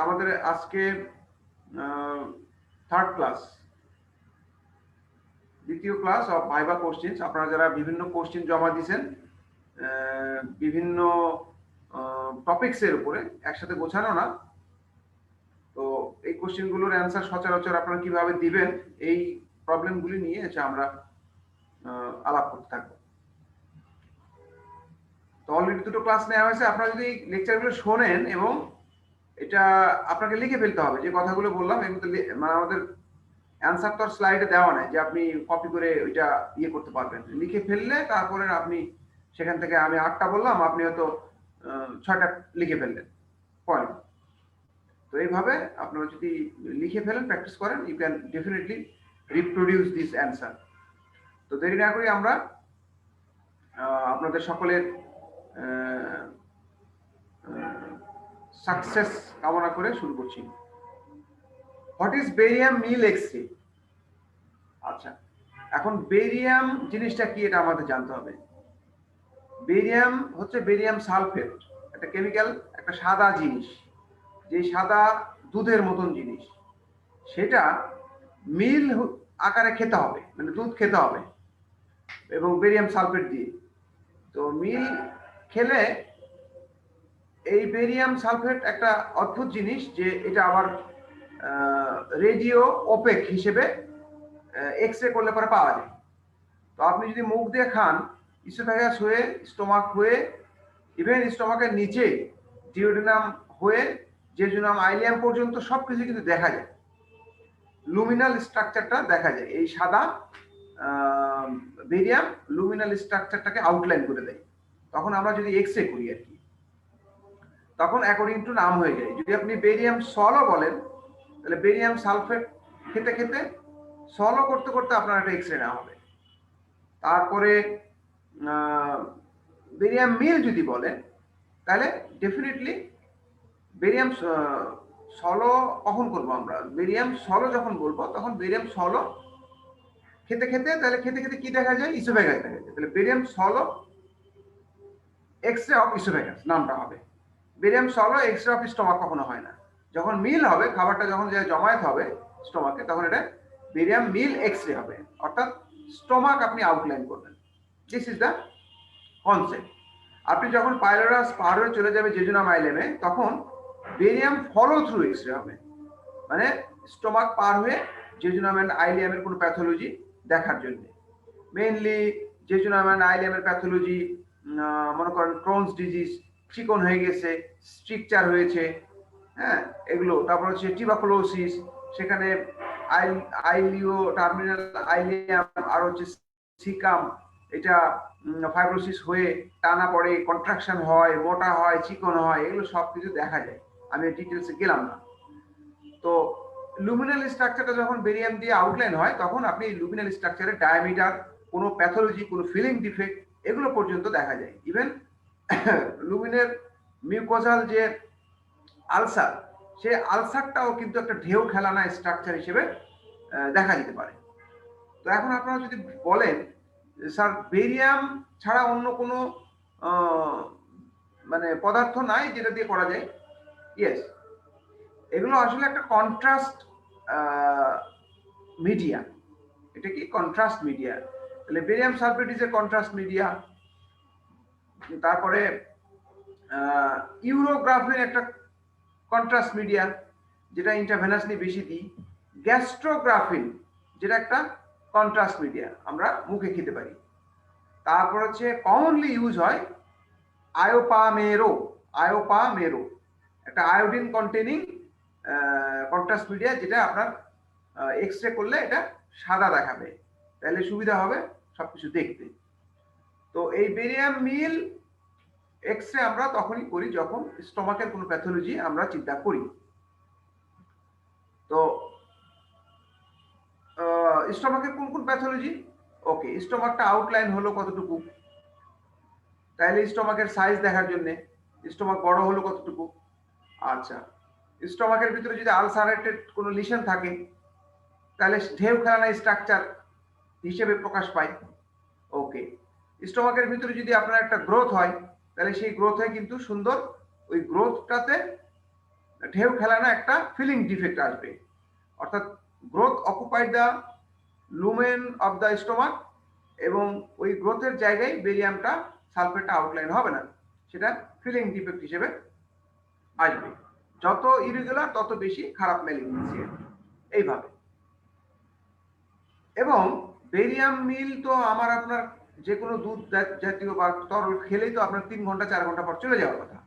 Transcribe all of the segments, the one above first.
আমাদের আজকে third class, দ্বিতীয় ক্লাস অফ ভাইবা কোশ্চেন। আপনারা যারা বিভিন্ন কোশ্চেন জমা দিয়েছেন বিভিন্ন টপিক্সের উপরে, একসাথে গোছানো না, তো এই কোশ্চেনগুলোর অ্যান্সার সচরাচর আপনারা কিভাবে দিবেন এই প্রবলেমগুলি নিয়ে আমরা আলাপ করতে থাকবো। তো অলরেডি দুটো ক্লাস নেওয়া হয়েছে। আপনারা যদি লেকচারগুলো শোনেন এবং এটা আপনাকে লিখে ফেলতে হবে, যে কথাগুলো বললাম এগুলো মানে আমাদের অ্যান্সার তো স্লাইডে দেওয়া নেই যে আপনি কপি করে ওইটা ইয়ে করতে পারবেন। লিখে ফেললে তারপরে আপনি সেখান থেকে, আমি 8টা বললাম, আপনি হয়তো 6টা লিখে ফেললেন পয়েন্ট। তো এইভাবে আপনারা যদি লিখে ফেলেন, প্র্যাকটিস করেন, you can definitely reproduce this answer. তো দেরি না করি আমরা আপনাদের সকলের সাকসেস কামনা করে শুরু করছি। What is barium meal X-ray? আচ্ছা, এখন বেরিয়াম জিনিসটা কি এটা আমাদের জানতে হবে। বেরিয়াম হচ্ছে বেরিয়াম সালফেট, একটা কেমিক্যাল, একটা সাদা জিনিস, যে সাদা দুধের মতন জিনিস, সেটা মিল আকারে খেতে হবে, মানে দুধ খেতে হবে এবং বেরিয়াম সালফেট দিয়ে। তো মিল খেলে এই বেরিয়াম সালফেট একটা অদ্ভুত জিনিস, যে এটা আবার রেডিও ওপেক হিসেবে এক্স রে করলে পরে পাওয়া যায়। তো আপনি যদি মুখ দিয়ে খান, ইসোফেগাস হয়ে, স্টোমাক হয়ে, ইভেন স্টোমাকের নিচে ডিওডিনাম হয়ে জেজুনাম আইলিয়াম পর্যন্ত সবকিছু কিন্তু দেখা যায়, লুমিনাল স্ট্রাকচারটা দেখা যায়। এই সাদা বেরিয়াম লুমিনাল স্ট্রাকচারটাকে আউটলাইন করে দেয়। তখন আমরা যদি এক্স রে করি আর কি, তখন অ্যাকর্ডিং টু নাম হয়ে যায়। যদি আপনি বেরিয়াম সলও বলেন, তাহলে বেরিয়াম সালফেট খেতে খেতে, সলও করতে করতে আপনার একটা এক্স রে নেওয়া হবে। তারপরে বেরিয়াম মিল যদি বলেন, তাহলে ডেফিনেটলি বেরিয়াম সলো কখন করবো আমরা? বেরিয়াম সলো যখন বলবো, তখন বেরিয়াম সলো খেতে খেতে, তাহলে খেতে খেতে কি দেখা যায়? ইসোফেগাস দেখা যায়। তাহলে barium solo X ray of oesophagus নামটা হবে। Barium solo X ray of stomach কখনো হয় না। যখন মিল হবে, খাবারটা যখন জমায়েত হবে স্টোমাকে, তখন এটা বেরিয়াম মিল এক্স রে হবে, অর্থাৎ স্টোমাক আপনি আউটলাইন করবেন। This is the concept. আপনি যখন পাইলোরাস পার হয়ে চলে যাবে জেজুনাম আইলেমে, তখন barium follow through X ray হবে, মানে স্টোমাক পার হয়ে জেজুনাম অ্যান্ড আইলিয়ামের কোনো প্যাথোলজি দেখার জন্য। মেইনলি জেজুনাম অ্যান্ড আইলিয়ামের প্যাথোলজি, মনে করেন ক্রোনস ডিজিজ, চিকন হয়ে গেছে, স্ট্রিকচার হয়েছে, হ্যাঁ, এগুলো। তারপর হচ্ছে টিউবাকুলোসিস, সেখানে আইলিও টার্মিনাল আইলিয়াম আর হচ্ছে সিকাম, এটা ফাইব্রোসিস হয়ে টানা পড়ে, কন্ট্রাকশন হয়, মোটা হয়, চিকন হয়, এগুলো সব কিছু দেখা যায়। আমি ডিটেলসে গেলাম না। তো লুমিনাল স্ট্রাকচারটা যখন বেরিয়াম দিয়ে আউটলাইন হয়, তখন আপনি লুমিনাল স্ট্রাকচারের ডায়ামিটার, কোনো প্যাথোলজি, কোনো ফিলিং ডিফেক্ট, এগুলো পর্যন্ত দেখা যায়। ইভেন লুমিনের মিউকোজাল যে আলসার, সে আলসারটাও কিন্তু একটা ঢেউ খেলানা স্ট্রাকচার হিসেবে দেখা যেতে পারে। তো এখন আপনারা যদি বলেন, স্যার বেরিয়াম ছাড়া অন্য কোনো মানে পদার্থ নাই যেটা দিয়ে করা যায়? ইয়েস, এগুলো আসলে একটা কন্ট্রাস্ট মিডিয়া। এটা কি? Contrast media. তাহলে barium sulphate is a contrast media. তারপরে ইউরোগ্রাফিন একটা কন্ট্রাস্ট মিডিয়া, যেটা ইন্টারভেনাসলি বেশি দিই। গ্যাস্ট্রোগ্রাফিন, যেটা একটা কন্ট্রাস্ট মিডিয়া, আমরা মুখে খেতে পারি। তারপর হচ্ছে কমনলি ইউজ হয় আয়োপামেরো, আয়োপামেরো একটা আয়োডিন কন্টেনিং কন্ট্রাস্ট মিডিয়া, যেটা আপনার এক্স রে করলে এটা সাদা দেখাবে, তাহলে সুবিধা হবে সবকিছু দেখতে। তো এই বেরিয়াম মিল এক্স রে আমরা তখনই করি যখন স্টোমাকের কোনো প্যাথোলজি আমরা চিন্তা করি। তো স্টোমাকের কোন কোন প্যাথোলজি? ওকে, স্টোমাকটা আউটলাইন হলো কতটুকু, তাহলে স্টোমাকের সাইজ দেখার জন্য স্টোমাক বড় হলো কতটুকু। আচ্ছা, স্টোমাকের ভিতরে যদি আলসারেটেড কোনো লিশন থাকে, তাহলে ঢেউ খেলানা স্ট্রাকচার হিসেবে প্রকাশ পায়। ওকে, স্টোমাকের ভিতরে যদি আপনার একটা গ্রোথ হয়, তাহলে সেই গ্রোথে কিন্তু সুন্দর, ওই গ্রোথটাতে ঢেউ খেলানো একটা ফিলিং ডিফেক্ট আসবে, অর্থাৎ growth occupied the lumen of the stomach, এবং ওই গ্রোথের জায়গায় বেরিয়ামটা সালফেটটা আউটলাইন হবে না, সেটা ফিলিং ডিফেক্ট হিসেবে আসবে। যত ইরেগুলার তত বেশি খারাপ ম্যালিগনেন্সি, এইভাবে। এবং বেরিয়াম মিল তো আমার আপনার যে কোনো দুধ জাতীয় বা তরল খেলেই তো আপনার 3 ঘন্টা 4 ঘন্টা পর চলে যাওয়ার কথা।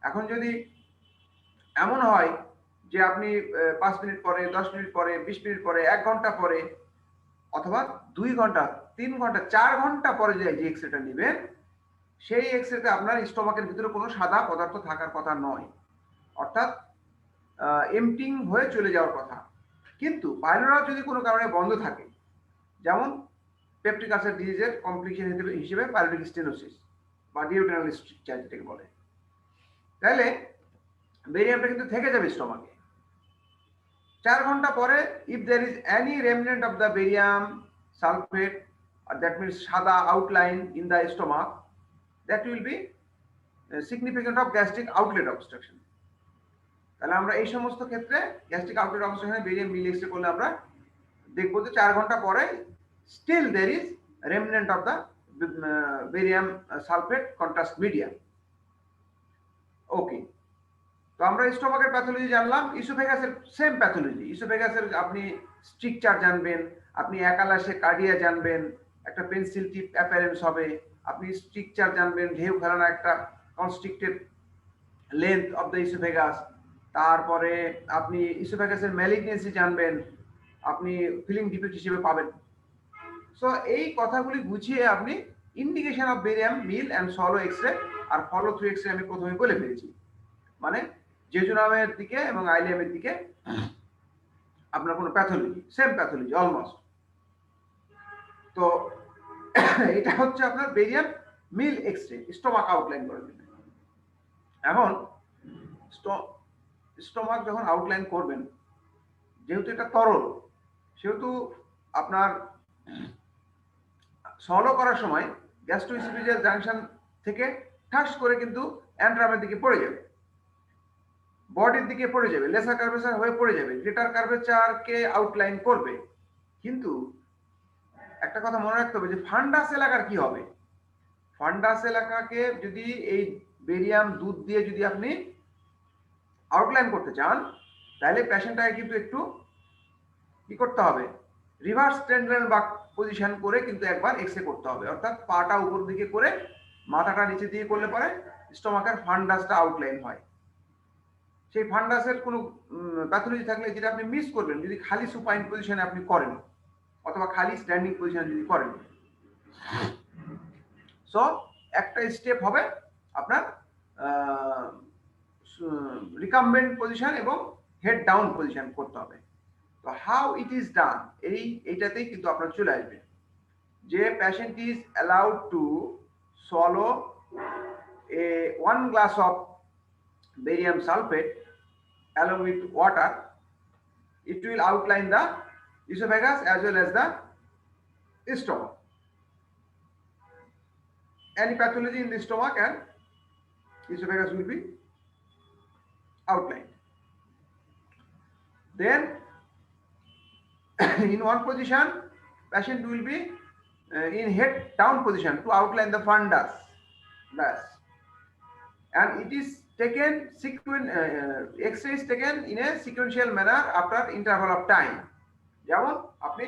এখন যদি এমন হয় যে আপনি 5 মিনিট পরে, 10 মিনিট পরে, 20 মিনিট পরে, 1 ঘন্টা পরে, অথবা 2 ঘন্টা, 3 ঘন্টা, 4 ঘন্টা পরে যে এক্সরেটা নেবেন, সেই এক্সরেতে আপনার স্টোমাকের ভিতরে কোনো সাদা পদার্থ থাকার কথা নয়, অর্থাৎ এমটিং হয়ে চলে যাওয়ার কথা। কিন্তু পাইলোরা যদি কোনো কারণে বন্ধ থাকে, যেমন পেপটিক আলসার ডিজিজের কমপ্লিকেশন হিসেবে পাইলোরিক স্টেনোসিস বা ডিউটেনাল স্ট্রিকচার যেটাকে বলে, তাহলে বেরিয়ামটা কিন্তু থেকে যাবে স্টোমাকে। 4 ঘন্টা পরে if there is any remnant of the barium sulphate, that means সাদা outline in the stomach, that will be significant of gastric outlet obstruction. তাহলে আমরা এই সমস্ত ক্ষেত্রে গ্যাস্ট্রিক আউটলেট অবস্ট্রাকশনে বেরিয়াম মিল এক্সরে করলে আমরা দেখবো যে 4 ঘন্টা পরে still there is remnant of the barium sulphate contrast medium. Okay, তো আমরা স্টোমাকের প্যাথোলজি জানলাম। ইসোফেগাসের সেম প্যাথোলজি। ইসোফেগাসের আপনি স্ট্রিকচার জানবেন, আপনি একালাসে কার্ডিয়া জানবেন, একটা পেন্সিল টিপ অ্যাপারেন্স হবে, আপনি স্ট্রিকচার জানবেন, ঢেউ খেলানো একটা constricted length of the oesophagus, তারপরে আপনি ইসোফেগাসের ম্যালিগনেন্সি জানবেন, আপনি ফিলিং ডিফেক্ট হিসেবে পাবেন। সো এই কথাগুলি বুঝিয়ে আপনি indication of barium meal and swallow X-ray আর ফলো থ্রু এক্সরে আমি প্রথমে বলে ফেলেছি, মানে জেজুনামের দিকে এবং আইলিয়ামের দিকে আপনার কোনো প্যাথোলজি, সেম প্যাথোলজি অলমোস্ট। তো এটা হচ্ছে আপনার barium meal x-ray stomach outline করার জন্য। এখন স্টোমাক যখন আউটলাইন করবেন, যেহেতু এটা তরল, সেহেতু আপনার সলো করার সময় গ্যাস্ট্রোইসোফেজিয়াল জাংশন থেকে ঠাস করে কিন্তু অ্যান্ট্রামের দিকে পড়ে যাবে, বডির দিকে পড়ে যাবে, লেসার কার্ভেচার হয়ে পড়ে যাবে, গ্রেটার কার্ভেচারকে আউটলাইন করবে। কিন্তু একটা কথা মনে রাখতে হবে যে ফান্ডাস এলাকার কি হবে। ফান্ডাস এলাকাকে যদি এই বেরিয়াম দুধ দিয়ে যদি আপনি আউটলাইন করতে চান, তাহলে পেশেন্টটাকে কিন্তু একটু কি করতে হবে, রিভার্স টেন্ডার বা পজিশন করে কিন্তু একবার এক্সরে করতে হবে, অর্থাৎ পাটা উপর দিকে করে মাথাটা নিচে দিয়ে করলে পরে স্টোমাকের ফান্ডাসটা আউটলাইন হয়। সেই ফান্ডাসের কোনো প্যাথোলজি থাকলে যেটা আপনি মিস করবেন যদি খালি সুপাইন পজিশনে আপনি করেন, অথবা খালি স্ট্যান্ডিং পজিশনে যদি করেন। সো একটা স্টেপ হবে আপনার রিকাম্বেন্ট পজিশন এবং হেড ডাউন পজিশন করতে হবে। তো হাউ ইট ইজ ডান, এইটাতেই কিন্তু আপনার চলে আসবে যে patient is allowed to swallow 1 glass of barium sulfate along with water. It will outline the esophagus as well as the stomach. Any pathology in the stomach and esophagus will be outlined. Then in one position patient will be in head down position to outline the fundus, and it is taken X-ray is taken in a sequential manner after interval of time. যেমন আপনি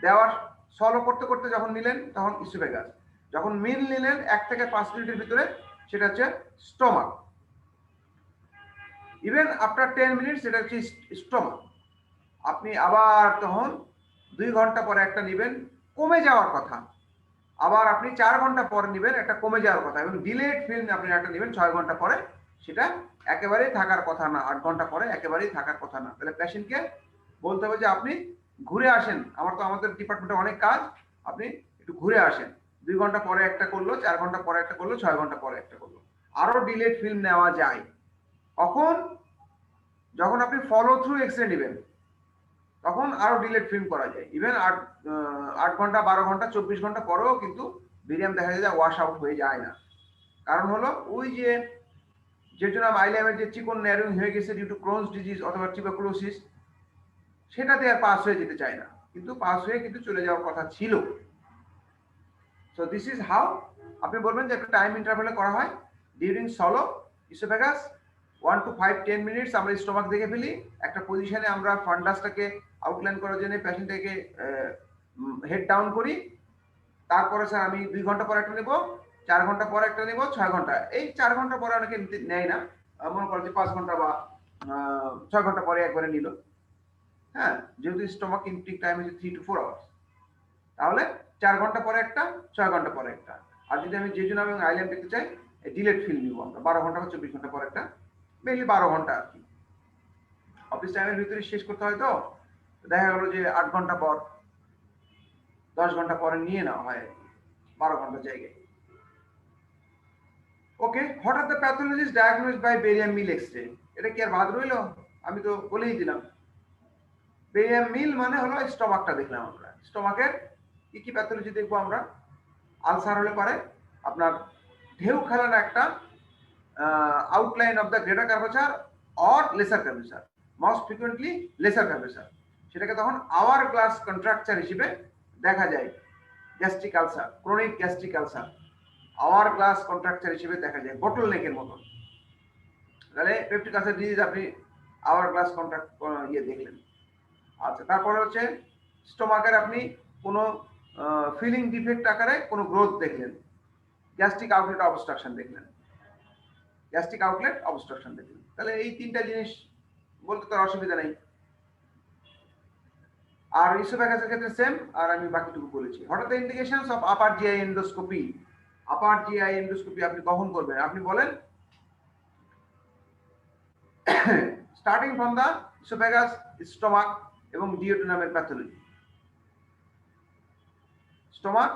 দেওয়ার solo করতে করতে যখন নিলেন তখন oesophagus, যখন মিল নিলেন 1 থেকে 5 মিনিটের ভিতরে সেটা হচ্ছে স্টোমাক, ইভেন আফটার 10 মিনিট সেটা হচ্ছে স্টোমাক। আপনি আবার তখন 2 ঘন্টা পরে একটা নেবেন, কমে যাওয়ার কথা, আবার আপনি 4 ঘন্টা পরে নেবেন, একটা কমে যাওয়ার কথা, এবং ডিলেড ফিল্ম আপনি একটা নেবেন 6 ঘন্টা পরে, সেটা একেবারেই থাকার কথা না, 8 ঘন্টা পরে একেবারেই থাকার কথা না। তাহলে পেশেন্টকে বলতে হবে যে আপনি ঘুরে আসেন, আমাদের ডিপার্টমেন্টে অনেক কাজ, আপনি একটু ঘুরে আসেন, 2 ঘন্টা পরে একটা করলো, 4 ঘন্টা পরে একটা করলো, 6 ঘন্টা পরে একটা করলো, আরো ডিলেড ফিল্ম নেওয়া যায়। কখন? যখন আপনি ফলো থ্রু এক্সরে নেবেন তখন আরো ডিলেট ফিল্ম করা যায়, ইভেন 8 ঘন্টা, 12 ঘন্টা, 24 ঘন্টা পরেও কিন্তু বেরিয়াম দেখা যায় ওয়াশ আউট হয়ে যায় না। কারণ হলো ওই যে জেজুনাম আইলেমের যে চিকন ন্যারোইং হয়ে গেছে ডিউ টু ক্রোনস ডিজিজ অথবা টিউবারকুলোসিস, সেটাতে আর পাস হয়ে যেতে চায় না, কিন্তু পাস হয়ে কিন্তু চলে যাওয়ার কথা ছিল। সো দিস ইজ হাউ আপনি বলবেন যে একটা টাইম ইন্টারভ্যালে করা হয় during solo oesophagus 1 to 5 10 minutes আমরা স্টোমাক দেখে ফেলি, একটা পজিশনে আমরা ফান্ডাসটাকে আউটলাইন করার জন্য পেশেন্টটাকে হেড ডাউন করি, তারপরে স্যার আমি 2 ঘন্টা পর একটা নেব, 4 ঘন্টা পর একটা নেব, 6 ঘন্টা, এই 4 ঘন্টা পরে অনেকে নেয় না, মনে করেন যে 5 ঘন্টা বা 6 ঘন্টা পরে একবারে নিল। হ্যাঁ, যেহেতু স্টোমাক ইনটেক টাইম হচ্ছে 3 to 4 আওয়ার্স, তাহলে 4 ঘন্টা পরে একটা, 6 ঘন্টা পরে একটা। আর যদি আমি জেজুনাম এবং আইল্যান্ড দেখতে চাই, ডিলেট ফিল নিব আমরা 12 ঘন্টা বা 24 ঘন্টা পর একটা, মেইনলি 12 ঘন্টা আর কি। অফিস টাইমের ভিতরে শেষ করতে হয়, তো দেখা গেল যে 8 ঘন্টা পর 10 ঘন্টা পরে নিয়ে নেওয়া হয় 12 ঘন্টার জায়গায়। Okay, what are the pathologies diagnosed by barium meal x-ray? এটা কি আর বাদ রইলো? আমি তো বলেই দিলাম। বেরিয়াম মিল মানে হলো স্টোমাকটা দেখলাম আমরা, স্টোমাকের কি কি প্যাথোলজি দেখবো আমরা? আলসার হলে পারে আপনার ঢেউ খেলানো একটা outline of the greater curvature or lesser curvature, most frequently lesser curvature, সেটাকে তখন আওয়ার গ্লাস কন্ট্রাকচার হিসেবে দেখা যায়। Gastric ulcer, chronic gastric ulcer hour glass contracture হিসেবে দেখা যায়, বটল নেকের মতন। তাহলে পেপটিক আলসার ডিজিজ আপনি আওয়ার গ্লাস কন্ট্রাক্ট দেখলেন। আচ্ছা, তারপরে হচ্ছে স্টোমাকের আপনি কোনো ফিলিং ডিফেক্ট আকারে কোনো গ্রোথ দেখলেন, গ্যাস্ট্রিক আউটলেট অবস্ট্রাকশন দেখলেন, গ্যাস্ট্রিক আউটলেট অবস্ট্রাকশন দেখলেন। তাহলে এই তিনটা জিনিস বলতে তো অসুবিধা নেই। আর ইসোফেগাসের ক্ষেত্রে সেম, আর আমি বাকিটুকু বলেছি। What are the indications of upper GI endoscopy? Upper GI endoscopy আপনি কখন করবেন? আপনি বলেন starting from the oesophagus, stomach এবং ডিওডেনামের প্যাথোলজি। স্টোমাক,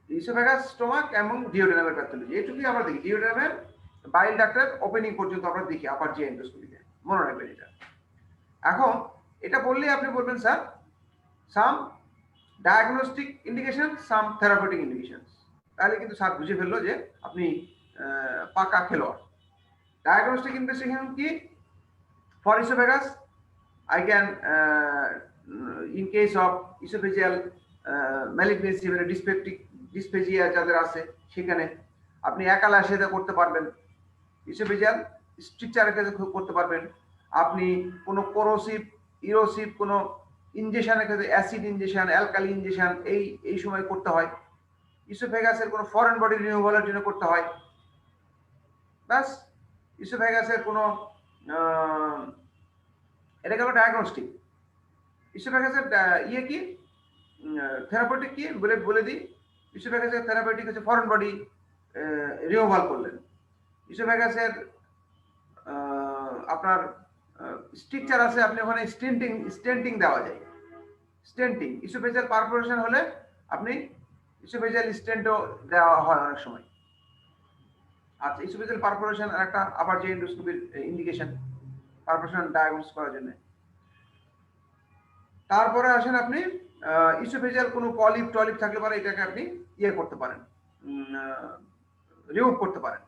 ইসোফেগাস, স্টোমাক এবং ডিওডেনামের প্যাথোলজি, এটুকুই আমরা দেখি। ডিওডেনামের বাইল ডাক্টের ওপেনিং পর্যন্ত আমরা দেখি আপার জিআই এন্ডোস্কোপিতে, মনে রাখবেন এটা। এখন এটা বললেই আপনি বলবেন স্যার সাম ডায়াগনস্টিক ইন্ডিকেশন, সাম থেরাপিউটিক ইন্ডিকেশন, তাহলে কিন্তু স্যার বুঝে ফেললো যে আপনি পাকা খেলোয়াড়। ডায়াগনস্টিক ইনভেস্টিগেশন কি? For oesophagus I can in case of esophageal malignancy মানে dysphagia যাদের আছে সেখানে আপনি একালা সেটা করতে পারবেন, ইসোফেজিয়াল স্ট্রাকচারের ক্ষেত্রে করতে পারবেন। আপনি কোনো কোরোসিভ ইরোসিভ কোনো ইনজেকশনের ক্ষেত্রে অ্যাসিড ইনজেকশন, অ্যালকালি ইনজেকশন এই সময় করতে হয়। ইসোফেগাসের কোনো ফরেন বডি রিমুভালের জন্য করতে হয়। ব্যাস, ইসোফেগাসের কোনো এটা গেল ডায়াগনস্টিক। ইসোফেগাসের কি থেরাপিউটিক কি বলে দিই। ইসোফেগাসের থেরাপিউটিক হচ্ছে ফরেন বডি রিমুভাল করলেন। ইসোফেগাসের আপনার স্ট্রাকচার আছে, আপনি ওখানে স্টেন্টিং দেওয়া যায়। স্টেন্টিং, ইসোফেজিয়াল পারফোরেশন হলে আপনি ইসোফেজিয়াল স্টেন্টও দেওয়া হয় অনেক সময়। আচ্ছা, ইসোফেজিয়াল পারফোরেশন আর একটা আপার যে এন্ডোস্কোপির ইন্ডিকেশন পারফোরেশন ডায়াগনোস করার জন্য। তারপরে আসেন আপনি ইসোফেজিয়াল কোনো পলিপ টলিপ থাকলে পরে এটাকে আপনি করতে পারেন, রিমুভ করতে পারেন।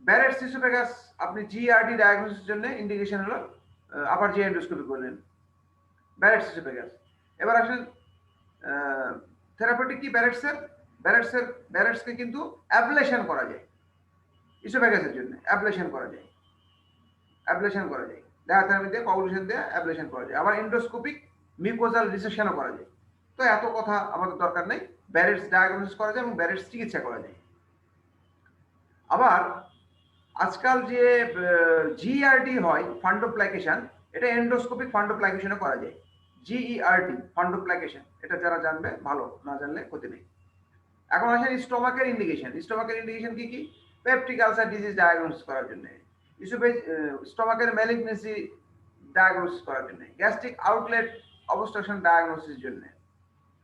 ব্যারেটস ইসোফেগাস আপনি জিআরডি ডায়াগনোসিসের জন্য ইন্ডিকেশন হলো আপার জি এন্ডোস্কোপি করলেন, ব্যারেটস ইসোফেগাস। এবার আসেন থেরাপিউটিক কি ব্যারেটসকে কিন্তু অ্যাবলেশন করা যায়, ইসোফেগাসের জন্য অ্যাবলেশন করা যায়, ডায়াথেরাপি দিয়ে কভুলেশন দিয়ে অ্যাবলেশন করা যায়। আবার এন্ডোস্কোপিক মিউকোজাল রিসেকশনও করা যায়। তো এত কথা আমাদের দরকার নেই, ব্যারেটস ডায়াগনোসিস করা যায় এবং ব্যারেটস চিকিৎসা করা যায়। আবার আজকাল যে জিইআরডি হয় ফান্ডোপ্লাইকেশন, এটা এন্ডোস্কোপিক ফান্ডোপ্লাইকেশনও করা যায়। জিইআরডি ফান্ডোপ্লাইকেশন, এটা যারা জানবে ভালো, না জানলে ক্ষতি নেই। এখন আসেন স্টোমাকের ইন্ডিকেশন। স্টোমাকের ইন্ডিকেশন কি কি? পেপটিক আলসার ডিজিজ ডায়াগনোসিস করার জন্য, স্টোমাকের ম্যালিগনেন্সি ডায়াগনোসিস করার জন্য, গ্যাস্ট্রিক আউটলেট অবস্ট্রাকশন ডায়াগনোসিসের জন্য।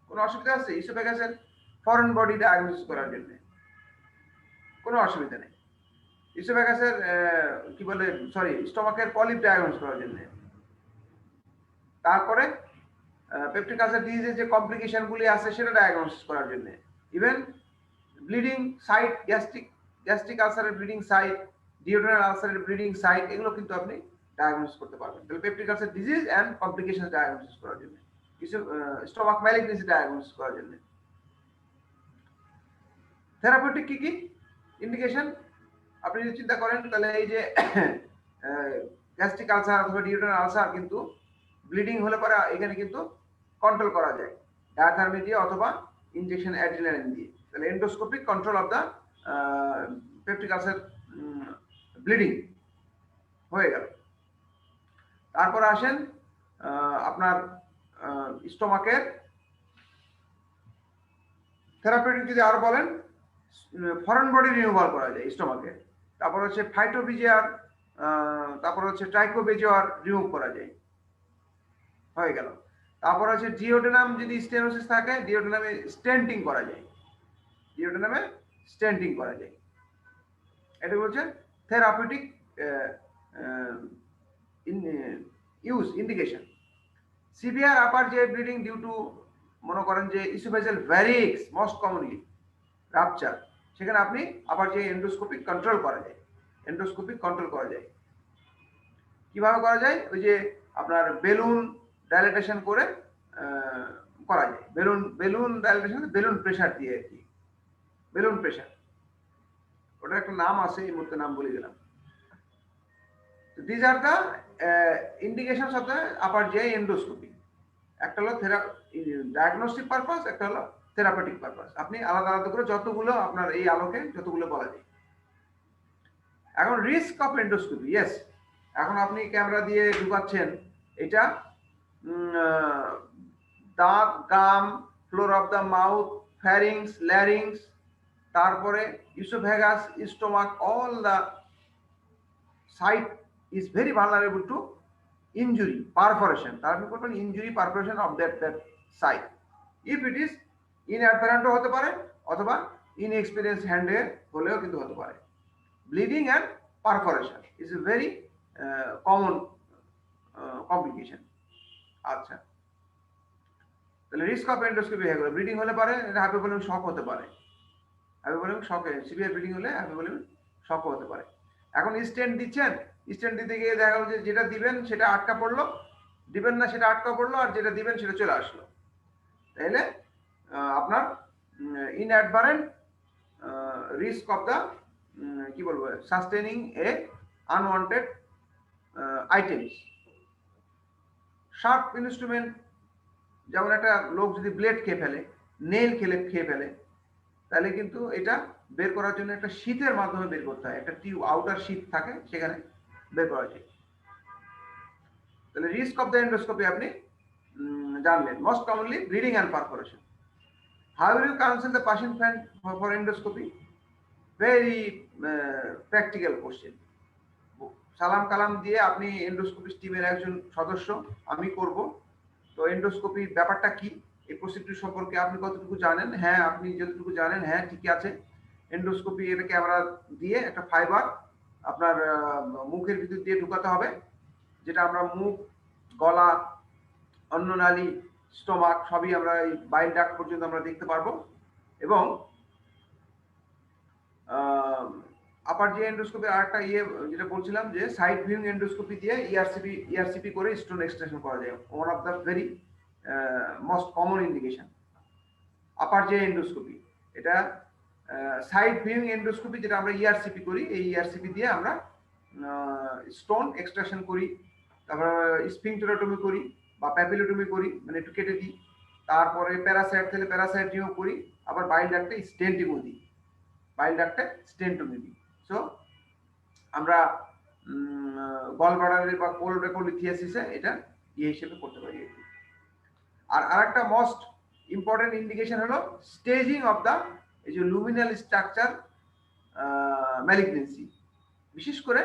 কোনো অসুবিধা আছে? ইসোফেগাসের ফরেন বডি ডায়াগনোসিস করার জন্য কোনো অসুবিধা নেই। ইসোফেগাসের কি বলে স্টোমাকের পলিপ ডায়াগনোস করার জন্য। তারপরে পেপটিক আলসার ডিজিজের যে কমপ্লিকেশনগুলি আছে সেটা ডায়াগনোসিস করার জন্য। ইভেন ব্লিডিং সাইট, গ্যাস্ট্রিক আলসারের ব্লিডিং সাইট ডিওড্রেনাল আলসারের ব্লিডিং সাইট, এগুলো কিন্তু আপনি ডায়াগনোসিস করতে পারবেন। তাহলে peptic ulcer disease and complication diagnosis করার জন্য, কিছু স্টমাক ম্যালিগনেন্সি ডায়াগনোসিস করার জন্য। থেরাপিউটিক কি কি ইন্ডিকেশন আপনি যদি চিন্তা করেন, তাহলে এই যে গ্যাস্ট্রিক আলসার অথবা ডিওড্রেনাল আলসার কিন্তু ব্লিডিং হলে পরে এখানে কিন্তু কন্ট্রোল করা যায় ডায়াথার্মি দিয়ে অথবা ইনজেকশন অ্যাড্রিনালিন দিয়ে। তাহলে endoscopic control of the peptic ulcer bleeding হয়ে গেল। তারপর আসেন আপনার স্টোমাকের থেরাপিউটিক যদি আরো বলেন, ফরেন বডি রিমুভাল করা যায় স্টোমাকে। তারপর হচ্ছে ফাইটোভিজিআর, তারপর হচ্ছে ট্রাইকোবেজিআর রিমুভ করা যায়, হয়ে গেল। তারপর হচ্ছে ডিওডেনাম যদি স্টেনোসিস থাকে, ডিওডেনামে স্টেন্টিং করা যায়, ডিওডেনামে স্টেন্টিং করা যায়। এটা হচ্ছে থেরাপিউটিক ইউজ ইন্ডিকেশন। সিভিয়ার আপার যে ব্লিডিং ডিউ টু, মনে করেন যে ইসোফেজিয়াল ভ্যারিক্স মোস্ট কমনলি রাপচার, সেখানে আপনি আবার যে এন্ডোস্কোপিক কন্ট্রোল করা যায়, এন্ডোস্কোপিক কন্ট্রোল করা যায়। কিভাবে করা যায়? ওই যে আপনার বেলুন ডাইলেটেশন করে করা যায়, বেলুন ডাইলেটেশন, বেলুন প্রেসার দিয়ে আর কি, বেলুন প্রেসার, ওটার একটা নাম আছে, এই মুহূর্তে নাম বলে গেলাম। This are the indications of the upper G endoscopy. একটা হলো ডায়াগনস্টিক পারপাস, একটা হলো থেরাপিউটিক পারপাস। আপনি আলাদা আলাদা করে যতগুলো আপনার এই আলোকে যতগুলো বলা যায়। এখন রিস্ক অফ এন্ডোস্কোপি, ইয়েস, এখন আপনি ক্যামেরা দিয়ে ঢুকাচ্ছেন, এটা দাঁত, gum, floor of the mouth, pharynx, larynx, তারপরে oesophagus, stomach, all the site is very vulnerable to injury, perforation. তার আপনি করবেন injury, perforation of that site. If it is inadvertent হতে পারে অথবা ইনএক্সপিরিয়েন্স হ্যান্ডে হলেও কিন্তু হতে পারে। Bleeding and perforation is a very common complication. আচ্ছা, তাহলে রিস্ক অফ এন্ডোস্কোপি হয়ে গেল। ব্লিডিং হলে পারে, হাইপোভলিউমিক শক হতে পারে, হাইপোভলিউমিক শকে, সিভিয়ার ব্লিডিং হলে হাইপোভলিউমিক শক হতে পারে। এখন স্টেন্ট দিচ্ছেন, স্টেন্ট দিতে গিয়ে দেখা গেল যে যেটা দিবেন সেটা আটকা পড়লো, দিবেন না সেটা আটকা পড়লো, আর যেটা দিবেন সেটা চলে আসলো। তাহলে আপনার ইনঅ্যাডভারেন্ট রিস্ক অফ দ্য কি বলবো, সাস্টেনিং এ আনওয়ান্টেড আইটেমস। শার্প ইনস্ট্রুমেন্ট, যেমন একটা লোক যদি ব্লেড খেয়ে ফেলে, নেল খেয়ে ফেলে, তাহলে কিন্তু এটা বের করার জন্য একটা শীতের মাধ্যমে বের করতে হয়, একটা টিউব আউটার শীত থাকে, সেখানে বের করা যায়। তাহলে রিস্ক অফ দ্য এন্ডোস্কোপি আপনি জানলেন। Most commonly bleeding and perforation. How will you counsel the patient for endoscopy? Very practical question. সালাম কালাম দিয়ে আপনি এন্ডোস্কোপি টিমের একজন সদস্য, আমি করব, তো এন্ডোস্কোপির ব্যাপারটা কি, এই প্রসিডিউর সম্পর্কে আপনি কতটুকু জানেন? হ্যাঁ, আপনি যতটুকু জানেন, হ্যাঁ ঠিক আছে। এন্ডোস্কোপি, এটা ক্যামেরা দিয়ে একটা ফাইবার আপনার মুখের ভিতর দিয়ে ঢুকাতে হবে, যেটা আমরা মুখ, গলা, অন্ননালী, স্টোমাক সবই আমরা এই বাইল ডাক্ট পর্যন্ত আমরা দেখতে পারবো। এবং আপার যে এন্ডোস্কোপি আরেকটা যেটা বলছিলাম, যে সাইড ভিউইং এন্ডোস্কোপি দিয়ে ইআরসিপি করে স্টোন এক্সট্রাকশন করা যায়। One of the very most common indication upper যে এন্ডোস্কোপি। এটা সাইড ভিউইং এন্ডোস্কোপি যেটা আমরা ইআরসিপি করি, এই ইআরসিপি দিয়ে আমরা স্টোন এক্সট্রাকশন করি, তারপর স্ফিংক্টেরোটমি করি বা প্যাপিলোটমি করি, মানে একটু কেটে দিই, তারপরে প্যারাসাইট থেকে প্যারাসাইট রিমুভ করি, আবার বাইল ডাক্টে স্টেন্টিংও দিই, বাইল ডাক্টে স্টেন্টমি দিই। সো আমরা গল ব্লাডারের বা কোলরেকোলিথিয়াসিসে এটা হিসেবে করতে পারি। আর আরেকটা মোস্ট ইম্পর্টেন্ট ইন্ডিকেশন হলো স্টেজিং অফ দ্য এই যে লুমিনাল স্ট্রাকচার ম্যালিগনেন্সি। বিশেষ করে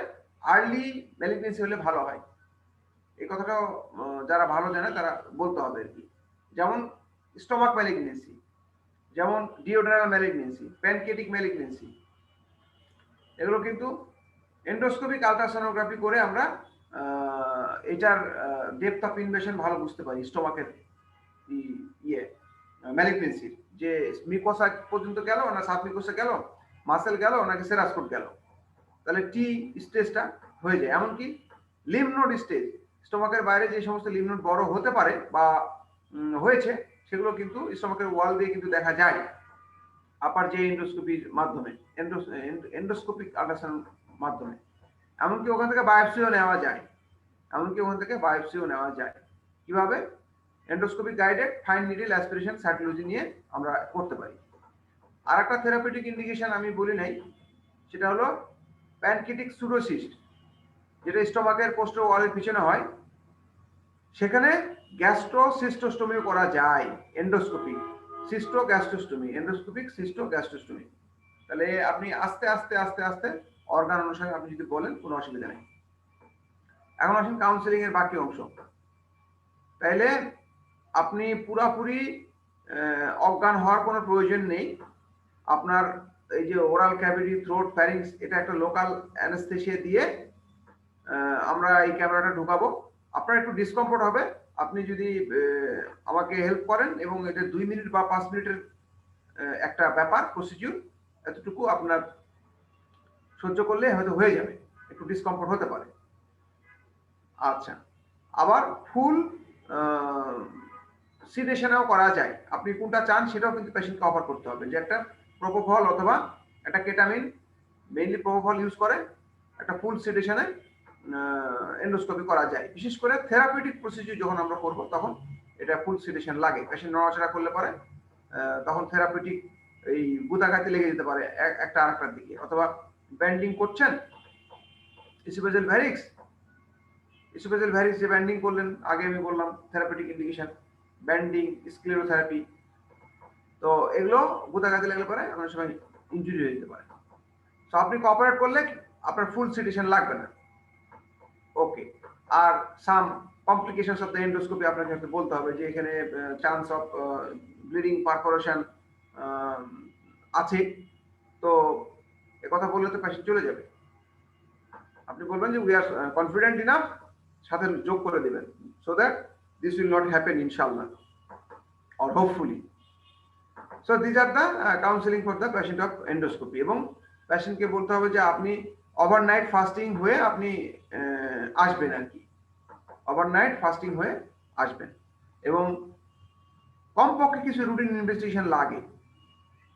আর্লি ম্যালিগনেন্সি হলে ভালো হয়, এই কথাটাও যারা ভালো জানে তারা বলতে হবে আর কি। যেমন স্টোমাক ম্যালিগনেন্সি, যেমন ডিওড্রেনাল ম্যালিগনেন্সি, প্যানক্রিয়াটিক ম্যালিগনেন্সি, এগুলো কিন্তু এন্ডোস্কোপিক আলট্রাসোনোগ্রাফি করে আমরা এটার ডেপথ অফ ইনভেশন ভালো বুঝতে পারি। স্টোমাকের ম্যালিগনেন্সির যে মিকোসা পর্যন্ত গেল না, সাব মিকোসা গেল, মাসেল গেল নাকি সেরাসকোট গেল, তাহলে টি স্টেজটা হয়ে যায়। এমনকি লিম্ফ নোড স্টেজ, স্টোমাকের বাইরে যে সমস্ত লিম্ফ নোড বড় হতে পারে বা হয়েছে, সেগুলো কিন্তু স্টোমাকের ওয়াল দিয়ে কিন্তু দেখা যায় আপার যে এন্ডোস্কোপির মাধ্যমে, এন্ডোস্কোপিক আল্ট্রাসাউন্ড মাধ্যমে। এমনকি ওখান থেকে বায়োপসিও নেওয়া যায়, কিভাবে? Endoscopic guided fine needle aspiration cytology নিয়ে আমরা করতে পারি। আর একটা থেরাপিউটিক ইন্ডিকেশন আমি বলি নাই, সেটা হলো প্যানক্রিয়াটিক সুডোসিস্ট, যেটা স্টোমাকের পোস্টার ওয়ালের পিছনে হয়। সেখানে গ্যাস্ট্রোসিস্টোস্টোমি করা যায়, এন্ডোস্কোপিক সিস্টোগ্যাস্ট্রোস্টোমি। তাহলে আপনি আস্তে আস্তে অর্গান অনুসারে আপনি যদি বলেন, কোনো অসুবিধা নেই। এখন আসেন কাউন্সেলিং এর বাকি অংশ। তাইলে আপনি পুরাপুরি অজ্ঞান হওয়ার কোনো প্রয়োজন নেই। আপনার এই যে ওরাল ক্যাভিটি, থ্রোট, ফ্যারিংস, এটা একটা লোকাল অ্যানেস্থেসিয়া দিয়ে আমরা এই ক্যামেরাটা ঢুকাবো। আপনার একটু ডিসকমফোর্ট হবে, আপনি যদি আমাকে হেল্প করেন, এবং এটা 2 মিনিট বা 5 মিনিটের একটা ব্যাপার, প্রসিডিউর, এতটুকু আপনার সহ্য করলে হয়তো হয়ে যাবে, একটু ডিসকমফোর্ট হতে পারে। আচ্ছা, আবার ফুল সিডেশনেও করা যায়। আপনি কোনটা চান সেটাও কিন্তু পেশেন্টকে অফার করতে হবে, যে একটা প্রোপোফল অথবা একটা কেটামিন, মেইনলি প্রোপোফল ইউজ করে একটা ফুল সিডেশনে এন্ডোস্কোপি করা যায়। বিশেষ করে থেরাপিউটিক প্রসিডিউর যখন আমরা করব, তখন এটা ফুল সিডেশন লাগে। পেশেন্ট নড়াচড়া করলে পরে তখন থেরাপিউটিক এই গুতাগাতি লেগে যেতে পারে একটা আরেকটার দিকে, অথবা ব্যান্ডিং করছেন, ইসোফেজিয়াল ভ্যারিক্স যে ব্যান্ডিং করলেন, আগে আমি বললাম থেরাপিউটিক ইন্ডিকেশন, ব্যান্ডিং, স্ক্লেরোথেরাপি। তো এগুলো গুতাগাতি লাগলে পরে অনেক সময় ইনজুরি হয়ে যেতে পারে। তো আপনি কোঅপারেট করলে আপনার ফুল সিডেশন লাগবে না। ওকে। আর সাম কমপ্লিকেশনস অফ দ্য এন্ডোস্কোপি আপনাকে হয়তো বলতে হবে, যে এখানে চান্স অফ ব্লিডিং, পারফোরেশন আছে। তো কথা বললে তো পেশেন্ট চলে যাবে। আপনি বলবেন যে উই আর কনফিডেন্ট ইনাফ, সাথে যোগ করে দিবেন, so that this will not happen ইনশাআল্লাহ, or hopefully. So this are the counselling for the patient of endoscopy. এবং পেশেন্টকে বলতে হবে যে আপনি ওভারনাইট ফাস্টিং হয়ে আপনি আসবেন, আর কি ওভারনাইট ফাস্টিং হয়ে আসবেন। এবং কমপক্ষে কিছু রুটিন ইনভেস্টিগেশন লাগে,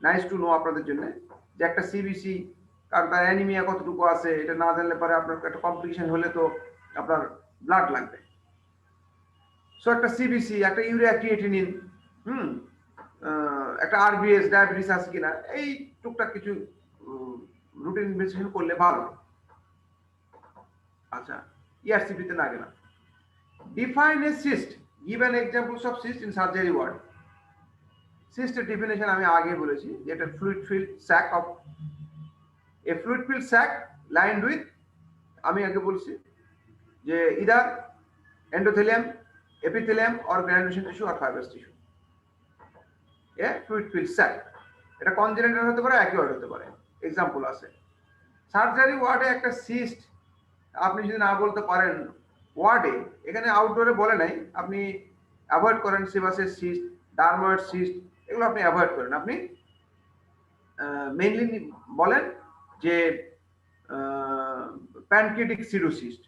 নাইস টু নো আপনাদের জন্য, যে একটা সিবিসি, কারণ তার অ্যানিমিয়া কতটুকু আছে এটা না জানলে পরে আপনার একটা কমপ্লিকেশন হলে তো আপনার ব্লাড লাগবে। সো একটা সিবিসি, একটা ইউরিয়া ক্রিয়েটিনিন, একটা আরবিএস, ডায়াবেটিস আছে কিনা, এই টুকটাক কিছু রুটিন ইনভেস্টিগেশন করলে ভালো। আচ্ছা, ইআরসিপি তে না গেলাম। Define a cyst, give an examples of cyst in surgery ward. সিস্টের ডেফিনেশন আমি আগে বলেছি, যে এটা fluid filled sac of a fluid filled sac lined with, আমি আগে বলছি যে either endothelium, epithelium, or granulation tissue, or fibrous tissue. A fluid filled sac, এটা কনজেনিটাল হতে পারে, অ্যাকিউট হতে পারে। এক্সাম্পল আছে। সার্জারি ওয়ার্ডে একটা সিস্ট আপনি যদি না বলতে পারেন ওয়ার্ডে, এখানে আউটডোরে বলে নাই, আপনি অ্যাভয়েড করেন। সেবাসের সিস্ট, ডার্ময়েড সিস্ট, এগুলো আপনি অ্যাভয়েড করেন। আপনি মেইনলি বলেন যে প্যানক্রিয়াটিক সিডোসিস্ট,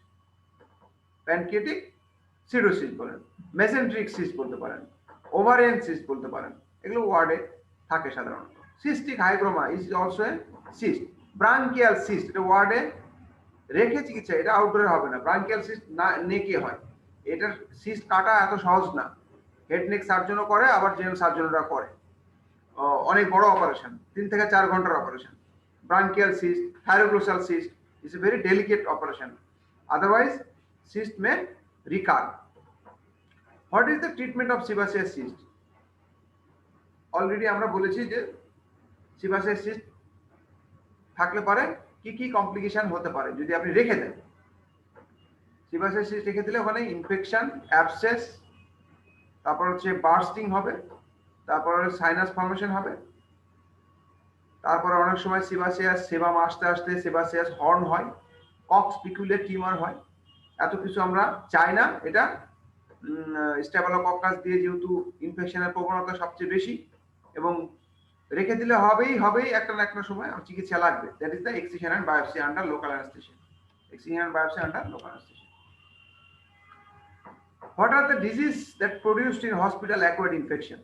বলেন, মেসেন্ট্রিক সিস্ট বলতে পারেন, ওভারিয়ান সিস্ট বলতে পারেন। এগুলো ওয়ার্ডে থাকে সাধারণত। Cystic hygroma is also a cyst. Branchial cyst, এটা ওয়ার্ডে রেখে চিকিৎসা, এটা আউটডোরে হবে না। ব্রাঙ্কিয়াল সিস্ট না নেকে হয়, এটার সিস্ট কাটা এত সহজ না। হেড নেক সার্জনও করে, আবার জেনারেল সার্জনরা করে, অনেক বড় অপারেশন, 3 থেকে 4 ঘন্টার operation. Branchial cyst, thyroglossal cyst is a very delicate operation, otherwise cyst may recur. What is the treatment of sebaceous cyst? Already আমরা বলেছি যে সিবাসিয়াস সিস্ট থাকলে পারে কি কি কমপ্লিকেশন হতে পারে যদি আপনি রেখে দেন। সিবাসিয়াস সিস্ট রেখে দিলে ওখানে ইনফেকশন, অ্যাবসেস, তারপর হচ্ছে বার্স্টিং হবে, তারপর সাইনাস ফর্মেশন হবে, তারপর অনেক সময় সিবাসিয়াস সেবাম আসতে আসতে সিবাসিয়াস হর্ন হয়, কক্স পিকুলের টিউমার হয়। এত কিছু আমরা চাই না। এটা স্টেফিলোকক্কাস দিয়ে যেহেতু ইনফেকশনের প্রবণতা সবচেয়ে বেশি, এবং রেখে দিলে হবেই একটা না একটা সময় চিকিৎসা লাগবে। That is the excision and biopsy under local anaesthesia. Excision and biopsy under local anaesthesia. What are the diseases that produced in hospital acquired infection?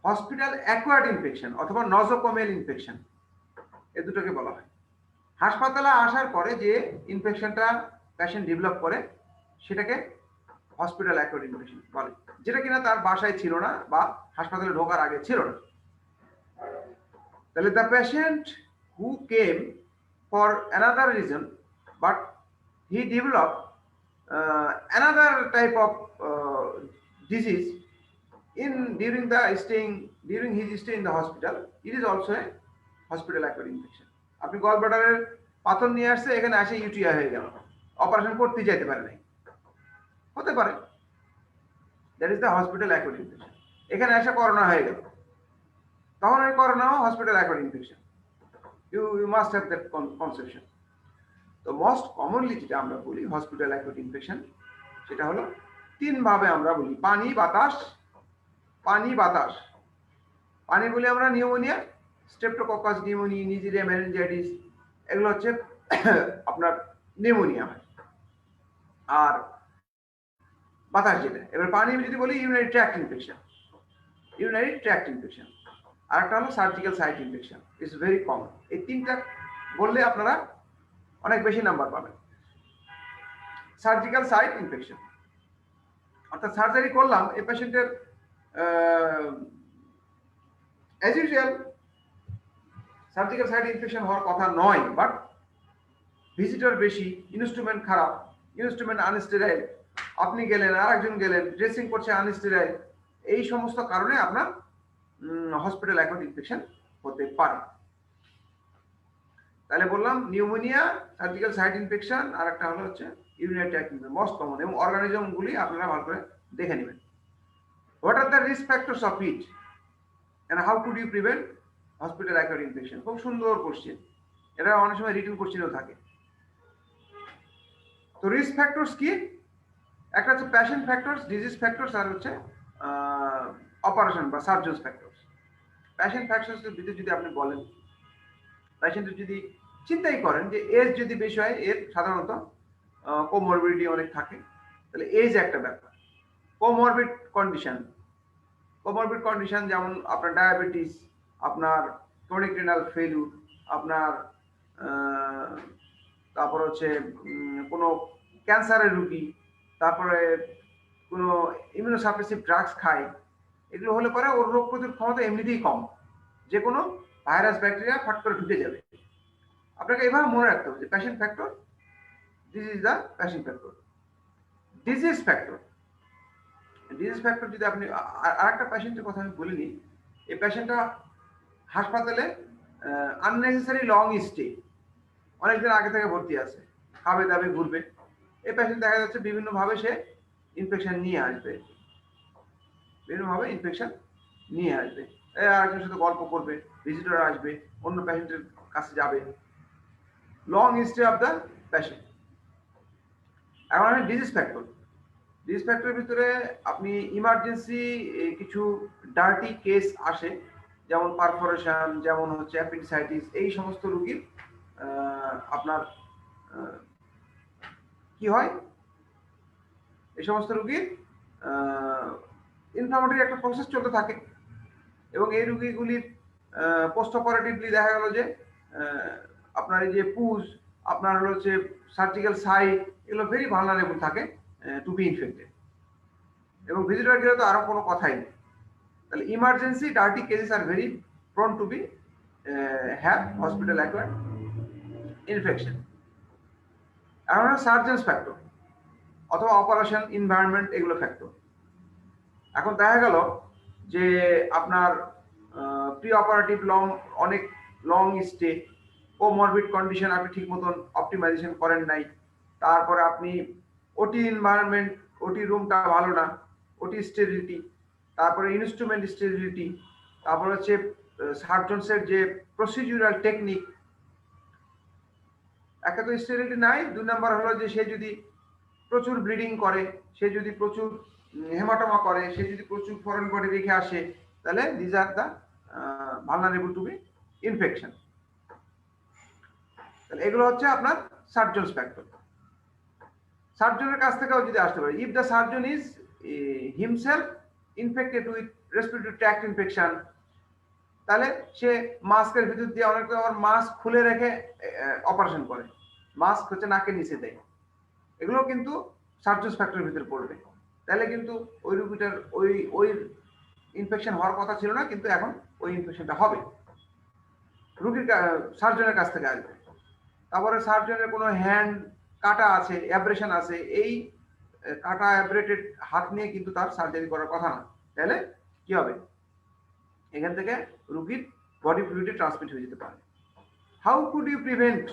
Hospital acquired infection অথবা নজোকোমিয়াল ইনফেকশন, এই দুটোকে বলা হয়। হাসপাতালে আসার পরে যে ইনফেকশনটা পেশেন্ট ডেভেলপ করে সেটাকে হসপিটাল অ্যাকোয়ার্ড ইনফেকশন বলে, যেটা কিনা তার বাসায় ছিল না বা হাসপাতালে ঢোকার আগে ছিল না। তাহলে the patient who came for another reason but he develop another type of disease during his stay in the hospital, it is also a hospital acquired infection. আপনি গলব্লাডারের পাথর নিয়ে আসছে, এখানে আসে ইউটিআই হয়ে গেল, অপারেশন করতে যেতে পারে নাই, হতে পারে, that is the hospital acquired infection. এখানে এসে করোনা হয়ে গেল, তখন ওই করোনাও hospital acquired infection. You must have that conception. তো মোস্ট কমনলি যেটা আমরা বলি হসপিটাল অ্যাকোয়ার্ড ইনফেকশন, সেটা হলো তিন ভাবে আমরা বলি, পানি বাতাস। পানি বলি আমরা নিউমোনিয়া, স্ট্রেপ্টোককাস নিউমোনিয়া, নিউজিরিয়া মেনিনজাইটিস, এগুলো হচ্ছে আপনার নিউমোনিয়া হয়। আর বাতাস যেটা, এবার পানি যদি বলি ইউরিনারি ট্র্যাক্ট ইনফেকশন। আর একটা হলো surgical site infection, it's very common. এই তিনটা বললে আপনারা অনেক বেশি নাম্বার পাবেন। সার্জিক্যাল সাইট ইনফেকশন অর্থাৎ সার্জারি করলাম, এই পেশেন্টের as usual surgical site infection হওয়ার কথা নয়, বাট ভিজিটর বেশি, ইনস্ট্রুমেন্ট খারাপ, ইনস্ট্রুমেন্ট আনস্টেরাইল, আপনি গেলেন আর একজন গেলেন, ড্রেসিং করছে আনস্টেরাইল, এই সমস্ত কারণে আপনার হসপিটাল অ্যাকোয়ার্ড ইনফেকশন হতে পারে। তাহলে বললাম নিউমোনিয়া, সার্জিক্যাল সাইট ইনফেকশন, আর একটা হলো হচ্ছে urinary tract infection, most common. এবং অর্গানিজমগুলি আপনারা ভালো করে দেখে নেবেন। What are the risk factors of it and how could you prevent hospital acquired infection? খুব সুন্দর কোশ্চেন, এটা অনেক সময় রিটেন কোশ্চেনও থাকে। তো রিস্ক ফ্যাক্টরস কি? একটা হচ্ছে প্যাশেন্ট ফ্যাক্টরস, ডিজিজ ফ্যাক্টরস, আর হচ্ছে অপারেশন বা সার্জনস ফ্যাক্টরস। প্যাশেন্ট ফ্যাক্টরসের ভিতরে যদি আপনি বলেন, পেশেন্টের যদি চিন্তাই করেন যে এজ যদি বেশি হয়, এর সাধারণত কোমরবিডিটি অনেক থাকে, তাহলে এজ একটা ব্যাপার। কোমরবিড কন্ডিশন যেমন আপনার ডায়াবেটিস, আপনার ক্রনিক রিনাল ফেলিউর, আপনার তারপর হচ্ছে কোনো ক্যান্সারের রোগী, তারপরে কোনো ইমিউনোসাপ্রেসিভ ড্রাগস খায়, এগুলো হলে পরে ওর রোগ প্রতিরোধ ক্ষমতা এমনিতেই কম, যে কোনো ভাইরাস ব্যাকটেরিয়া ফাট করে ঢুকে যাবে। আপনাকে এভাবে মনে রাখতে হবে যে patient factor, this is the patient factor. Disease factor যদি আপনি আরেকটা পেশেন্টের কথা আমি বলিনি, এই পেশেন্টটা হাসপাতালে আননেসেসারি লং স্টে, অনেকদিন আগে থেকে ভর্তি আছে, খাবে দাবে ঘুরবে, এই পেশেন্ট দেখা যাচ্ছে বিভিন্নভাবে সে ইনফেকশন নিয়ে আসবে, আরেকজনের সাথে গল্প করবে, ভিজিটর আসবে, অন্য পেশেন্টের কাছে যাবে, long stay of the patient. এখন ডিজিজ ফ্যাক্টরের ভিতরে আপনি ইমার্জেন্সি কিছু ডার্টি কেস আসে, যেমন পারফোরেশন, যেমন হচ্ছে অ্যাপেন্ডিসাইটিস, এই সমস্ত রোগীর আপনার কি হয়, এই সমস্ত রোগীর ইনফ্লামেটরি একটা প্রসেস চলতে থাকে, এবং এই রোগীগুলির পোস্ট অপারেটিভলি দেখা গেল যে আপনার এই যে পুজ, আপনার হচ্ছে সার্জিক্যাল সাইট, এগুলো ভেরি ভালনারেবল থাকে টু বি ইনফেক্টেড, এবং ভিজিটর গেলে তো আরো কোনো কথাই নেই। তাহলে emergency dirty cases are very prone to be have hospital acquired infection. এখন সার্জেন্স ফ্যাক্টর অথবা অপারেশন এনভায়রনমেন্ট, এগুলো ফ্যাক্টর। এখন দেখা গেল যে আপনার প্রি অপারেটিভ অনেক লং স্টে, কোমরবিড কন্ডিশন আপনি ঠিক মতন অপটিমাইজেশন করেন নাই, তারপরে আপনি ওটি এনভায়রনমেন্ট, ওটি রুমটা ভালো না, ওটি স্টেরিলিটি, তারপরে ইনস্ট্রুমেন্ট স্টেরিলিটি, তারপরে হচ্ছে সার্জনসের যে প্রসিডিউরাল টেকনিক, একটা তো স্টেরিলিটি নাই, 2 নাম্বার হলো যে সে যদি প্রচুর ব্লিডিং করে, সে যদি প্রচুর হেমাটোমা করে, সে যদি প্রচুর ফরেন বডি রেখে আসে, তাহলে this are the vulnerable to be infection. তাহলে এগুলো হচ্ছে আপনার সার্জনস ফ্যাক্টর। সার্জনের কাছ থেকেও যদি আসতে পারে, if the surgeon is himself infected with respiratory tract infection, তাহলে সে মাস্কের ভিতর দিয়ে অনেক আবার মাস্ক খুলে রেখে অপারেশন করে, মাস্ক হচ্ছে নাকের নিচে দেয়, এগুলো কিন্তু সার্জনস ফ্যাক্টরের ভিতরে পড়বে। তাহলে কিন্তু ওই রোগীটার ওই ইনফেকশন হওয়ার কথা ছিল না, কিন্তু এখন ওই ইনফেকশনটা হবে, রোগীর সার্জনের কাছ থেকে আসবে। তারপরে সার্জনের কোনো হ্যান্ড কাটা আছে, অ্যাব্রেশন আছে, এই কাটা অ্যাব্রেটেড হাত নিয়ে কিন্তু তার সার্জারি করার কথা না। তাহলে কি হবে, এখান থেকে রোগীর বডি ফ্লুইডে ট্রান্সমিট হয়ে যেতে পারে। হাউ কুড ইউ প্রিভেন্ট,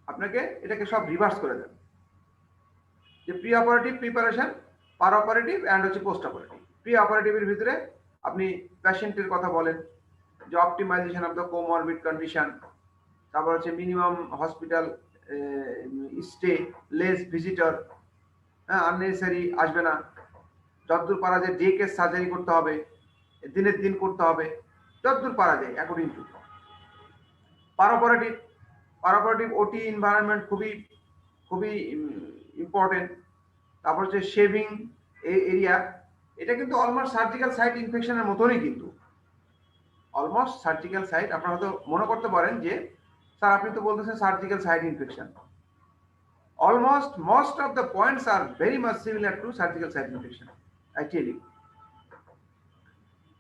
আপনাকে এটাকে সব রিভার্স করে দেন, যে pre operative preparation, per operative and হচ্ছে পোস্ট অপারেটিভ। প্রি অপারেটিভের ভিতরে আপনি পেশেন্টের কথা বলেন, যে optimisation of the comorbid condition, তারপর হচ্ছে minimum hospital stay, less visitor, হ্যাঁ আননেসেসারি আসবে না, যতদূর পারা যায় ডে কেস সার্জারি করতে হবে, দিনের দিন করতে হবে, যতদূর পারা যায় অ্যাকর্ডিং টু। পার অপারেটিভ ওটি এনভায়রনমেন্ট খুবই খুবই ইম্পর্টেন্ট। তারপর হচ্ছে শেভিং এরিয়া, এটা কিন্তু অলমোস্ট সার্জিক্যাল সাইট ইনফেকশনের মতনই, কিন্তু অলমোস্ট সার্জিক্যাল সাইট। আপনারা হয়তো মনে করতে পারেন যে স্যার আপনি তো বলতেছেন surgical site infection, almost most of the points are very much similar to surgical site infection actually.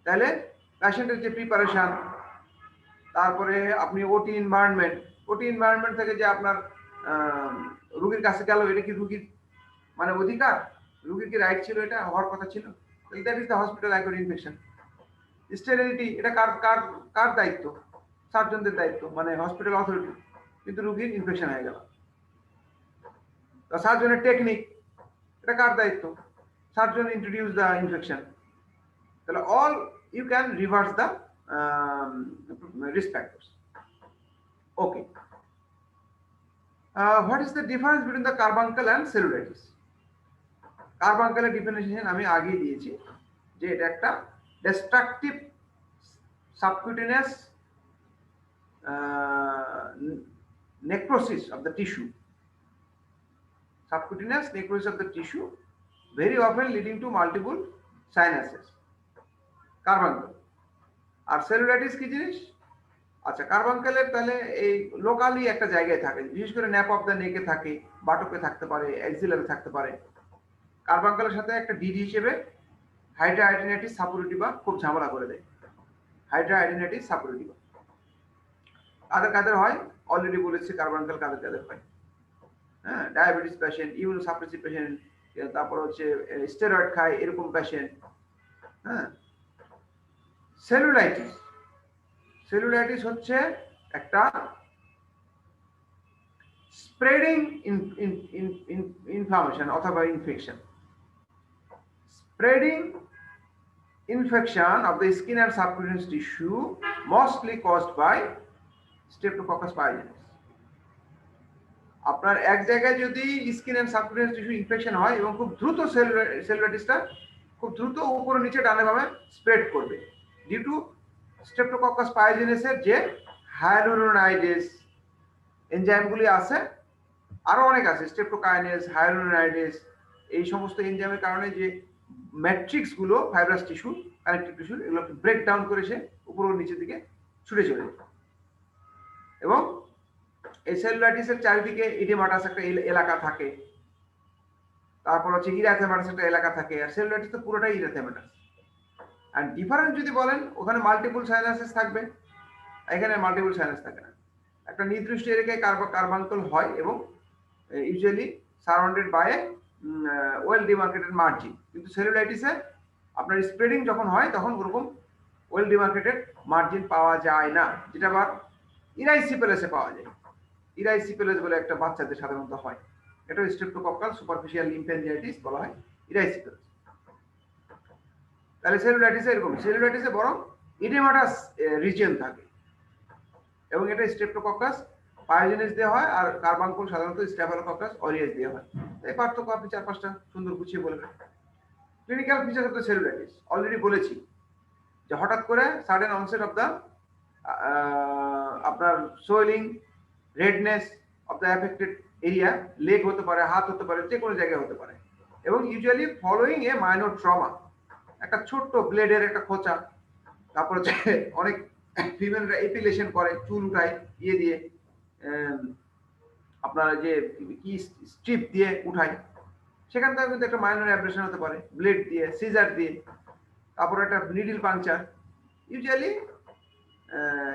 তাহলে পেশেন্টের যে প্রিপারেশন, তারপরে আপনি ওটি এনভায়রনমেন্ট থেকে যে আপনার রোগীর কাছে গেল, এটা কি রোগীর মানে অধিকার, রোগীর কি রাইট ছিল, এটা হওয়ার কথা ছিল? That is the hospital acquired infection. Sterility, এটা কার কার কার দায়িত্ব? সার্জনদের দায়িত্ব, মানে হসপিটাল অথরিটি, কিন্তু রোগীর ইনফেকশন হয়ে গেল। সার্জনের টেকনিক, এটা কার দায়িত্ব? Surgeon introduce the infection. তাহলে all you can reverse the risk factors. Okay. What is the difference between the carbuncle and cellulitis? কার্বাঙ্কেলের ডিফিনিশন আমি আগেই দিয়েছি, যে এটা একটা destructive subcutaneous necrosis of the tissue, subcutaneous necrosis of the tissue, very often leading to multiple sinuses, কার্বাঙ্কেল। আর cellulitis কি জিনিস? আচ্ছা, কার্বাঙ্কেলের তাহলে এই লোকালি একটা জায়গায় থাকে, বিশেষ করে ন্যাপ অফ দ্য নেকে থাকে, বাটকে থাকতে পারে, এক্সিলারে থাকতে পারে। কার্বাঙ্কেলের সাথে একটা ডিডি হিসেবে হাইড্রাইডিনাইটিস সাপুরেটিভা খুব ঝামেলা করে দেয়। হাইড্রাইডিনাইটিস সাপুরেটিভা কাদের কাদের হয় অলরেডি বলেছি, কার্বাঙ্কেল কাদের কাদের হয়, হ্যাঁ, ডায়াবেটিস পেশেন্ট, ইমিউনোসাপ্রেসিভ পেশেন্ট, তারপর হচ্ছে স্টেরয়েড খায় এরকম পেশেন্ট, হ্যাঁ। সেলুলাইটিস হচ্ছে একটা স্প্রেডিং ইনফ্লামেশন অথবা infection, spreading infection of the skin and subcutaneous tissue mostly caused by Streptococcus pyogenes. আপনার এক জায়গায় যদি skin and subcutaneous tissue infection হয় এবং খুব দ্রুত সেলুলাইটিসটা খুব দ্রুত উপরে নিচে ডানে বামে স্প্রেড করবে ডিউ টু স্ট্রেপ্টোকক্কাস পায়োজেনেসের যে হায়ালুরোনাইডেস এনজাইমগুলি আছে, আরো অনেক আছে, স্ট্রেপ্টোকাইনেস, হায়ালুরোনাইডেস, এই সমস্ত এনজাইমের কারণে যে ম্যাট্রিক্স গুলো ফাইব্রাস টিস্যু, কানেকটিভ টিস্যু, এগুলোকে ব্রেক ডাউন করে সে উপর নিচের দিকে ছুটে চলে যায়। এবং এই সেলুলাইটিসের চারিদিকে ইডিমাটাস একটা এলাকা থাকে, তারপর হচ্ছে ইরাথেমাটাস একটা এলাকা থাকে, আর সেলুলাইটিস তো পুরোটাই ইরাথেমাটাস। আর ডিফারেন্স যদি বলেন, ওখানে মাল্টিপল সাইনাসেস থাকবে, এখানে মাল্টিপল সাইনাস থাকে না। একটা নির্দিষ্ট এলাকায় কার্বাঙ্কল হয় এবং usually surrounded by well demarcated margin, কিন্তু সেলুলাইটিসে আপনার স্প্রেডিং যখন হয় তখন ওরকম ওয়েল ডিমার্কেটেড মার্জিন পাওয়া যায় না, যেটা আবার ইরাইসিপেলাসে পাওয়া যায়। ইরাইসিপেলাস বলে একটা বাচ্চাদের সাধারণত হয়, এটা স্ট্রেপ্টোকক্কাল সুপারফিশিয়াল লিম্ফ্যাঞ্জাইটিস বলা হয় ইরাইসিপেলাস। তাহলে সেলুলাইটিসে এরকম, সেলুলাইটিসে বরং ইডেমাটাস রিজিয়ন থাকে এবং এটা স্ট্রেপ্টোকক্কাস পায়োজেনেস দেওয়া হয়, আর কার্বাঙ্কুল সাধারণত স্ট্যাফিলোকক্কাস অরিয়াস দেওয়া হয়। এই পার্থক্য আপনি 4-5টা সুন্দর গুছিয়ে বলবেন। Clinical feature of the cellulitis already বলেছি, যে হঠাৎ করে সাডেন অনসেট অফ দ্য আপনার swelling, redness of the affected area, leg হতে পারে, হাত হতে পারে, যে কোনো জায়গায় হতে পারে, এবং ইউজুয়ালি ফলোইং এ মাইনর ট্রমা, একটা ছোট্ট ব্লেডের একটা খোঁচা, তারপর হচ্ছে অনেক ফিমেলরা এপিলেশন করে, চুল উঠায় ইয়ে দিয়ে, আপনার যে কি স্ট্রিপ দিয়ে উঠায়, সেখান থেকে কিন্তু একটা মাইনর অ্যাব্রেশন হতে পারে, ব্লেড দিয়ে, সিজার দিয়ে, তারপর একটা needle puncture, usually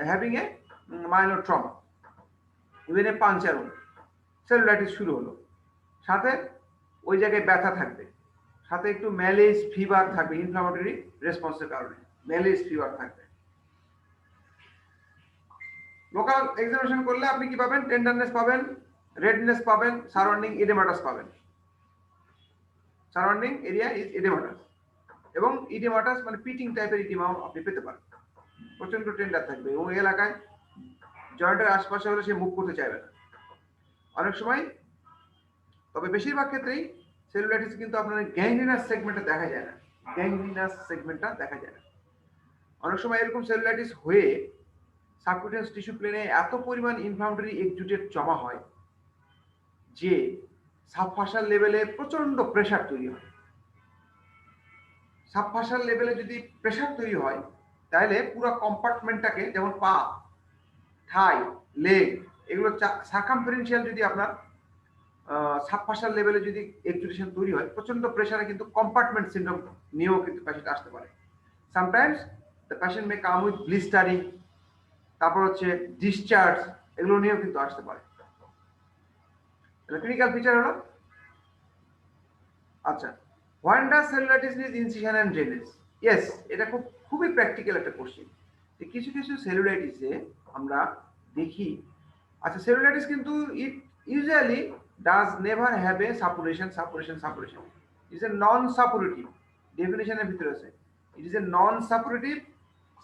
having a minor trauma, even a puncture হলো, সেলুলাইটিস শুরু হলো, সাথে ওই জায়গায় ব্যথা থাকবে, সাথে একটু ম্যালেজ ফিভার থাকবে, ইনফ্লামেটরি রেসপন্সের কারণে ম্যালেজ ফিভার থাকবে। লোকাল এক্সামিনেশন করলে আপনি কি পাবেন? টেন্ডারনেস পাবেন, রেডনেস পাবেন, সারাউন্ডিং ইডেমাটাস পাবেন। সারাউন্ডিং এরিয়া ইজ ইডেমাটাস, এবং ইডেমাটাস মানে পিটিং টাইপের ইডিমাও আপনি পেতে পারেন। প্রচন্ড টেন্ডার থাকবে এবং এই এলাকায় জয়েন্টের আশপাশে হলে সে মুভ করতে চাইবে না অনেক সময়। তবে বেশিরভাগ ক্ষেত্রেই সেলুলাইটিস কিন্তু আপনার গ্যাংগ্রিনাস সেগমেন্টে দেখা যায় না, গ্যাংগ্রিনাস সেগমেন্টটা দেখা যায় না। অনেক সময় এরকম সেলুলাইটিস হয়ে সাবকুটেনিয়াস টিস্যু প্লেনে এত পরিমাণ ইনফ্লামেটরি এক্সুডেট জমা হয় যে সাবফাশাল লেভেলে প্রচন্ড প্রেসার তৈরি হয়। সাবফাশাল লেভেলে যদি প্রেসার তৈরি হয় তাহলে পুরো কম্পার্টমেন্টটাকে, যেমন পা, থাই, লেগ, এগুলো সার্কামফারেন্সিয়াল যদি আপনার সাবফাশাল লেভেলে যদি এক্সুডেশন তৈরি হয়, প্রচন্ড প্রেসারে কিন্তু কম্পার্টমেন্ট সিনড্রোম নিয়েও কিন্তু পেশেন্ট আসতে পারে। Sometimes the patient may come with blistering, তারপর হচ্ছে ডিসচার্জ, এগুলো নিয়েও কিন্তু আসতে পারে। ক্লিনিক্যাল ফিচার হলো, আচ্ছা, why does cellulitis need incision and drainage? Yes, এটা খুবই প্র্যাকটিক্যাল একটা কোশ্চেন। কিছু কিছু সেলুলাইটিসে আমরা দেখি, আচ্ছা, সেলুলাইটিস কিন্তু it usually does never have a suppuration. It is a non suppurative, ডেফিনেশনের ভিতরে আছে, it is a non suppurative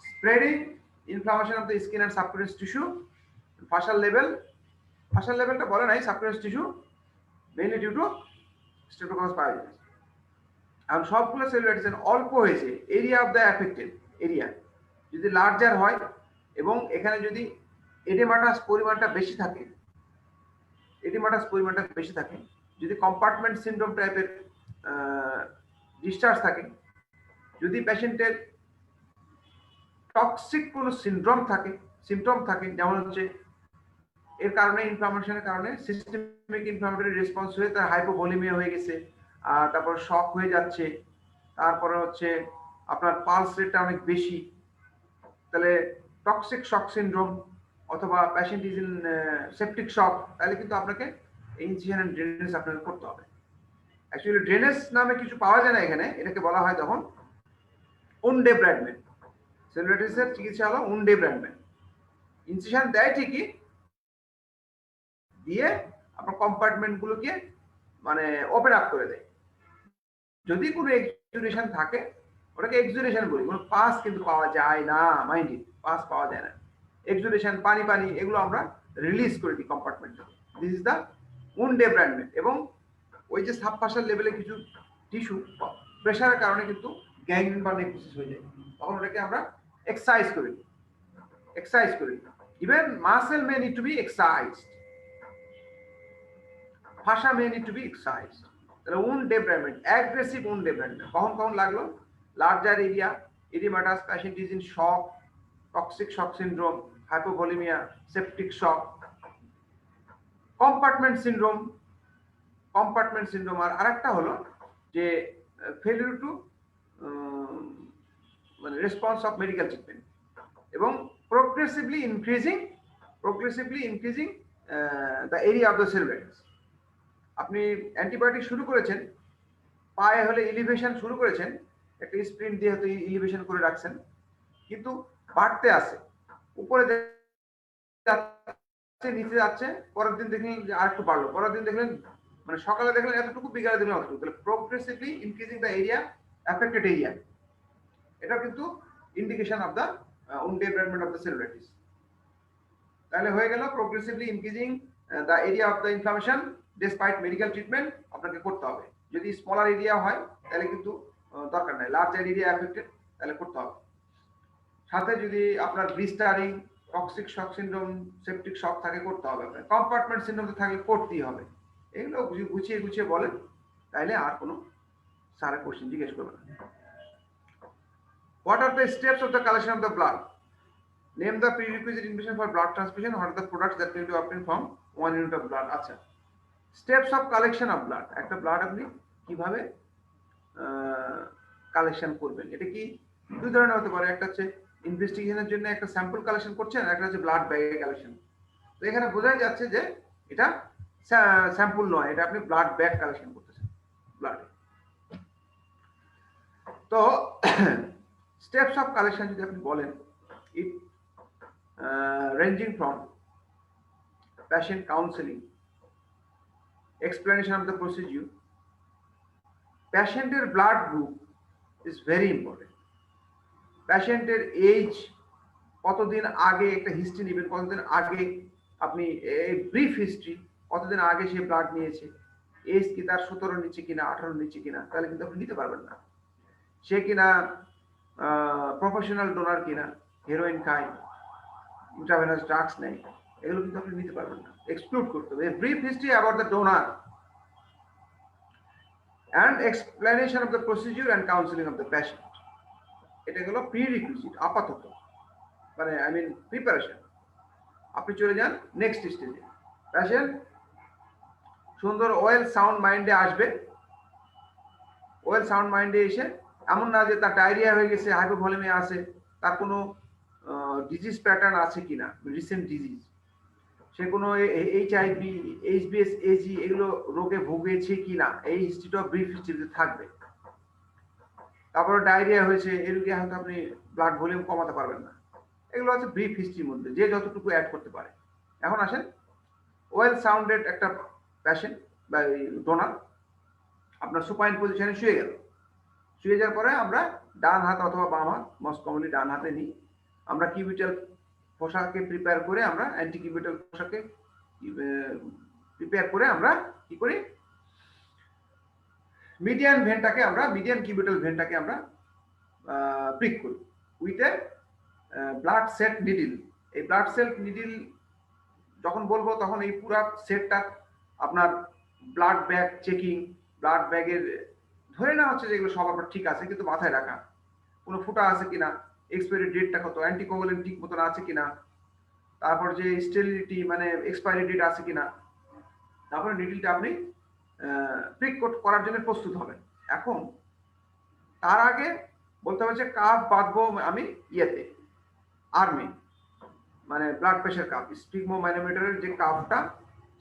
spreading inflammation of the skin and subcutaneous tissue, fascial লেভেলটা বলে নাই, subcutaneous tissue mainly due to streptococcus pyogenes. আর সবগুলো cellulitis অল্প হয়েছে, area of the affected area যদি লার্জার হয় এবং এখানে যদি এডেমাটাস পরিমাণটা বেশি থাকে, যদি কম্পার্টমেন্ট সিনড্রোম টাইপের ডিসচার্জ থাকে, যদি পেশেন্টের টক্সিক কোনো সিনড্রোম থাকে, সিমটম থাকে, যেমন হচ্ছে এর কারণে, ইনফ্লামেশনের কারণে সিস্টেমিক ইনফ্লামেটরি রেসপন্স হয়ে তার হাইপোভলিমিয়া হয়ে গেছে, আর তারপর শক হয়ে যাচ্ছে, তারপরে হচ্ছে আপনার পালস রেটটা অনেক বেশি, তাহলে টক্সিক শক সিনড্রোম, অথবা patient is in septic shock, তাহলে কিন্তু আপনাকে ইনসিশন এন্ড ড্রেনেজ আপনাকে করতে হবে। অ্যাকচুয়ালি ড্রেনেজ নামে কিছু পাওয়া যায় না এখানে, এটাকে বলা হয় তখন উনডেব্রাইডমেন্ট। সেলুলাইটিসের চিকিৎসা হলো উনডেব্রাইডমেন্ট। ইনসিশন দেয় ঠিকই, দিয়ে আপনার কম্পার্টমেন্টগুলোকে মানে ওপেন আপ করে দেয়। যদি কোনো এক্সুডেশন থাকে, ওটাকে এক্সুডেশন বলি, কোনো পাস কিন্তু পাওয়া যায় না, মাইন্ড ইট, পাস পাওয়া যায় না। এক্সুডেশন, পানি এগুলো আমরা রিলিজ করে দিই কম্পার্টমেন্টে। This is the wound debridement. এবং ওই যে সাবফাশাল লেভেলে কিছু টিস্যু প্রেশারের কারণে কিন্তু গ্যাংগ্রিন বা নেক্রোসিস হয়ে যায়, তখন ওটাকে আমরা এক্সারসাইজ করি, even muscle may need to be exercised, fascia may need to be exercised. তাহলে উনডেব্রাইডমেন্ট, অ্যাগ্রেসিভ উনডেব্রাইডমেন্ট, কখন লাগলো? Larger area, oedematous, patient is in shock, toxic shock syndrome, hypovolaemia, septic shock, compartment syndrome. আর আরেকটা হলো যে failure to মানে response of medical treatment, এবং progressively increasing the area of the সেলুলাইটিস। আপনি অ্যান্টিবায়োটিক শুরু করেছেন, পায়ে হলে ইলিভেশন শুরু করেছেন, একটা স্প্রিন্ট দিয়ে হয়তো ইলিভেশন করে রাখছেন, কিন্তু বাড়তে আসে, উপরে যাচ্ছে, নিচে যাচ্ছে, পরের দিন দেখলেন যে আর একটু বাড়লো, পরের দিন দেখলেন মানে সকালে দেখলেন এতটুকু, বিকালে দেখলেন অতটুকু, তাহলে progressively increasing the area, affected area, এটা কিন্তু indication of the wound debridement of the cellulitis. তাহলে হয়ে গেল progressively increasing the area of the inflammation despite medical treatment আপনাকে করতে হবে। যদি স্মলার এরিয়া হয় তাহলে কিন্তু দরকার নাই, লার্জার এরিয়া অ্যাফেক্টেড তাহলে করতে হবে। সাথে যদি আপনার blistering, toxic shock syndrome, septic shock থাকে করতে হবে আপনার। কম্পার্টমেন্ট সিনড্রোম থাকলে করতেই হবে। এগুলো গুছিয়ে গুছিয়ে বলেন, তাইলে আর কোনো স্যারের কোশ্চেন জিজ্ঞেস করবে না। What are the steps of the collection of the blood? Name the prerequisite information for blood transfusion. What are the products that will be obtained from 1 unit of blood? আচ্ছা, steps of collection of blood. একটা blood আপনি কিভাবে collection করবেন, এটা কি দুই ধরনের হতে পারে। একটা হচ্ছে ইনভেস্টিগেশনের জন্য একটা স্যাম্পল কালেকশন করছেন, একটা হচ্ছে ব্লাড ব্যাগ কালেকশন। তো এখানে বোঝাই যাচ্ছে যে এটা স্যাম্পল নয়, এটা আপনি ব্লাড ব্যাগ কালেকশন করতেছেন ব্লাড। তো স্টেপস অফ কালেকশন যদি আপনি বলেন, it ranging from patient counseling, explanation of the procedure. Patienটের blood group is very important. প্যাশেন্টের এজ, কতদিন আগে একটা হিস্ট্রি নেবেন, কতদিন আগে আপনি ব্রিফ হিস্ট্রি, কতদিন আগে সে ব্লাড নিয়েছে, এজ কি তার 17 নিচে কিনা 18 নিচে কিনা, তাহলে কিন্তু আপনি নিতে পারবেন না। সে কিনা প্রফেশনাল ডোনার কিনা, হেরোইন খায়, ইন্ট্রাভেনাস ড্রাগস নেয়, এগুলো কিন্তু আপনি নিতে পারবেন না, এক্সক্লুড করতে হবে। Brief history about the donor and explanation of the procedure and counseling of the patient, এটা হলো প্রিরিকুইজিট আপাতত, মানে আই মিন প্রিপারেশন। আপনি চলে যান নেক্সট স্টেজে। পেশেন্ট সুন্দর ওয়েল সাউন্ড মাইন্ডে আসবে। ওয়েল সাউন্ড মাইন্ডে এসে এমন না যে তার ডায়রিয়া হয়ে গেছে, হাইপোভলিমিয়া আছে, তার কোনো ডিজিজ প্যাটার্ন আছে কিনা, রিসেন্ট ডিজিজ, সে কোনো HIV, HBS, AG এগুলো রোগে ভুগেছে কিনা, এই হিস্ট্রিটা ব্রিফ হিস্ট্রিতে থাকবে। তারপরে ডায়রিয়া হয়েছে, এই রোগে হয়তো আপনি ব্লাড ভলিউম কমাতে পারবেন না, এগুলো হচ্ছে ব্রিফ হিস্ট্রির মধ্যে, যে যতটুকু অ্যাড করতে পারে। এখন আসেন, ওয়েল সাউন্ডেড একটা পেশেন্ট বা ডোনার আপনার সুপাইন পজিশনে শুয়ে গেল। শুয়ে যাওয়ার পরে আমরা ডান হাত অথবা বাম হাত, মোস্ট কমনলি ডান হাতে নিই। আমরা কিউবিটাল পোশাকে প্রিপেয়ার করে, আমরা অ্যান্টি কিউবিটাল পোশাকে প্রিপেয়ার করে আমরা কি করি, মিডিয়ান কিউবিটাল ভেনটাকে আমরা প্রিক করি with a blood shed needle. এই ব্লাড সেট নিডিল যখন বলবো তখন এই পুরো সেটটা আপনার ব্লাড ব্যাগ চেকিং, ব্লাড ব্যাগের ধরে নেওয়া হচ্ছে যেগুলো সব আপনার ঠিক আছে, কিন্তু মাথায় রাখা কোনো ফুটা আছে কিনা, এক্সপায়ারি ডেটটা কত, অ্যান্টিকোগুলেন্ট ঠিক মতন আছে কিনা, তারপর যে স্টেরিলিটি মানে এক্সপায়ারি ডেট আছে কিনা, তারপরে নিডিলটা আপনি প্রিক করার জন্য প্রস্তুত হবেন। এখন তার আগে বলতে হবে যে কাপ বাঁধবো আমি ইয়েতে আর্মে, মানে ব্লাড প্রেশার কাপ, স্পিগমোম্যানোমিটারের যে কাপটা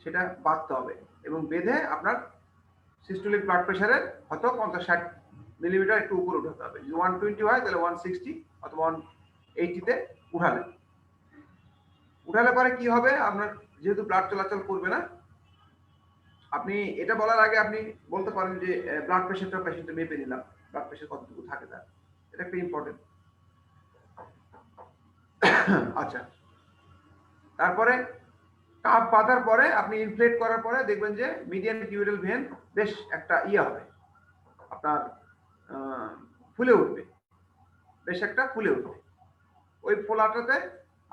সেটা বাঁধতে হবে, এবং বেঁধে আপনার সিস্টোলিক ব্লাড প্রেশারের হয়তো 50-60 মিলিমিটার একটু উপরে উঠাতে হবে। যদি 120 হয় তাহলে 160 অথবা 180-তে উঠালে পরে কি হবে, আপনার যেহেতু ব্লাড চলাচল করবে না, আপনি এটা বলার আগে আপনি বলতে পারেন যে ব্লাড প্রেশারটা পেশেন্টে মেপে নিলাম, ব্লাড প্রেশার কতটুকু থাকে তার, এটা একটা ইম্পর্টেন্ট। আচ্ছা, তারপরে কাপ বাঁধার পরে আপনি ইনফ্লেট করার পরে দেখবেন যে মিডিয়ান কিউবিটাল ভেন বেশ একটা হবে, আপনার ফুলে উঠবে, বেশ একটা ফুলে উঠবে। ওই ফোলাটাতে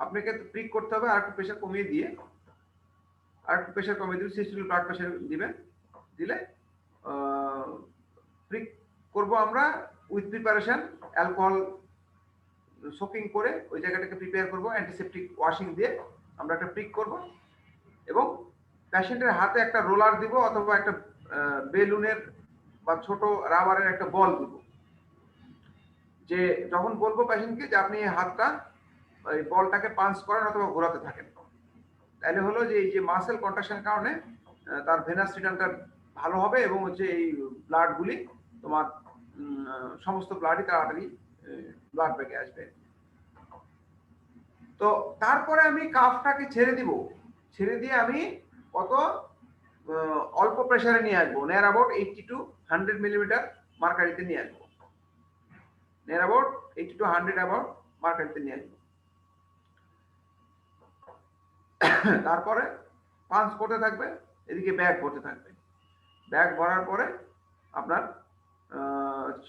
আপনাকে প্রিক করতে হবে, আর একটু প্রেশার কমিয়ে দিয়ে, সিস্টোলিক ব্লাড প্রেশার দিবেন, দিলে প্রিক করব আমরা উইথ প্রিপারেশন, অ্যালকোহল সোকিং করে ওই জায়গাটাকে প্রিপেয়ার করব, অ্যান্টিসেপটিক ওয়াশিং দিয়ে আমরা একটা প্রিক করব, এবং পেশেন্টের হাতে একটা রোলার দিব অথবা একটা বেলুনের বা ছোট রাবারের একটা বল দিব, যে যখন বলবো পেশেন্টকে যে আপনি হাতটা ওই বলটাকে পাঞ্চ করেন অথবা ঘোরাতে থাকেন, তাহলে হলো যে এই যে মাসেল কন্ট্রাকশনের কারণে তার ভেনাস রিটার্নটা ভালো হবে, এবং হচ্ছে এই ব্লাডগুলি তোমার সমস্ত ব্লাডই তাড়াতাড়ি ব্লাড ব্যাগে আসবে। তো তারপরে আমি কাফটাকে ছেড়ে দিয়ে আমি কত অল্প প্রেসারে নিয়ে আসবো, নিয়ার অ্যাবাউট 80 to 100 মিলিমিটার মার্কারিতে নিয়ে আসবো, নিয়ার অ্যাবাউট 80 to 100 অ্যাবাউট মার্কারিতে নিয়ে আসবো। তারপরে পাঞ্চ করতে থাকবে, এদিকে ব্যাগ ভরতে থাকবে। ব্যাগ ভরার পরে আপনার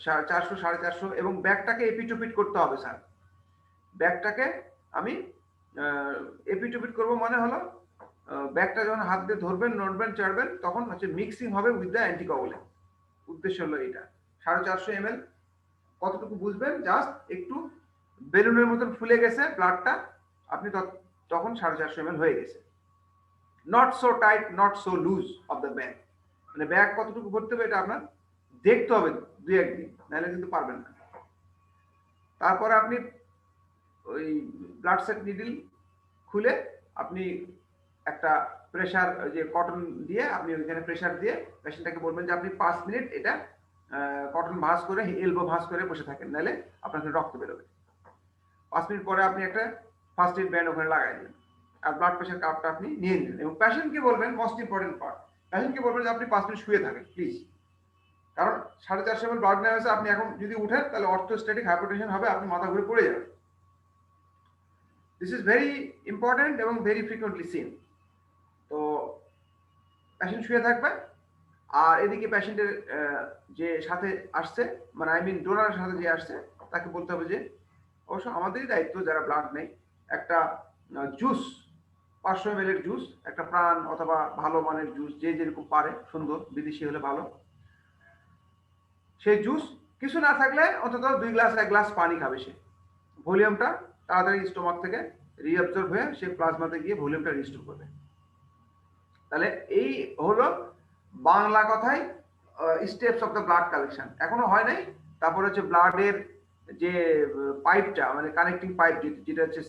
400 450, এবং ব্যাগটাকে এপিট ওপিট করতে হবে স্যার, ব্যাগটাকে আমি এপিট করবো, মানে হলো ব্যাগটা যখন হাত দিয়ে ধরবেন, নড়বেন, চাড়বেন, তখন হচ্ছে মিক্সিং হবে উইথ দ্য অ্যান্টিকোয়াগুলেন্ট। উদ্দেশ্য হলো এটা। 450 ml কতটুকু বুঝবেন, জাস্ট একটু বেলুনের মতন ফুলে গেছে ব্লাডটা, আপনি তখন 450 ml হয়ে গেছে। Not so tight, not so loose of the bag, মানে ব্যাগ কতটুকু ভরতে হবে এটা আপনার দেখতে হবে 2-1 দিন, নাহলে কিন্তু পারবেন না। তারপরে আপনি ওই ব্লাড সেট নিডল খুলে আপনি একটা প্রেসার, যে কটন দিয়ে আপনি ওইখানে প্রেসার দিয়ে পেশেন্টটাকে বলবেন যে আপনি 5 মিনিট এটা কটন ভাঁজ করে, এলবো ভাঁজ করে বসে থাকেন, নাহলে আপনার রক্ত বেরোবে। 5 মিনিট পরে আপনি একটা ফার্স্ট এড ব্যান্ড ওখানে লাগাই দিলেন, আর ব্লাড প্রেশার কাপটা আপনি নিয়ে নিলেন, এবং পেশেন্টকে বলবেন, মোস্ট ইম্পর্টেন্ট পার্ট, পেশেন্টকে বলবেন যে আপনি 5 মিনিট শুয়ে থাকেন প্লিজ, কারণ 450 ml ব্লাড নেওয়া হয়েছে, আপনি এখন যদি উঠেন তাহলে অর্থোস্ট্যাটিক হাইপোটেনশন হবে, আপনি মাথা ঘুরে পড়ে যাবেন। দিস ইজ ভেরি ইম্পর্টেন্ট এবং ভেরি ফ্রিকুয়েন্টলি সিন। তো পেশেন্ট শুয়ে থাকবে, আর এদিকে পেশেন্টের যে সাথে আসছে, মানে আই মিন ডোনারের সাথে যে আসছে, তাকে বলতে হবে যে অবশ্য আমাদেরই দায়িত্ব যারা ব্লাড নেই, একটা জুস, 500 ml এর জুস, একটা প্রাণ অথবা ভালো মানের জুস, যে যেরকম পারে, সুন্দর বিদেশি হলে ভালো, সেই জুস কিছু না থাকলে অন্তত 2 গ্লাস 1 গ্লাস পানি খাবে সে। ভলিউমটা তাড়াতাড়ি স্টোমাক থেকে রিঅ্যাবজর্ব হয়ে সে প্লাজমাতে গিয়ে ভলিউমটা রিস্টোর করবে। তাহলে এই হলো বাংলা কথায় steps of the blood collection. এখনো হয় নাই। তারপর হচ্ছে ব্লাডের যে পাইপটা, মানে কানেক্টিং পাইপ, যেটা হচ্ছে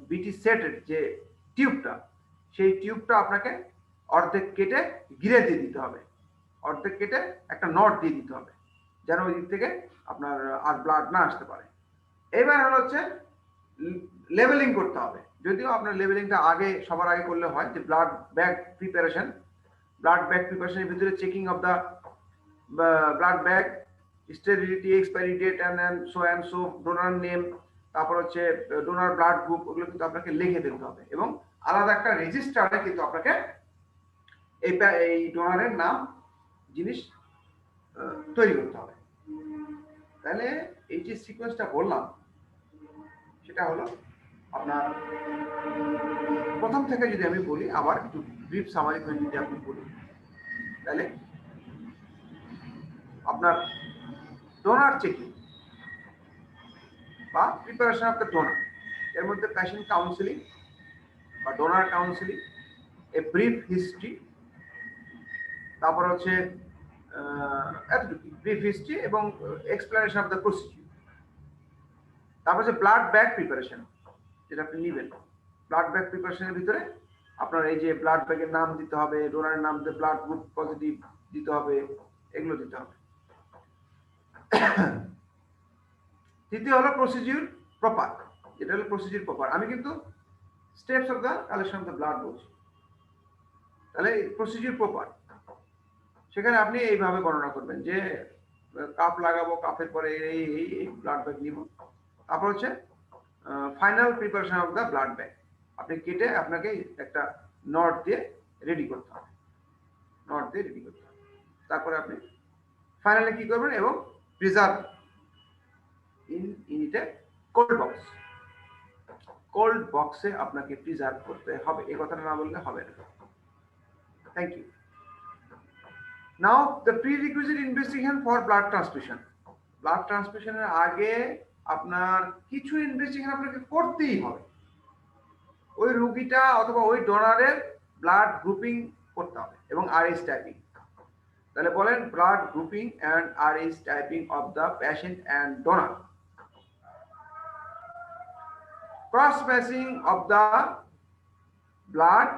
বিটি সেটের যে টিউবটা, সেই টিউবটা আপনাকে অর্ধেক কেটে গিরে দিয়ে দিতে হবে, অর্ধেক কেটে একটা নট দিয়ে দিতে হবে, যেন ওই দিক থেকে আপনার আর ব্লাড না আসতে পারে। এবার হচ্ছে লেভেলিং করতে হবে, যদিও আপনার লেভেলিংটা আগে, সবার আগে করলে হয়, যে blood bag preparation. Blood bag প্রিপারেশনের ভিতরে checking of the blood bag, sterility, expiry date and so, donor name, তারপর হচ্ছে ডোনার ব্লাড গ্রুপ, ওগুলো কিন্তু আপনাকে লিখে দিতে হবে, এবং আলাদা একটা রেজিস্টারে কিন্তু আপনাকে এই ডোনারের নাম, জিনিস তৈরি করতে হবে। তাহলে এই যে সিকোয়েন্সটা বললাম, সেটা হলো আপনার প্রথম থেকে যদি আমি বলি, আবার একটু ব্রিফ সামারি করে যদি আপনি বলি, তাহলে আপনার ডোনার চেকিং বা প্রিপারেশন অফ দ্য ডোনার, এর মধ্যে পেশেন্ট কাউন্সিলিং বা donor counselling, a brief history, তারপর হচ্ছে এতটুকু ব্রিফ হিস্ট্রি এবং এক্সপ্লেনেশন অফ দ্য প্রসিডিউর। তারপর হচ্ছে ব্লাড ব্যাগ প্রিপারেশন, যেটা আপনি নেবেন। ব্লাড ব্যাগ প্রিপারেশনের ভিতরে আপনার এই যে ব্লাড ব্যাগের নাম দিতে হবে, ডোনারের নাম দিতে, ব্লাড গ্রুপ পজিটিভ দিতে হবে, এগুলো দিতে হবে। তৃতীয় হলো প্রসিডিউর প্রপার, যেটা হলো প্রসিডিউর প্রপার। আমি কিন্তু steps of the collection of the blood বলছি, তাহলে প্রসিডিউর প্রপার, সেখানে আপনি এইভাবে গণনা করবেন যে কাপ লাগাবো, কাপের পরে এই এই ব্লাড ব্যাগ নিব। তারপর হচ্ছে final preparation of the blood bag, আপনি কেটে আপনাকে একটা নট দিয়ে রেডি করতে হবে, নট দিয়ে রেডি করতে হবে। তারপরে আপনি ফাইনালি কি করবেন, এবং preserve in a cold box, cold বক্সে আপনাকে প্রিজার্ভ করতে হবে। এই কথাটা না বললে হবে না। Thank you. Now the prerequisite investigation for blood transfusion. Blood ট্রান্সফিউশনের আগে আপনার কিছু ইনভেস্টিগেশন আপনাকে করতেই হবে। ওই রোগীটা অথবা ওই ডোনারের ব্লাড গ্রুপিং করতে হবে এবং আরএইচ টাইপিং। তাহলে বলেন, blood grouping and Rh typing of the patient and donor. Cross matching of the blood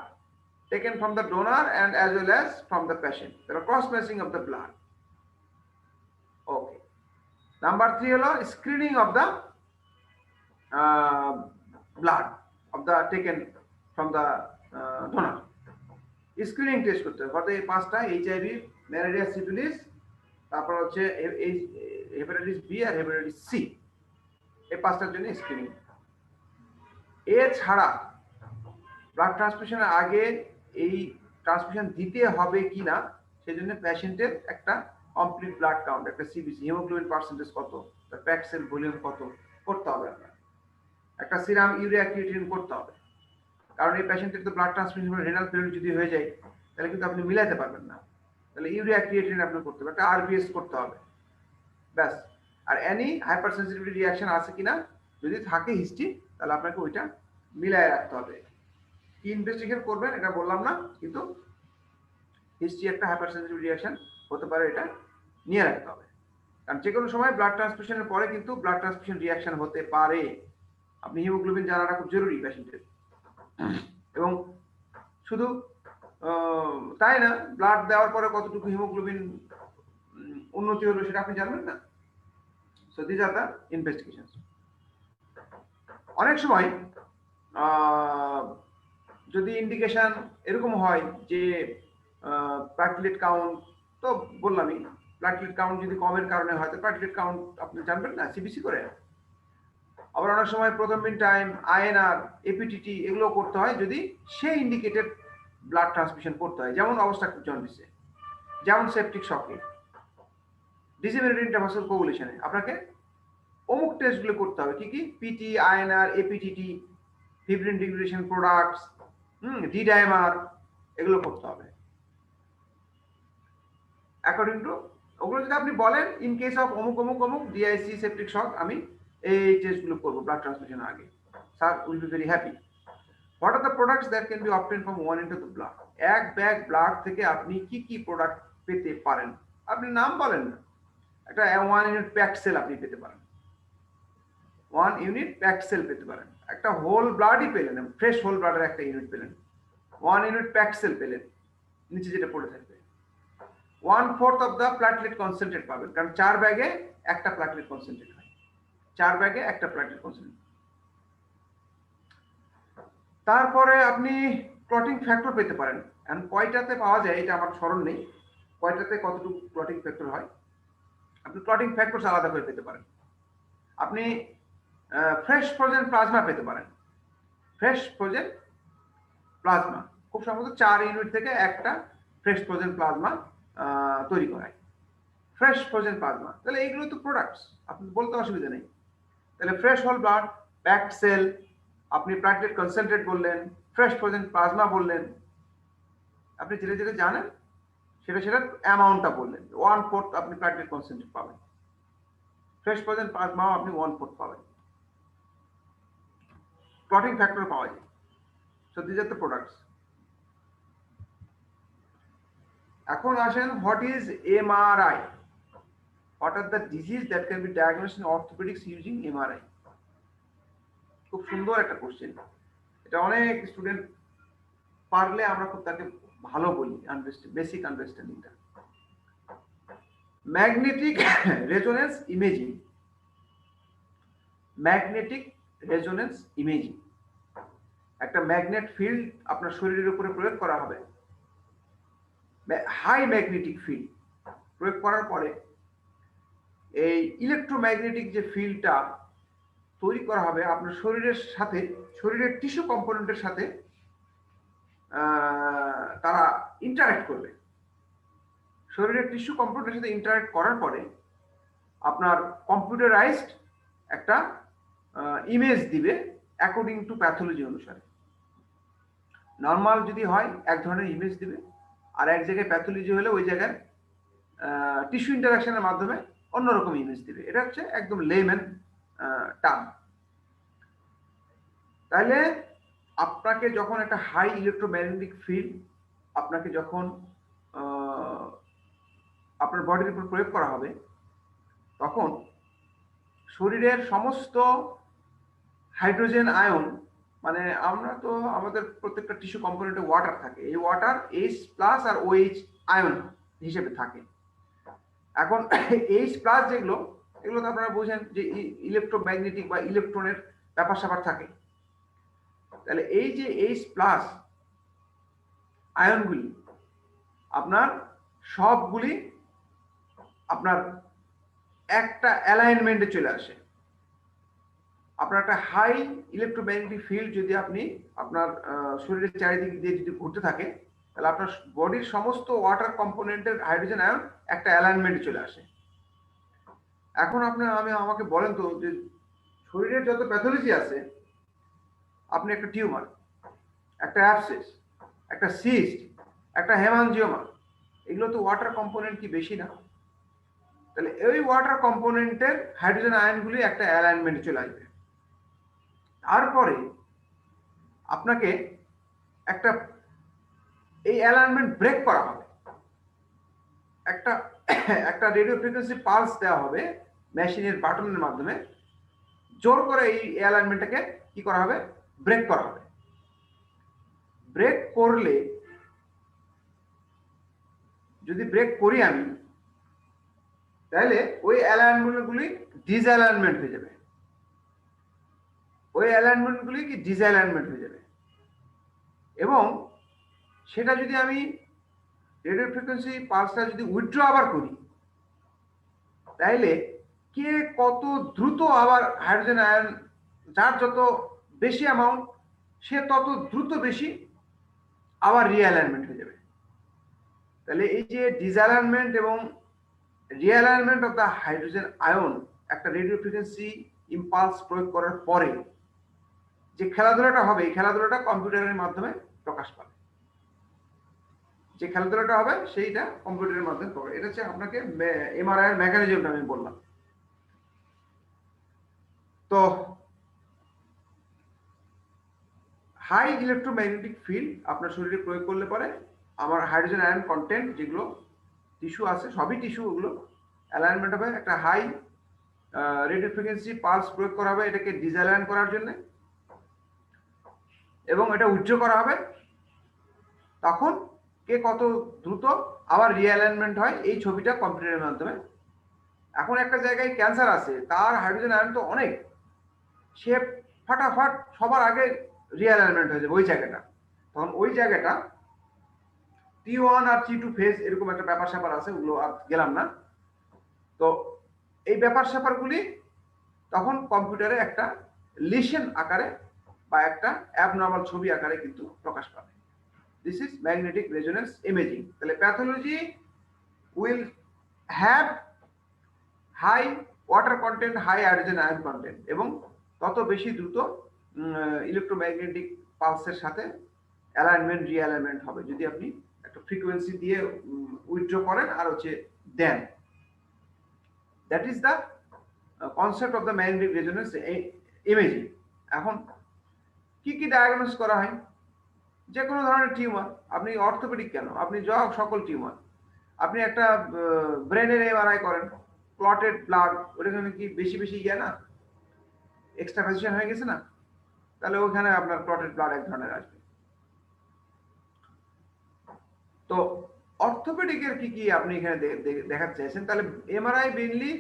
taken from the donor and as well as from the patient. There are cross matching of the blood. Okay. Number 3 হলো screening of the blood of the taken from the donor. Screening test করতে হবে। এই 5টা, HIV, malaria, syphilis, তারপর হচ্ছে hepatitis B আর hepatitis C, এই 5টার জন্য screening. এছাড়া ব্লাড ট্রান্সফিউশনের আগে এই ট্রান্সফিউশন দিতে হবে কিনা, সেজন্য পেশেন্টের একটা কমপ্লিট ব্লাড কাউন্ট, একটা সিবিসি, হিমোগ্লোবিন পার্সেন্টেজ কত, প্যাক সেল ভলিউম কত করতে হবে আপনার। একটা সিরাম ইউরিয়া ক্রিয়েটিনিন করতে হবে, কারণ এই পেশেন্টের তো ব্লাড ট্রান্সফিউশন রেনাল ফেলিউর যদি হয়ে যায় তাহলে কিন্তু আপনি মিলাইতে পারবেন না। তাহলে ইউরিয়া ক্রিয়েটিনিন আপনি করতে হবে, একটা আরবিএস করতে হবে, ব্যাস। আর এনি হাইপার সেন্সিটিভিটি রিয়াকশন আছে কিনা যদি থাকে হিস্ট্রি, তাহলে আপনাকে ওইটা মিলায় রাখতে হবে। কি ইনভেস্টিগেশন করবেন এটা বললাম না, কিন্তু হিস্ট্রি একটা হাইপার সেন্সিটিভ রিয়াকশন হতে পারে, এটা নিয়ে রাখতে হবে। কারণ যে কোনো সময় ব্লাড ট্রান্সফিউশনের পরে কিন্তু ব্লাড ট্রান্সফিউশন রিয়াকশন হতে পারে। আপনি হিমোগ্লোবিন জানাটা খুব জরুরি পেশেন্টের। এবং শুধু তাই না, ব্লাড দেওয়ার পরে কতটুকু হিমোগ্লোবিন উন্নতি হলো সেটা আপনি জানবেন না। So this are the investigation. অনেক সময় যদি ইন্ডিকেশন এরকম হয় যে প্লাটলেট কাউন্ট, তো বললামই প্লাটলেট কাউন্ট যদি কমের কারণে হয় তো প্লাটলেট কাউন্ট আপনি জানবেন না সিবিসি করে। আবার অনেক সময় প্রথমদিন টাইম আইএনআর এপিটিটি এগুলো করতে হয় যদি সেই ইন্ডিকেটেড ব্লাড ট্রান্সমিশন করতে হয়, যেমন অবস্থা জন্ডিসে, যেমন সেপটিক শকে, ডিসেমিনেটেড ইন্টারভার্সাল কোগুলেশনে আপনাকে অমুক টেস্টগুলো করতে হবে। কি কি? PT, INR, APTT, fibrin degradation products, D-dimer, এগুলো করতে হবে অ্যাকর্ডিং টু। ওগুলো যদি আপনি বলেন ইন কেস অফ অমুক অমুক অমুক ডিআইসি সেপটিক শক আমি এই টেস্টগুলো করবো ব্লাড ট্রান্সমিশনের আগে, sir will be very happy. What are the products that can be obtain from 1 into the blood? এক ব্যাগ ব্লাড থেকে আপনি কি কি প্রোডাক্ট পেতে পারেন? আপনি নাম বলেন না। একটা 1 ইউনিট প্যাকড সেল আপনি পেতে পারেন, 1 ইউনিট প্যাকড সেল পেতে পারেন। একটা হোল ব্লাডই পেলেন, ফ্রেশ হোল ব্লাডের একটা ইউনিট পেলেন, 1 ইউনিট প্যাকড সেল পেলেন, নিচে যেটা পড়ে থাকবে। 1/4 অফ দ্য প্লাটলেট কনসেন্ট্রেট পাবেন, কারণ 4 ব্যাগে একটা প্লাটলেট কনসেন্ট্রেট হয়, 4 ব্যাগে একটা প্লাটলেট কনসেন্ট্রেট। তারপরে আপনি ক্লটিং ফ্যাক্টর পেতে পারেন। এখন কয়টাতে পাওয়া যায় এটা আমার স্মরণ নেই, কয়টাতে কতটুকু ক্লটিং ফ্যাক্টর হয়। আপনি ক্লটিং ফ্যাক্টর আলাদা করে পেতে পারেন। আপনি ফ্রেশ ফ্রোজেন প্লাজমা পেতে পারেন। ফ্রেশ ফ্রোজেন প্লাজমা খুব সম্ভবত 4 ইউনিট থেকে একটা ফ্রেশ ফ্রোজেন প্লাজমা তৈরি করায়, ফ্রেশ ফ্রোজেন প্লাজমা। তাহলে এইগুলো তো প্রোডাক্টস, আপনি বলতে অসুবিধা নেই। তাহলে fresh whole blood, packed cell, আপনি প্লাটলেট কনসেন্ট্রেট বললেন, ফ্রেশ ফ্রোজেন প্লাজমা বললেন, আপনি ধীরে ধীরে জানেন সেটার অ্যামাউন্টটা বললেন। 1/4 আপনি প্লাটলেট কনসেন্ট্রেট পাবেন, ফ্রেশ ফ্রোজেন প্লাজমাও আপনি 1/4 পাবেন, ক্লটিং ফ্যাক্টর পাওয়া যায়। So this are the products. এখন আসেন, what is MRI? What are the disease that can be diagnosed in orthopaedics using MRI? খুব সুন্দর একটা কোশ্চেন। এটা অনেক স্টুডেন্ট পারলে আমরা খুব তাকে ভালো বলি, বেসিক আন্ডারস্ট্যান্ডিংটা। Magnetic resonance imaging, magnetic resonance imaging, একটা ম্যাগনেট ফিল্ড আপনার শরীরের উপরে প্রয়োগ করা হবে, হাই ম্যাগনেটিক ফিল্ড প্রয়োগ করার পরে এই ইলেকট্রোম্যাগনেটিক যে ফিল্ডটা তৈরি করা হবে আপনার শরীরের সাথে, শরীরের টিস্যু কম্পোনেন্টের সাথে তারা ইন্টারঅ্যাক্ট করবে। শরীরের টিস্যু কম্পোনেন্টের সাথে ইন্টারঅ্যাক্ট করার পরে আপনার কম্পিউটারাইজড একটা ইমেজ দিবে অ্যাকর্ডিং টু প্যাথোলজি অনুসারে। নর্মাল যদি হয় এক ধরনের ইমেজ দিবে, আর এক জায়গায় প্যাথোলজি হলে ওই জায়গায় টিস্যু ইন্টারাকশনের মাধ্যমে অন্যরকম ইমেজ দিবে। এটা হচ্ছে একদম লেম্যান টার্ম। তাহলে আপনাকে যখন একটা হাই ইলেকট্রোম্যাগনেটিক ফিল্ড আপনাকে যখন আপনার বডির উপর প্রয়োগ করা হবে, তখন শরীরের সমস্ত হাইড্রোজেন আয়ন, মানে আমরা তো আমাদের প্রত্যেকটা টিস্যু কম্পোনেন্টে ওয়াটার থাকে, এই ওয়াটার H+ আর OH আয়ন হিসেবে থাকে। এখন H+ যেগুলো, এগুলো তো আপনারা বুঝেন যে ইলেকট্রোম্যাগনেটিক বা ইলেকট্রনের ব্যাপার স্যাপার থাকে। তাহলে এই যে H+ আয়নগুলি আপনার সবগুলি আপনার একটা অ্যালাইনমেন্টে চলে আসে। আপনার একটা হাই ইলেকট্রোম্যাগনেটিক ফিল্ড যদি আপনি আপনার শরীরের চারিদিক দিয়ে যদি ঘুরতে থাকে, তাহলে আপনার বডির সমস্ত ওয়াটার কম্পোনেন্টের হাইড্রোজেন আয়ন একটা অ্যালাইনমেন্টে চলে আসে। এখন আমাকে বলেন তো যে শরীরের যত প্যাথোলজি আছে আপনি একটা টিউমার, একটা অ্যাবসেস, একটা সিস্ট, একটা হেমানজিওমা, এগুলো তো ওয়াটার কম্পোনেন্ট কি বেশি না? তাহলে এই ওয়াটার কম্পোনেন্টের হাইড্রোজেন আয়নগুলি একটা অ্যালাইনমেন্টে চলে আসবে। তারপরে আপনাকে একটা এই অ্যালাইনমেন্ট ব্রেক করা হবে, একটা একটা রেডিও ফ্রিকোয়েন্সি পালস দেওয়া হবে মেশিনের বাটনের মাধ্যমে, জোর করে এই অ্যালাইনমেন্টটাকে কি করা হবে? ব্রেক করা হবে। ব্রেক করলে, যদি ব্রেক করি আমি, তাহলে ওই অ্যালাইনমেন্টগুলি ডিসঅ্যালাইনমেন্ট হয়ে যাবে, ওই অ্যালাইনমেন্টগুলি কি ডিসঅ্যালাইনমেন্ট হয়ে যাবে। এবং সেটা যদি আমি রেডিও ফ্রিকোয়েন্সি পালসটা যদি উইথড্র আবার করি, তাইলে কে কত দ্রুত আবার হাইড্রোজেন আয়ন, যার যত বেশি অ্যামাউন্ট, সে তত দ্রুত বেশি আবার রিঅ্যালাইনমেন্ট হয়ে যাবে। তাহলে এই যে ডিসঅ্যালাইনমেন্ট এবং রিঅ্যালাইনমেন্ট অফ দ্য হাইড্রোজেন আয়ন একটা রেডিও ফ্রিকোয়েন্সি ইম্পালস প্রয়োগ করার পরে যে খেলাধুলাটা হবে, এই খেলাধুলাটা কম্পিউটারের মাধ্যমে প্রকাশ পাবে। যে খেলাধুলাটা হবে সেইটা কম্পিউটারের মাধ্যমে পাবে। এটা হচ্ছে আপনাকে এমআরআই এর মেকানিজমটা আমি বললাম। তো হাই ইলেকট্রোম্যাগনেটিক ফিল্ড আপনার শরীরে প্রয়োগ করলে পরে আমার হাইড্রোজেন আয়ন কন্টেন্ট যেগুলো টিস্যু আছে, সবই টিস্যু, ওগুলো অ্যালাইনমেন্ট হবে। একটা হাই রেডিও ফ্রিকোয়েন্সি পালস প্রয়োগ করা হবে এটাকে ডিসঅ্যালাইন করার জন্য, এবং এটা উইথড্র করা হবে। তখন কে কত দ্রুত আবার রিঅ্যালাইনমেন্ট হয় এই ছবিটা কম্পিউটারের মাধ্যমে। এখন একটা জায়গায় ক্যান্সার আছে, তার হাইড্রোজেন আয়ন তো অনেক, সে ফাটাফাট সবার আগে রিঅ্যালাইনমেন্ট হয়ে যাবে ওই জায়গাটা। তখন ওই জায়গাটা T1 আর T2 ফেজ এরকম একটা ব্যাপার স্যাপার আছে, ওগুলো আর গেলাম না। তো এই ব্যাপার স্যাপারগুলি তখন কম্পিউটারে একটা লিশন আকারে বা একটা অ্যাবনর্মাল ছবি আকারে কিন্তু প্রকাশ পাবে। This is magnetic resonance imaging. তাহলে pathology will have high water content, high hydrogen ion content, এবং তত বেশি দ্রুত ইলেকট্রোম্যাগনেটিক পালসের সাথে অ্যালাইনমেন্ট রিঅ্যালাইনমেন্ট হবে যদি আপনি একটা ফ্রিকোয়েন্সি দিয়ে উইথড্র করেন আর হচ্ছে দেন। That is the concept of the magnetic resonance imaging. এখন কি কি ডায়াগনোস করা হয়? যে কোনো ধরনের টিউমার, আপনি অর্থোপেডিক কেন, আপনি সকল টিউমার, আপনি একটা ব্রেনের এমআরআই করেন, ক্লটেড ব্লাড, ওখানে কি বেশি বেশি ইয়ে না, এক্সট্রা ভ্যাসিশন হয়ে গেছে না, তাহলে ওখানে আপনার ক্লটেড ব্লাড এক ধরনের আসবে। তো অর্থোপেডিকের কি কি আপনি এখানে দেখাতে চাইছেন? তাহলে MRI mainly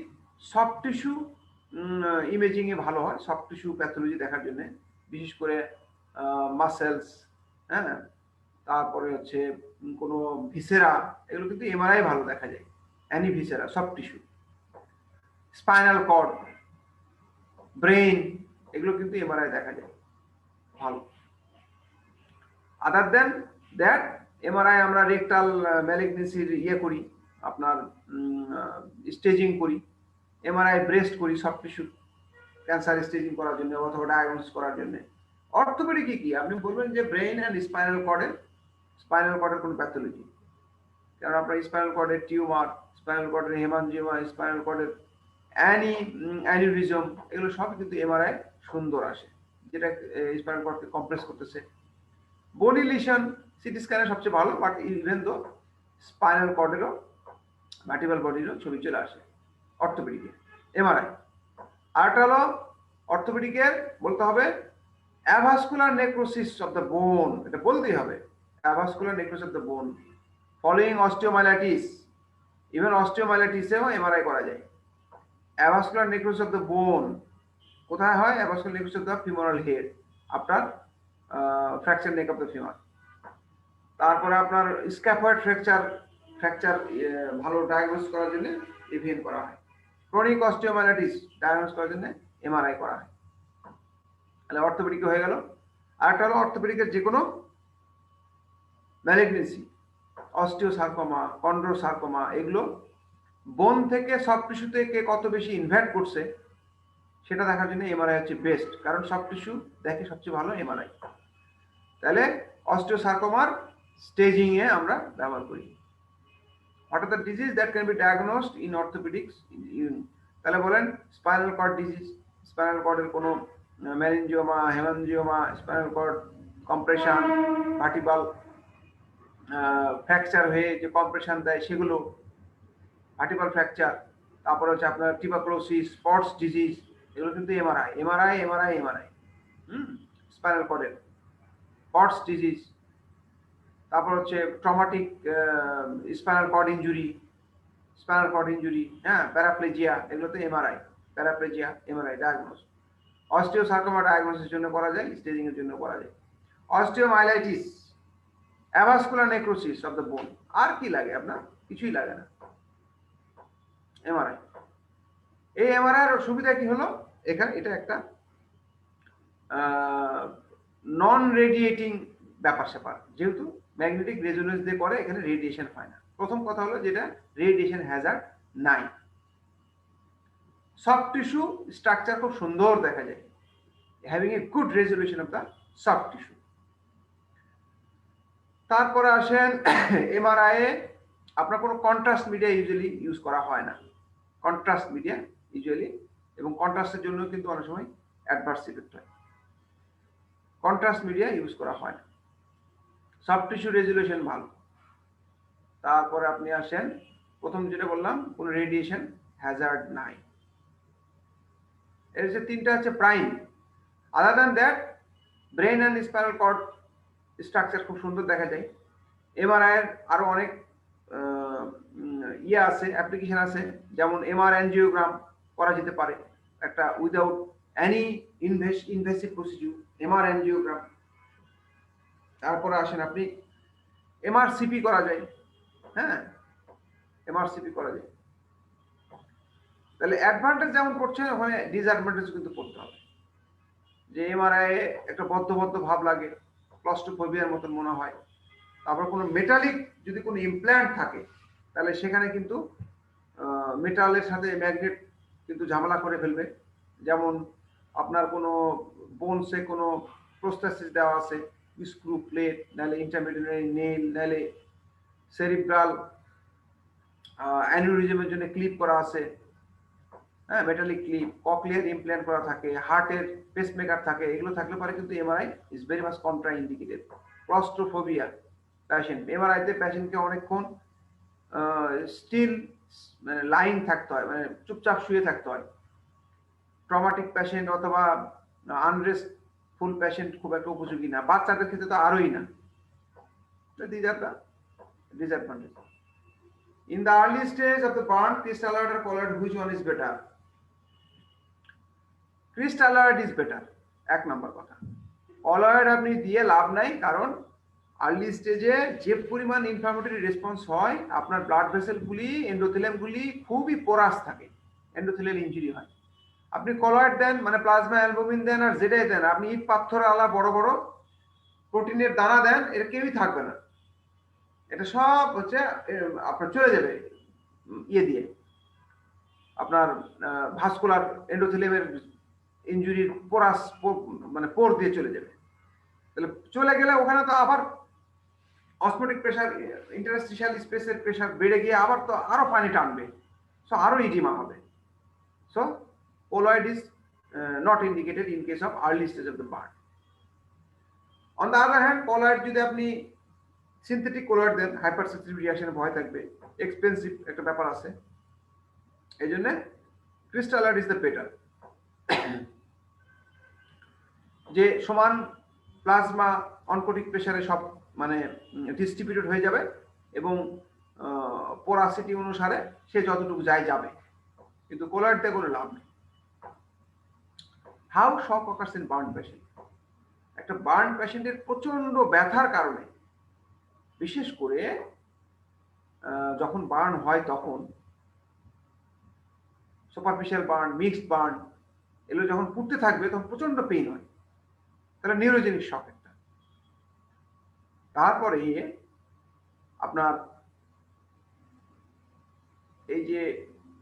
soft tissue imaging এ ভালো হয়, সফট টিস্যু প্যাথোলজি দেখার জন্য, বিশেষ করে মাসেলস, হ্যাঁ, তারপরে হচ্ছে কোনো ভিসেরা, এগুলো কিন্তু এমআরআই ভালো দেখা যায়, any viscera, soft tissue, spinal cord, brain, এগুলো কিন্তু এমআরআই দেখা যায় ভালো। আদার দেন দ্যাট এমআরআই আমরা রেকটাল ম্যালিগনেন্সির ইয়ে করি, আপনার স্টেজিং করি, এমআরআই ব্রেস্ট করি সফট টিস্যু ক্যান্সার স্টেজিং করার জন্য অথবা ডায়াগনোসিস করার জন্য। অর্থোপেডিক কি আপনি বলবেন যে ব্রেন অ্যান্ড স্পাইনাল কর্ডের কোন প্যাথোলজি, কারণ আপনার স্পাইনাল কর্ডের টিউমার, স্পাইনাল কর্ডের হেমানজিওমা, স্পাইনাল কর্ডের অ্যানিউরিজম, এগুলো সব কিন্তু এমআরআই সুন্দর আসে, যেটা স্পাইনাল কর্ডকে কম্প্রেস করতেছে। বনি লিশন সিটি স্ক্যানে সবচেয়ে ভালো, বাট ইভেন দো স্পাইনাল কর্ডেরও ভার্টিব্রাল বডিরও ছবি চলে আসে অর্থোপেডিকে এমআরআই। আরেকটা হলো অর্থোপেডিকের বলতে হবে অ্যাভাস্কুলার নেক্রোসিস অফ দ্য বোন, এটা বলতেই হবে, avascular necrosis of the bone following osteomyelitis. Even অস্টিওমাইলাইটিসেও এমআরআই করা যায়। Avascular necrosis of the bone কোথায় হয়? Avascular necrosis of the femoral head, আপনার fracture neck of the femur. তারপরে আপনার স্ক্যাফয়েড ফ্র্যাকচার ভালো ডায়াগনোস করার জন্য ইভিএন করা হয়। ক্রনিক অস্টিওমাইলাইটিস ডায়াগনোস করার জন্য এমআরআই করা হয়। তাহলে অর্থোপেডিক হয়ে গেল। আরেকটা হলো অর্থোপেডিকের যে কোনো ম্যালিগনেন্সি, অস্টিওসার্কোমা, কন্ড্রোসার্কোমা, এগুলো বোন থেকে সফট টিস্যুতে কে কত বেশি ইনভার্ট করছে সেটা দেখার জন্য এমআরআই হচ্ছে বেস্ট, কারণ সব টিস্যু দেখে সবচেয়ে ভালো এমআরআই। তাহলে অস্টিওসার্কোমার স্টেজিং এ আমরা ব্যবহার করি। What are the disease that can be diagnosed in orthopedics? তাহলে বলেন স্পাইনাল কর্ড ডিজিজ, স্পাইনাল কর্ডের কোনো meningioma, haemangioma, spinal cord compression, vertebral fracture হয়ে যে কম্প্রেশন দেয় সেগুলো ভার্টিবাল ফ্র্যাকচার। তারপরে হচ্ছে আপনার টিউবারকুলোসিস, স্পটস ডিজিজ, এগুলো কিন্তু MRI MRI MRI MRI. Spinal কর্ডের স্পটস ডিজিজ, তারপর হচ্ছে ট্রমাটিক স্পাইনাল কর্ড ইনজুরি, হ্যাঁ, প্যারাপ্লেজিয়া, এগুলো তো MRI. Paraplegia MRI diagnose. Osteosarcoma ডায়াগনোসিসের জন্য করা যায়, স্টেজিং এর জন্য করা যায়। Osteomyelitis, avascular necrosis of the bone, আর কি লাগে আপনার? কিছুই লাগে না, এমআরআই। এই এমআরআই এর সুবিধা কি হলো, এখানে এটা একটা নন রেডিয়েটিং ব্যাপার স্যাপার, যেহেতু ম্যাগনেটিক রেজোনেন্স দিয়ে করে, এখানে রেডিয়েশন হয় না। প্রথম কথা হলো যেটা রেডিয়েশন হ্যাজার্ড নাই। সফট টিস্যু স্ট্রাকচার খুব সুন্দর দেখা যায়, having a good resolution of the soft tissue. তারপরে আসেন এমআরআই এ আপনার কোনো কন্ট্রাস্ট মিডিয়া ইউজুয়ালি ইউজ করা হয় না, কন্ট্রাস্ট মিডিয়া ইউজুয়ালি, এবং কন্ট্রাস্টের জন্য কিন্তু অনেক সময় অ্যাডভার্স ইফেক্ট হয়, কন্ট্রাস্ট মিডিয়া ইউজ করা হয় না। সফট টিস্যু রেজলিউশন ভালো। তারপরে আপনি আসেন, প্রথম যেটা বললাম কোনো রেডিয়েশন হ্যাজার্ড নাই। এর যে তিনটা হচ্ছে prime. Other than that brain and spinal cord structure খুব সুন্দর দেখা যায়। এমআরআই এর আরো অনেক ইয়ে আছে, অ্যাপ্লিকেশন আছে, যেমন এমআর অ্যানজিওগ্রাম করা যেতে পারে একটা without any invasive procedure, MR angiogram. তারপরে আসেন আপনি এমআরসিপি করা যায়, হ্যাঁ, এমআরসিপি করা যায়। তাহলে অ্যাডভান্টেজ যেমন করছে, ওখানে ডিসঅ্যাডভান্টেজ কিন্তু করতে হবে। যে এমআরআই একটা বদ্ধ ভাব লাগে, ক্লস্ট্রোফোবিয়ার মতন মনে হয়। তারপর কোনো মেটালিক যদি কোনো ইমপ্ল্যান্ট থাকে, তাহলে সেখানে কিন্তু মেটালের সাথে ম্যাগনেট কিন্তু ঝামেলা করে ফেলবে। যেমন আপনার কোনো বোনসে কোনো প্রোস্টেসিস দেওয়া আছে, স্ক্রু প্লেট, নাহলে ইন্টারমিডিয়ারি নেইল, নাহলে সেরিব্রাল অ্যানিউরিজমের জন্য ক্লিপ করা আছে, হ্যাঁ, মেটালিক ক্লিপ, ককলিয়ার ইমপ্ল্যান্ট করা থাকে, হার্টের পেসমেকার থাকে, এগুলো থাকলে পরে কিন্তু MRI is very much contraindicated. Claustrophobia patient, এমআরআইতে প্যাশেন্টকে অনেকক্ষণ স্টিল মানে লাইন থাকতে হয়, মানে চুপচাপ শুয়ে থাকতে হয়। ট্রমাটিক প্যাশেন্ট অথবা আনরেস্ট ফুল প্যাশেন্ট খুব একটা উপযোগী না, বাচ্চাদের ক্ষেত্রে তো আরোই না। These are the disadvantages. In the early stage of the burn, crystalloid or colloid, which one is better? Crystalloid is better, এক নম্বর কথা। কলয়েড আপনি দিয়ে লাভ নাই, কারণ আর্লি স্টেজে যে পরিমাণ ইনফ্লামেটরি রেসপন্স হয়, আপনার ব্লাড ভেসেলগুলি, এন্ডোথেলিয়ামগুলি খুবই পোরাস থাকে, এন্ডোথেলিয়াল ইনজুরি হয়। আপনি কলয়েড দেন, মানে প্লাজমা অ্যালবুমিন দেন আর যেটাই দেন, আপনি ইট পাথর আলা বড় বড় প্রোটিনের দানা দেন, এর কেউই থাকবে না। এটা সব হচ্ছে আপনার চলে যাবে ইয়ে দিয়ে, আপনার ভাস্কুলার এন্ডোথেলিয়ামের ইনজুরির পোরাস মানে পোর দিয়ে চলে যাবে। তাহলে চলে গেলে ওখানে তো আবার অসমোটিক প্রেশার, ইন্টারস্টিশিয়াল স্পেসের প্রেশার বেড়ে গিয়ে আবার তো আরো পানি টানবে, সো আরো ইডিমা হবে। So colloid is not indicated in case of early stage of the burn. On the other hand, colloid যদি আপনি সিনথেটিক colloid দেন, হাইপারসেন্সিটিভ রিঅ্যাকশনের ভয় থাকবে, এক্সপেন্সিভ একটা ব্যাপার আছে, এই জন্য ক্রিস্টালয়েড ইজ দ্য বেটার। যে সমান প্লাজমা অনকোটিক প্রেসারে সব মানে ডিস্ট্রিবিউটেড হয়ে যাবে, এবং পোরাসিটি অনুসারে সে যতটুকু যায় যাবে, কিন্তু কোলয়েডতে কোনো লাভ নেই। How shock occurs in burn patient? একটা বার্ন পেশেন্টের প্রচন্ড ব্যথার কারণে, বিশেষ করে যখন বার্ন হয়, তখন সুপারফিশিয়াল বার্ন, মিক্সড বার্ন, এগুলো যখন পুড়তে থাকবে তখন প্রচন্ড পেইন হয়, তাহলে নিউরোজেনিক শক একটা। তারপরে আপনার এই যে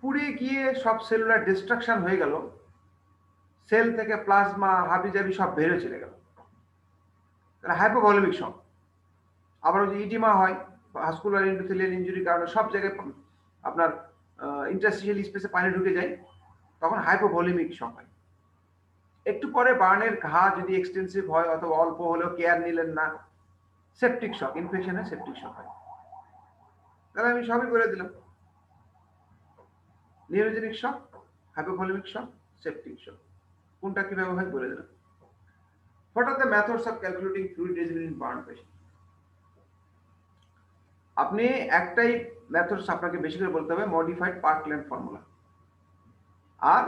পুড়ে গিয়ে সব সেলুলার ডিস্ট্রাকশন হয়ে গেল, সেল থেকে প্লাজমা হাবিজাবি সব বের হয়ে চলে গেল, তাহলে হাইপোভলিমিক শক। আবার ওই যে ইডিমা হয়, ভাস্কুলার এন্ডোথেলিয়াল ইনজুরির কারণে সব জায়গায় আপনার ইন্টারস্টিশিয়াল স্পেসে পানি ঢুকে যায়, তখন হাইপোভলিমিক শক হয়। একটু পরে বার্নের ঘা যদি এক্সটেন্সিভ হয় অথবা অল্প হলেও কেয়ার নিলেন না, সেপটিক শক, ইনফেকশনে সেপটিক শক হয়। তাহলে আমি সবই বলে দিলাম, নিউরোজেনিক শক, হাইপোভলিমিক শক, সেপটিক শক, কোনটা কিভাবে হয় বলে দিলাম। What are the methods of calculating fluid residue in burn patient? আপনি একটাই মেথডস আপনাকে বেশি করে বলতে হবে, মডিফাইড পার্কল্যান্ড ফর্মুলা। আর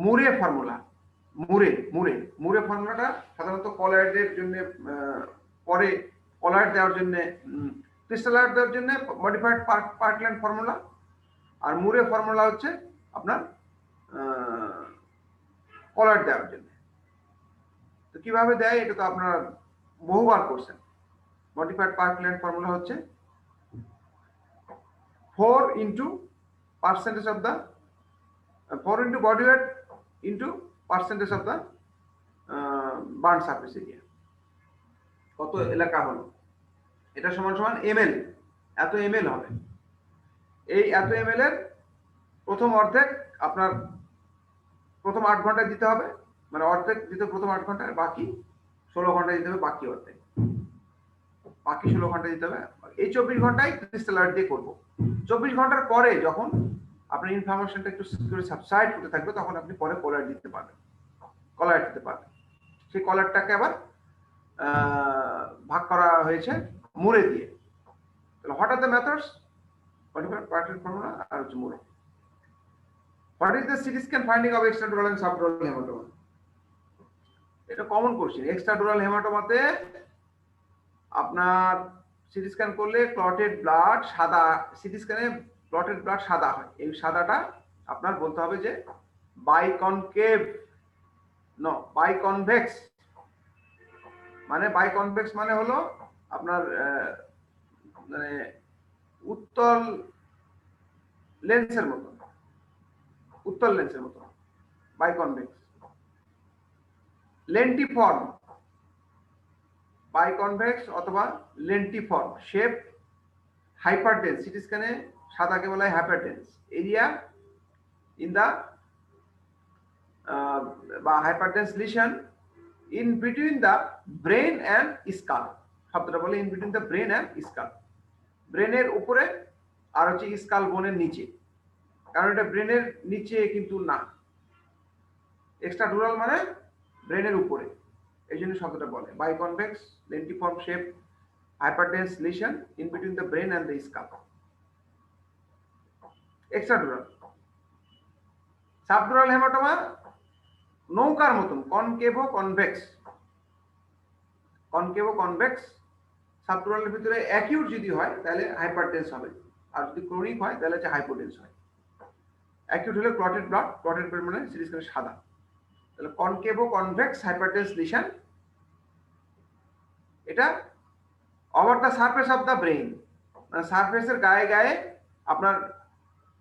মুরে ফর্মুলা, মুরে ফর্মুলাটা সাধারণত কলায়েডের জন্য, পরে কলায়েড দেওয়ার জন্য, ক্রিস্টালায়েড দেওয়ার জন্য মডিফাইড পার্কল্যান্ড ফর্মুলা। আর মুরে ফর্মুলা হচ্ছে আপনার কলায়েড দেওয়ার জন্য। তো কিভাবে দেয় এটা তো আপনারা বহুবার করছেন। মডিফাইড পার্কল্যান্ড ফর্মুলা হচ্ছে 4 into percentage of the 4 into body weight into percentage of the burn surface area, কত এলাকা হলো, এটা সমান সমান ml, এত ml হবে। এই এত ml এর প্রথম অর্ধেক আপনার প্রথম 8 ঘন্টায় দিতে হবে, মানে অর্ধেক দিতে প্রথম 8 ঘন্টায়, বাকি 16 ঘন্টায় দিতে হবে, বাকি অর্ধেক, বাকি 16 ঘন্টা দিতে হবে। এই 24 ঘন্টায় ক্রিস্টালায়েড দিয়ে করব। 24 ঘন্টার পরে যখন আপনার ইনফ্লামেশনটা একটু সাবসাইড করতে থাকবে, তখন আপনি পরে কলায়েড দিতে পারবেন, কলায়েড দিতে পারবেন। সেই কলায়েডটাকে আবার ভাগ করা হয়েছে মুরে দিয়ে। তাহলে what are the methods? Modified Parkland formula আর হচ্ছে Muir. What is the CT scan finding of extradural and subdural haematoma? এটা কমন কোশ্চেন। এক্সট্রাডুরাল হেমাটোমাতে আপনার সিটি স্ক্যান করলে ক্লটেড ব্লাড সাদা, সিটি স্ক্যানে ক্লটেড ব্লাড সাদা হয়। এই সাদাটা আপনার বলতে হবে যে বাইকনকেভ, নো বাইকনভেক্স। মানে বাইকনভেক্স মানে হলো আপনার মানে উত্তল লেন্সের মতো, উত্তল লেন্সের মতো বাইকনভেক্স। লেন্টিফর্ম, বাইকনভেক্স অথবা লেন্টিফর্ম শেপ, হাইপারটেন্স, সিটি স্ক্যানে সাদাকে বলা হয় হাইপারটেন্স এরিয়া ইন দা বা hyperdense lesion in between the brain and skull. শব্দটা বলে in between the brain and skull, ব্রেনের উপরে আর হচ্ছে স্কাল বোনের নিচে, কারণ এটা ব্রেনের নিচে কিন্তু না, এক্সট্রাডুরাল মানে ব্রেনের উপরে, এই জন্য শব্দটা বলে biconvex lentiform shape hyperdense lesion in between the brain and the skull, extradural. Subdural haematoma নৌকার মতন, কনকেভো কনভেক্স, কনকেভো কনভেক্স। সাবডুরালের ভিতরে অ্যাকিউট যদি হয় তাহলে হাইপারটেন্স হবে, আর যদি ক্রনিক হয় তাহলে হচ্ছে হাইপোটেন্স হয়। অ্যাকিউট হলে ক্লটেড ব্লাড, ক্লটেড ব্লাড মানে সিটি স্ক্যানে সাদা, তাহলে কনকেভো কনভেক্স হাইপারটেন্স লিশন, এটা over the surface of the brain, মানে সারফেসের গায়ে গায়ে আপনার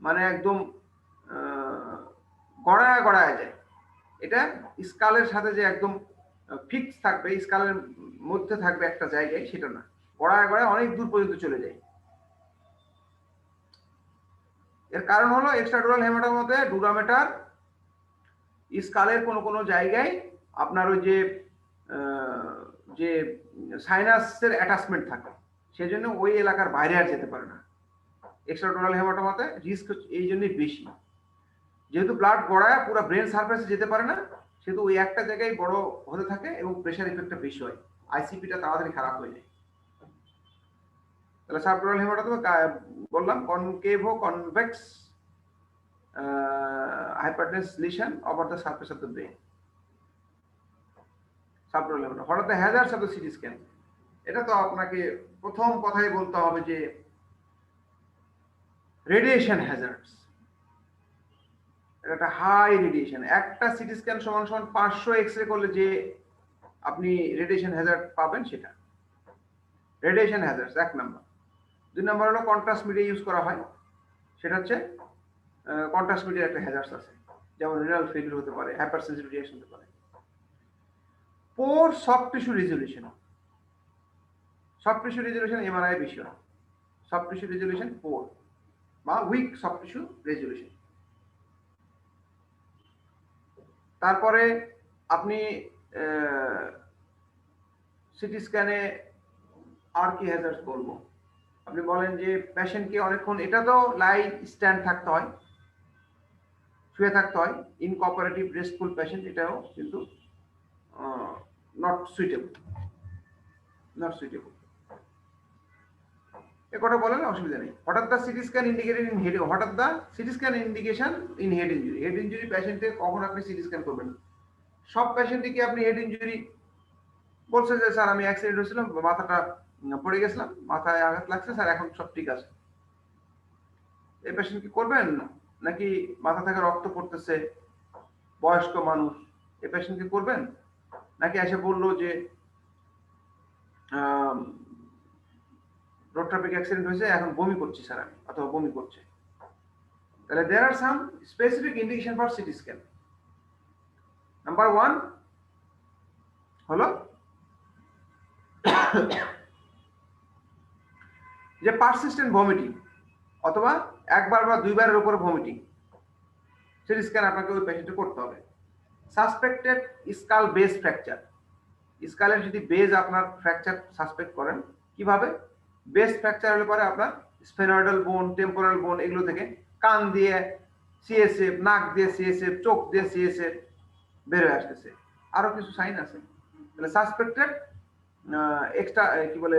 মানে একদম গড়ায় গড়ায় যায়। এটা স্কালের সাথে যে একদম ফিক্স থাকবে, স্কালের মধ্যে থাকবে একটা জায়গায়, সেটা না, গড়ায় গড়ায় অনেক দূর পর্যন্ত চলে যায়। এর কারণ হলো এক্সট্রাডুরাল হেমাটোমাতে ডুরামেটার স্কালের কোনো কোনো জায়গায় আপনার ওই যে সাইনাসের অ্যাটাচমেন্ট থাকে, সেজন্য ওই এলাকার বাইরে আর যেতে পারে না। এক্সট্রাডুরাল হেমাটোমাতে রিস্ক এই জন্যই বেশি, যেহেতু ব্লাড গড়ায় পুরো ব্রেন সারফেসে যেতে পারে না, সেহেতু ওই একটা জায়গায় বড় হতে থাকে এবং প্রেশার ইফেক্টটা বেশি হয়, আইসিপিটা তাড়াতাড়ি খারাপ হয়ে যায়। তাহলে সাবডুরাল হেমাটোমা বললাম concavo convex hyperdense lesion over the surface of the brain, subdural haematoma. What are the hazards of the CT scan? এটা তো আপনাকে প্রথম কথাই বলতে হবে যে রেডিয়েশন হ্যাজার্ডস, এটা একটা হাই রেডিয়েশন। একটা সিটি স্ক্যান সমান সমান 500 এক্সরে করলে যে আপনি রেডিয়েশন হ্যাজার্ড পাবেন, সেটা রেডিয়েশন হ্যাজার্ডস 1 নম্বর। 2 নম্বর হলো কন্ট্রাস্ট মিডিয়া ইউজ করা হয়, সেটা হচ্ছে কন্ট্রাস্ট মিডিয়ার একটা হ্যাজার্ডস আছে, যেমন রিনাল ফেলিউর হতে পারে, হাইপার সেন্সিটিভ রিঅ্যাকশন হতে পারে। Poor soft tissue resolution, soft tissue resolution MRI বেশি হয়। সফট টিস্যু রেজলিউশন পোর বা উইক সফট টিস্যু রেজলিউশন। তারপরে আপনি সিটি স্ক্যানে আর কি হ্যাজার্ডস বলবো, আপনি বলেন যে পেশেন্টকে অনেকক্ষণ, এটা তো লাইট স্ট্যান্ড থাকতে হয়, শুয়ে থাকতে হয়, ইনকপারেটিভ রেস্টফুল পেশেন্ট, এটাও কিন্তু নট সুইটেবল, নট সুইটেবল। এ কথা বলেন, অসুবিধা নেই। হঠাৎ the CT scan indicated in head, হঠাৎ the CT scan indication in head injury. Head injury পেশেন্টে কখন আপনি সিটি স্ক্যান করবেন? সব পেশেন্টে কি আপনি হেড ইঞ্জুরি বলছে যে স্যার আমি অ্যাক্সিডেন্ট হয়েছিল, মাথাটা পড়ে গেছিলাম, মাথায় আঘাত লাগছে স্যার, এখন সব ঠিক আছে, এই পেশেন্ট কি করবেন? নাকি মাথা থেকে রক্ত পড়তেছে, বয়স্ক মানুষ, এই পেশেন্ট কি করবেন? নাকি এসে বললো যে রোড ট্রাফিক অ্যাক্সিডেন্ট হয়েছে, এখন বমি করছি স্যার আমি, অথবা বমি করছে। তাহলে there are some specific indication for CT scan. Number 1 হলো যে পারসিস্টেন্ট ভমিটিং, অথবা একবার বা দুইবারের উপরে ভমিটিং, সিটি স্ক্যান আপনাকে ওই পেশেন্টে করতে হবে। সাসপেক্টেড স্কাল বেস ফ্র্যাকচার, স্কালের যদি বেজ আপনার ফ্র্যাকচার সাসপেক্ট করেন, কিভাবে? বেস ফ্র্যাকচার হলে পরে আপনার স্ফেনয়েডাল বোন, টেম্পোরাল বোন, এগুলো থেকে কান দিয়ে সিএসএফ, নাক দিয়ে সিএসএফ, চোখ দিয়ে সিএসএফ বের হয়ে আসতেছে, আরো কিছু সাইন আছে। তাহলে সাসপেক্টেড এক্সট্রা কি বলে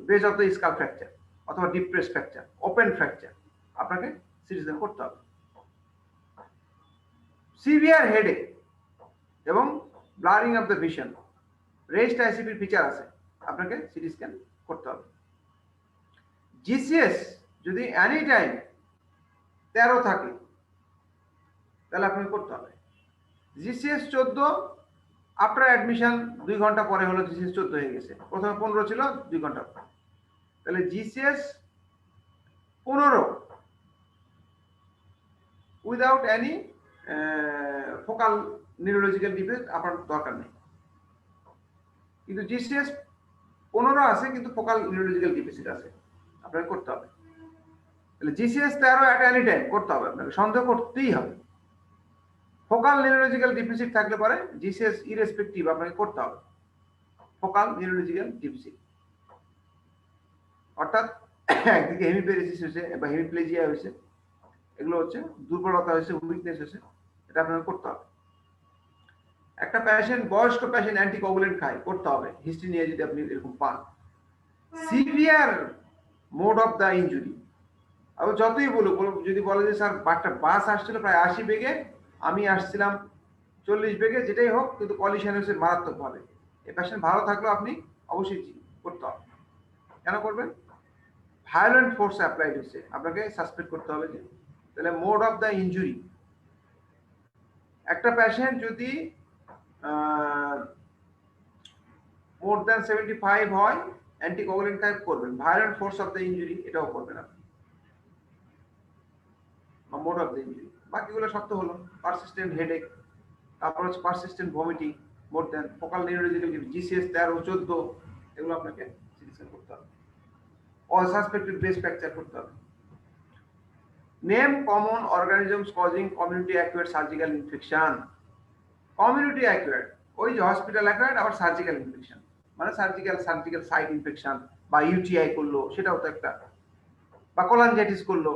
base of the skull fracture অথবা ডিপ্রেস ফ্র্যাকচার, ওপেন ফ্র্যাকচার, আপনাকে সিটি স্ক্যান করতে হবে। সিভিয়ার হেডেক এবং blurring of the vision, raised আইসিপির ফিচার আছে, আপনাকে সিটি স্ক্যান করতে হবে। জিসিএস যদি এনি টাইম 13 থাকে তাহলে আপনাকে করতে হবে। জিসিএস 14 আফটার অ্যাডমিশন 2 ঘন্টা পরে হলো জিসিএস 14 হয়ে গেছে, প্রথমে 15 ছিল 2 ঘন্টা পর, তাহলে GCS 15 without any focal neurological defect আপনার দরকার নেই। কিন্তু জিসিএস 15 আছে কিন্তু ফোকাল নিউরোলজিক্যাল ডিফিসিট আছে, আপনাকে করতে হবে। তাহলে জিসিএস 13 অ্যাট এনি টাইম করতে হবে, আপনাকে সন্দেহ করতেই হবে। ফোকাল নিউরোলজিক্যাল ডিফিসিট থাকলে পরে জিসিএস ইরেসপেক্টিভ আপনাকে করতে হবে, ফোকাল নিউরোলজিক্যাল ডিফিসিট। অর্থাৎ একদিকে হেমিপ্যারেসিস হয়েছে বা হেমিপ্লেজিয়া হয়েছে, এগুলো হচ্ছে দুর্বলতা হয়েছে, উইকনেস হয়েছে, এটা আপনাকে করতে হবে। একটা পেশেন্ট, বয়স্ক পেশেন্ট অ্যান্টিকোগুলেন্ট খায়, করতে হবে হিস্ট্রি নিয়ে যদি আপনি এরকম পান। Severe mode of the injury, আবার যতই বলুক, যদি বলে যে স্যার বাস আসছিল প্রায় 80 বেগে, আমি আসছিলাম 40 বেগে, যেটাই হোক কিন্তু কলিশন হয়েছে মারাত্মকভাবে, এই পেশেন্ট ভালো থাকলেও আপনি অবশ্যই করতে হবে। কেন করবেন? ভায়োলেন্ট ফোর্স অ্যাপ্লাইড হচ্ছে, আপনাকে সাসপেক্ট করতে হবে যে। তাহলে মোড অফ দ্য ইনজুরি, একটা পেশেন্ট যদি মোর দ্যান 75 হয়, অ্যান্টিকোগুলেন্ট টাইপ করবেন। Violent force of the injury, এটাও করবেন আপনি, বা মোড অফ দ্য ইনজুরি। বাকিগুলো সব তো হলো পারসিস্টেন্ট হেডেক, তারপর হচ্ছে persistent vomiting, more than focal neurological GCS 13 14, এগুলো আপনাকে চিকিৎসা করতে হবে। অল সাসপেক্টেড বেস ফ্র্যাকচার করতে হবে। Name common organisms causing community acquired surgical infection. Community acquired ওই যে হসপিটাল অ্যাকুয়ার্ড, আবার সার্জিক্যাল ইনফেকশন মানে সার্জিক্যাল সাইট ইনফেকশন, বা ইউটিআই করলো, সেটাও তো একটা, বা কোলানজাইটিস করলো,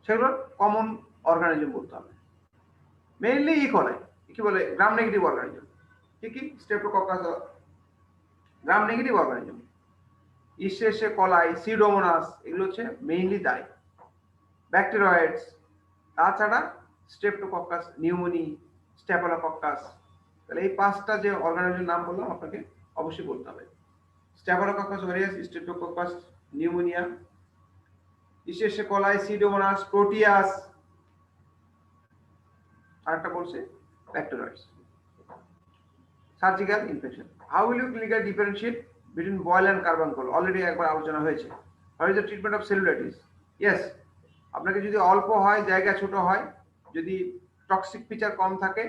সেগুলো কমন অর্গানিজম বলতে হবে। মেইনলি ইকোলাই, কি বলে, গ্রাম নেগেটিভ অর্গানিজম, কি streptococcus gram negative organism, ইস্টেরিয়া coli, pseudomonas, এগুলো হচ্ছে মেইনলি দায়ী। ব্যাকটেরিয়েডস, তাছাড়া স্ট্রেপ্টোককাস, নিউমোনি, স্ট্যাফিলোকক্কাস। তাহলে এই 5টা যে অর্গানিজমের নাম বললাম আপনাকে অবশ্যই বলতে হবে। Staphylococcus aureus, streptococcus, pneumonia, Escherichia coli, pseudomonas, proteus, আরেকটা বলছে bacteroides. Surgical infection, how will you clinically differentiate between boil and carbuncle? Already একবার আলোচনা হয়েছে। What is the treatment of cellulitis? Yes, আপনাকে যদি অল্প হয়, জায়গা ছোট হয়, যদি টক্সিক ফিচার কম থাকে,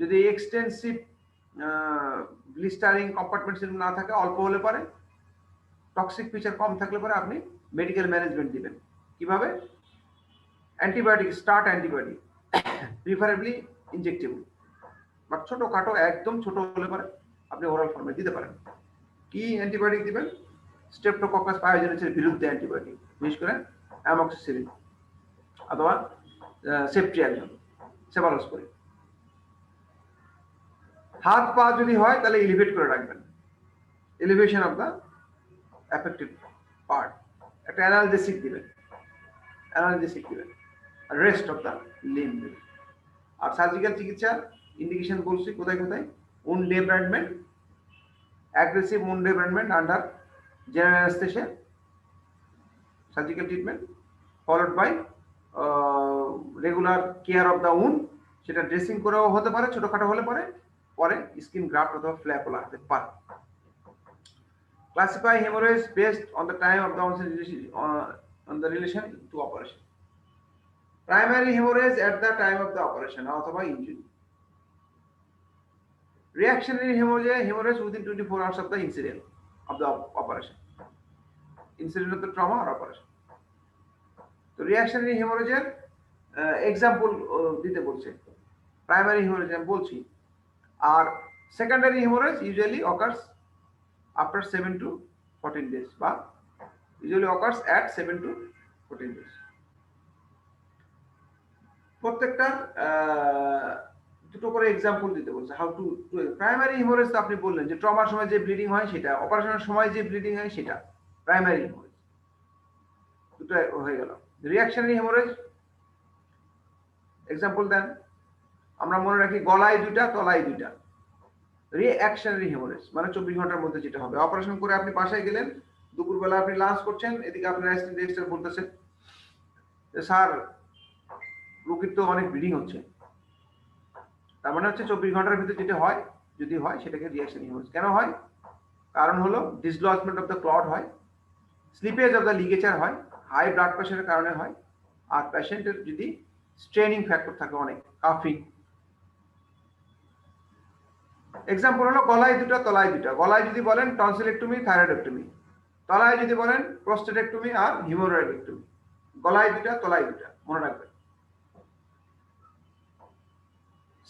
যদি এক্সটেন্সিভ ব্লিস্টারিং কম্পার্টমেন্ট সিস্টেম না থাকে, অল্প হলে পরে, টক্সিক ফিচার কম থাকলে পরে আপনি মেডিকেল ম্যানেজমেন্ট দিবেন। কিভাবে? Antibiotic, start antibiotic, preferably injectable, but ছোটখাটো একদম ছোট হলে পরে আপনি ওরাল ফর্মে দিতে পারেন। কি অ্যান্টিবায়োটিক দিবেন? স্ট্রেপ্টোককাস পায়োজেনিসের বিরুদ্ধে অ্যান্টিবায়োটিক, বিশেষ করে অ্যামক্সিসিলিন অথবা সেফট্রিয়াজোন, সেফালোস্পোরিন। হাত পা যদি হয় তাহলে এলিভেট করে রাখবেন, elevation of the affected part. একটা অ্যানালজেসিক দিবেন, অ্যানালজেসিক দিবেন, আর রেস্ট অফ দ্য লিম্ব দিবেন। আর সার্জিক্যাল চিকিৎসা ইন্ডিকেশন বলছি কোথায় কোথায়: wound debridement, aggressive wound debridement under general anesthesia, surgical treatment followed by regular care of the wound, সেটা ড্রেসিং করেও হতে পারে ছোটখাটো হলে পরে স্কিন গ্রাফট অথবা ফ্ল্যাপ লাগতে পারে। Classify hemorrhage based on the time of the on the relation to operation. Primary hemorrhage at the time of the operation অথবা injury. Reactionary hemorrhage within 24 hours of the incident of the operation. Incident of the trauma or operation. তো reactionary হেমোরেজের example দিতে বলছে। Primary haemorrhage আমি বলছি, আর secondary haemorrhage usually occurs after 7 to 14 days, বা usually occurs at 7 to 14 days। প্রত্যেকটার দুটো করে এক্সাম্পল দিতে বলছে। হাউ টু প্রাইমারি হেমোরেজ তো আপনি বললেন যে ট্রমার সময় যে ব্লিডিং হয় সেটা, অপারেশনের সময় যে ব্লিডিং হয় সেটা প্রাইমারি হেমোরেজ, দুটো হয়ে গেল। রিঅ্যাকশনারি হেমোরেজ এক্সাম্পল দেন, আমরা মনে রাখি গলায় দুইটা, তলায় দুইটা। রিঅ্যাকশনারি হেমোরেজ মানে 24 ঘন্টার মধ্যে যেটা হবে। অপারেশন করে আপনি বাসায় গেলেন, দুপুরবেলা আপনি লাঞ্চ করছেন, এদিকে আপনার অ্যাসিস্ট্যান্ট বলতেছেন যে স্যার রোগীর তো অনেক ব্লিডিং হচ্ছে, তার মানে হচ্ছে 24 ঘন্টার ভিতরে যেটা হয়, যদি হয় সেটাকে রিঅ্যাকশনারি হেমোরেজ। কেন হয়? কারণ হলো ডিসলজমেন্ট অফ দ্য ক্লট হয়, স্লিপেজ অফ দ্য লিগেচার হয়, হাই ব্লাড প্রেশারের কারণে হয়, আর পেশেন্টের যদি স্ট্রেনিং ফ্যাক্টর থাকে অনেক, কাফিং। এক্সাম্পল হলো গলায় দুটো, তলায় দুটো। গলায় যদি বলেন টনসিলেক্টমি, থাইরয়েডেক্টমি, তলায় যদি বলেন প্রোস্টেটেক্টমি আর হিমোরয়েডেক্টমি। গলায় দুটো, তলায় দুটো, মনে রাখবেন।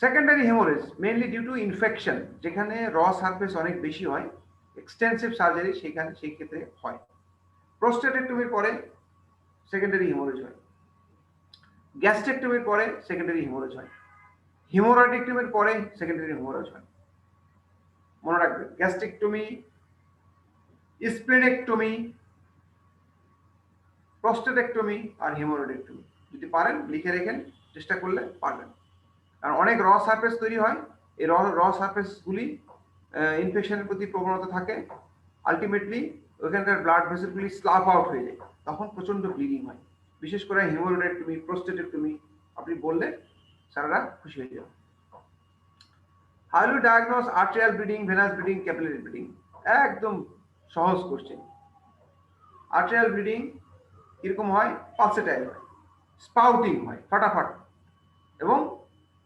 Secondary haemorrhage mainly due to infection, যেখানে র সারফেস অনেক বেশি হয়, এক্সটেন্সিভ সার্জারি সেখানে সেই ক্ষেত্রে হয়। প্রোস্টেটেক্টমির পরে সেকেন্ডারি হেমোরেজ হয়, গ্যাস্ট্রেক্টমির পরে সেকেন্ডারি হেমোরেজ হয়, হিমোরয়েডেক্টমির পরে সেকেন্ডারি হেমোরেজ হয়। মনে রাখবেন, গ্যাস্ট্রেক্টমি, স্প্লেনেক্টমি, প্রোস্টেটেক্টমি আর হিমোরয়েডেক্টমি। যদি পারেন লিখে রেখেন, চেষ্টা করলে পারবেন। কারণ অনেক র সারফেস তৈরি হয়, এই র সারফেসগুলি ইনফেকশনের প্রতি প্রবণতা থাকে, আলটিমেটলি ওইখানকার ব্লাড ভেসেলগুলি স্লাফ আউট হয়ে যায়, তখন প্রচন্ড ব্লিডিং হয়। বিশেষ করে হিমোরয়েডেক্টমি, প্রোস্টেটেক্টমি আপনি বললে সারারা খুশি হয়ে যাবে। How to diagnose arterial bleeding, venous bleeding, capillary bleeding? একদম সহজ কোশ্চেন। আর্টেরিয়াল ব্লিডিং কিরকম হয়? পালসেটাইল হয়, স্পাউটিং হয় ফাটাফাট, এবং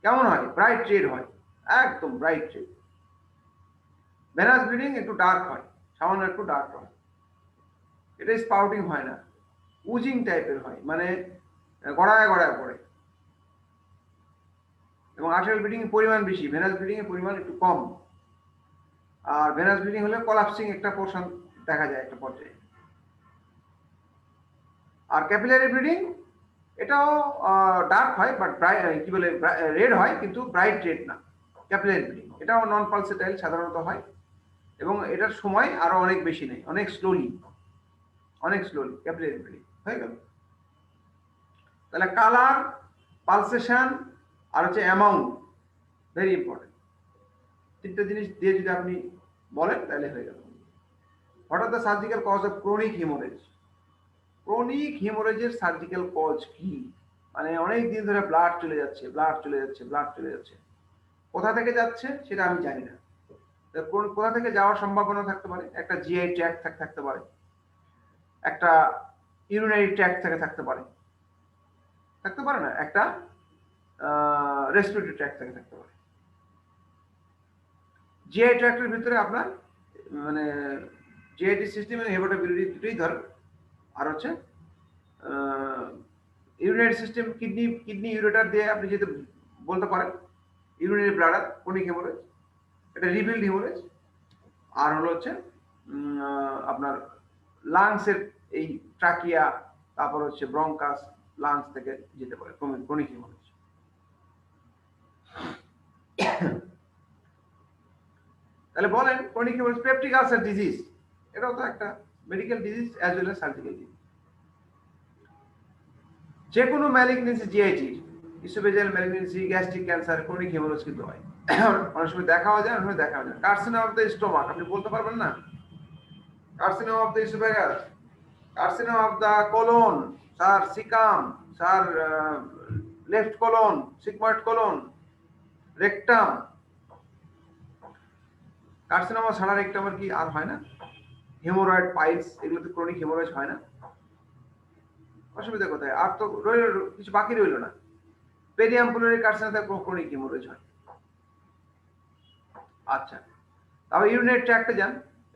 কেমন হয়? ব্রাইট রেড হয়, একদম ব্রাইট রেড। ভেনাস ব্লিডিং একটু ডার্ক হয়, সামান্য একটু ডার্ক হয়, এটা স্পাউটিং হয় না, উজিং টাইপের হয়, মানে গড়ায় গড়ায় পড়ে। এবং আর্টেরিয়াল ব্লিডিং এর পরিমাণ বেশি, ভেনাস ব্লিডিং এর পরিমাণ একটু কম। আর ভেনাস ব্লিডিং হলে কোলাপসিং একটা পোর্শন দেখা যায় একটা পর্যায়ে। আর ক্যাপিলারি ব্লিডিং এটাও ডার্ক হয়, বাট কি বলে রেড হয়, কিন্তু ব্রাইট রেড না। ক্যাপিলারি ব্লিডিং এটাও নন পালসেটাইল সাধারণত হয়, এবং এটার সময় আরো অনেক বেশি নেই, অনেক স্লোলি ক্যাপিলারি ব্লিডিং হয়ে গেল। তাহলে কালার, পালসেশন আর হচ্ছে অ্যামাউন্ট, ভেরি ইম্পর্টেন্ট। তিনটা জিনিস দিয়ে যদি আপনি বলেন তাহলে হয়ে গেল। What are the surgical cause of chronic haemorrhage? Chronic হেমোরেজের সার্জিক্যাল কজ কি? মানে অনেক দিন ধরে ব্লাড চলে যাচ্ছে, কোথা থেকে যাচ্ছে সেটা আমি জানি না। কোথা থেকে যাওয়ার সম্ভাবনা থাকতে পারে? একটা জিআই ট্র্যাক্ট থাকতে পারে, একটা ইউরিনারি ট্র্যাক্ট থেকে থাকতে পারে না, একটা রেসপিরেটরি ট্র্যাক্ট থেকে থাকতে পারে। জিআই ট্র্যাক্টের ভিতরে আপনার মানে জিআইটি সিস্টেম এবং হেপাটোবিলিটি দুটোই ধরে। আর হচ্ছে ইউরিনারি সিস্টেম, কিডনি ইউরেটার দিয়ে আপনি যদি বলতে পারেন ইউরিনারি ব্লাডার, ক্রনিক হেমোরেজ, এটা রিবিল্ড হেমোরেজ। আর হলো হচ্ছে আপনার লাংসের এই ট্রাকিয়া, তারপর হচ্ছে ব্রঙ্কাস, লাংস থেকে যেতে পারে ক্রনিক হেমোরেজ। তাহলে বলেন chronic haemorrhage peptic ulcer disease, এটাও তো একটা medical disease as well as surgical disease. যে কোনো malignancy, GIT, oesophageal malignancy, gastric cancer, chronic haemorrhage কিন্তু হয়। অনেক সময় দেখাও যায়, অনেক সময় দেখাও যায়। কার্সিনোমা অফ দ্য স্টোমাক, আপনি বলতে পারবেন না? Carcinoma of the oesophagus, carcinoma of the colon, sir caecum, sir left colon, sigmoid colon, rectum. Carcinoma ছাড়া রেকটামের কি আর হয় না? হেমোরয়েড, পাইলস, এগুলোতে ক্রনিক হেমোরেজ হয় না? অসুবিধা কোথায়? আর তো রইল কিছু, বাকি রইল না। পেরিয়াম্পুলারি কার্সিনোমাতে ক্রনিক হেমোরেজ হয়। আচ্ছা, তারপর ইউরিনারি ট্র্যাক্টে যান,